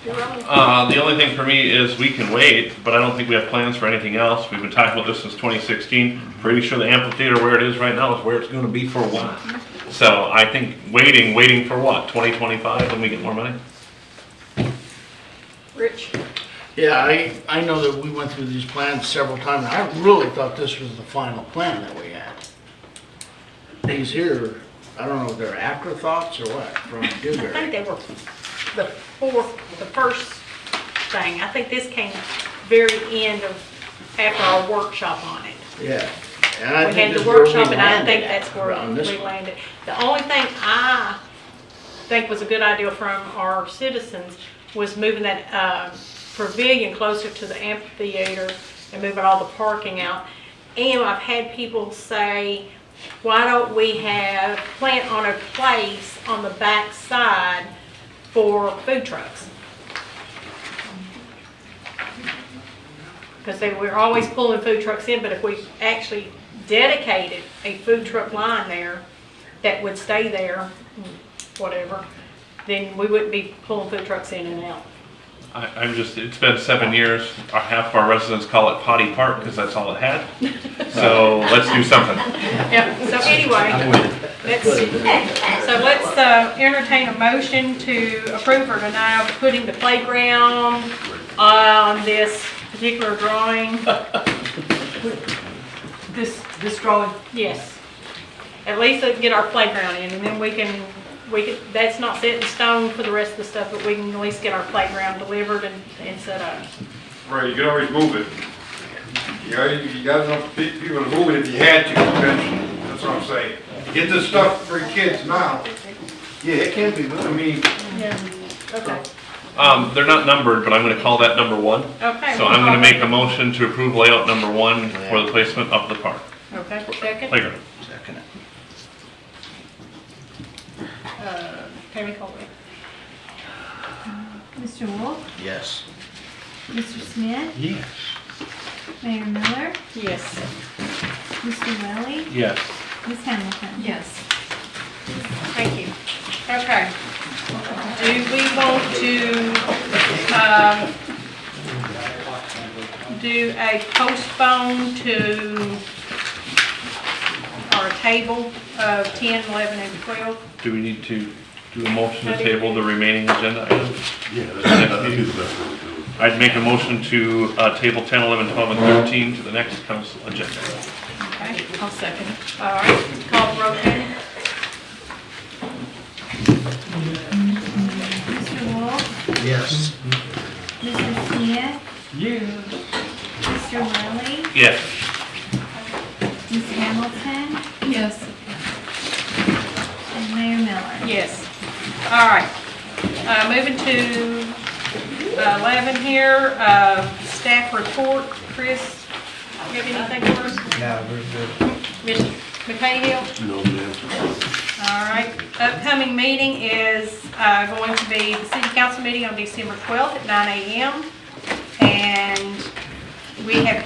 The only thing for me is we can wait, but I don't think we have plans for anything else. We've been talking about this since 2016. Pretty sure the amphitheater where it is right now is where it's gonna be for a while. So I think waiting for what, 2025 when we get more money? Rich? Yeah, I know that we went through these plans several times. I really thought this was the final plan that we had. These here, I don't know if they're afterthoughts or what from I think Dewberry. they were the first thing. I think this came very end of, after our workshop on it. Yeah. And I We think had this the is where we workshop, and I landed think at, that's where on this we one. landed. The only thing I think was a good idea from our citizens was moving that pavilion closer to the amphitheater and moving all the parking out. And I've had people say, why don't we plant on a place on the back side for food trucks? Because we're always pulling food trucks in, but if we actually dedicated a food truck line there that would stay there, whatever, then we wouldn't be pulling food trucks in and out. It's been 7 years. Half of our residents call it Potty Park because that's all it had. So let's do something. Yeah, so anyway, let's entertain a motion to approve or deny putting the playground on this particular drawing. This drawing? Yes. At least we can get our playground in, and then we can, that's not set in stone for the rest of the stuff, but we can at least get our playground delivered and set up. Right, you can always move it. You got enough people to move it if you had to, eventually. That's what I'm saying. Get this stuff for kids now. Yeah, it can be moved. I mean, Yeah, okay. They're not numbered, but I'm gonna call that number 1. Okay. So I'm gonna make a motion to approve layout number 1 for the placement of the park. Okay, second. Playground. Second. Tammy Colby. Mr. Wolf, Yes. Mr. Smith, Yes. Mayor Miller, Yes. Mr. Welly, Yes. Ms. Hamilton. Yes. Thank you. Okay. Do we want to, do a postpone to, or a table of 10, 11, and 12? Do we need to do a motion to table the remaining agenda items? Yeah, that's the best way to do it. I'd make a motion to table 10, 11, 12, and 13 to the next council agenda. Okay, I'll second it. All right, call the roll, Tammy. Mr. Wolf, Yes. Mr. Smith, Yes. Mr. Welly, Yes. Ms. Hamilton, Yes. and Mayor Miller. Yes. All right. Moving to 11 here, staff report. Chris, you have anything for us? No, we're good. Mr. McCahill? No, ma'am. All right. Upcoming meeting is going to be the city council meeting on December 12th at 9 a.m. And we have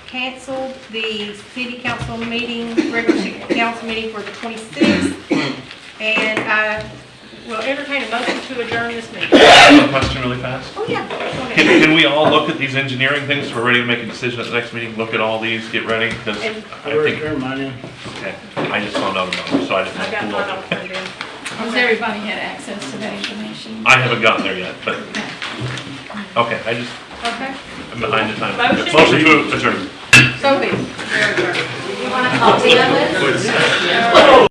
canceled the city council meeting, regular city council meeting for the 26th. And I will entertain a motion to adjourn this meeting. One question really fast. Oh, yeah. Go ahead. Can we all look at these engineering things so we're ready to make a decision at the next meeting? Look at all these, get ready, because And I I already think, turned mine in. okay, I just found out about them, so I didn't I got know. mine all put in. Because everybody had access to that information. I haven't gotten there yet, but, okay, Okay. I'm behind the time. Motion? Motion to adjourn. Sophie. You want a copy of it?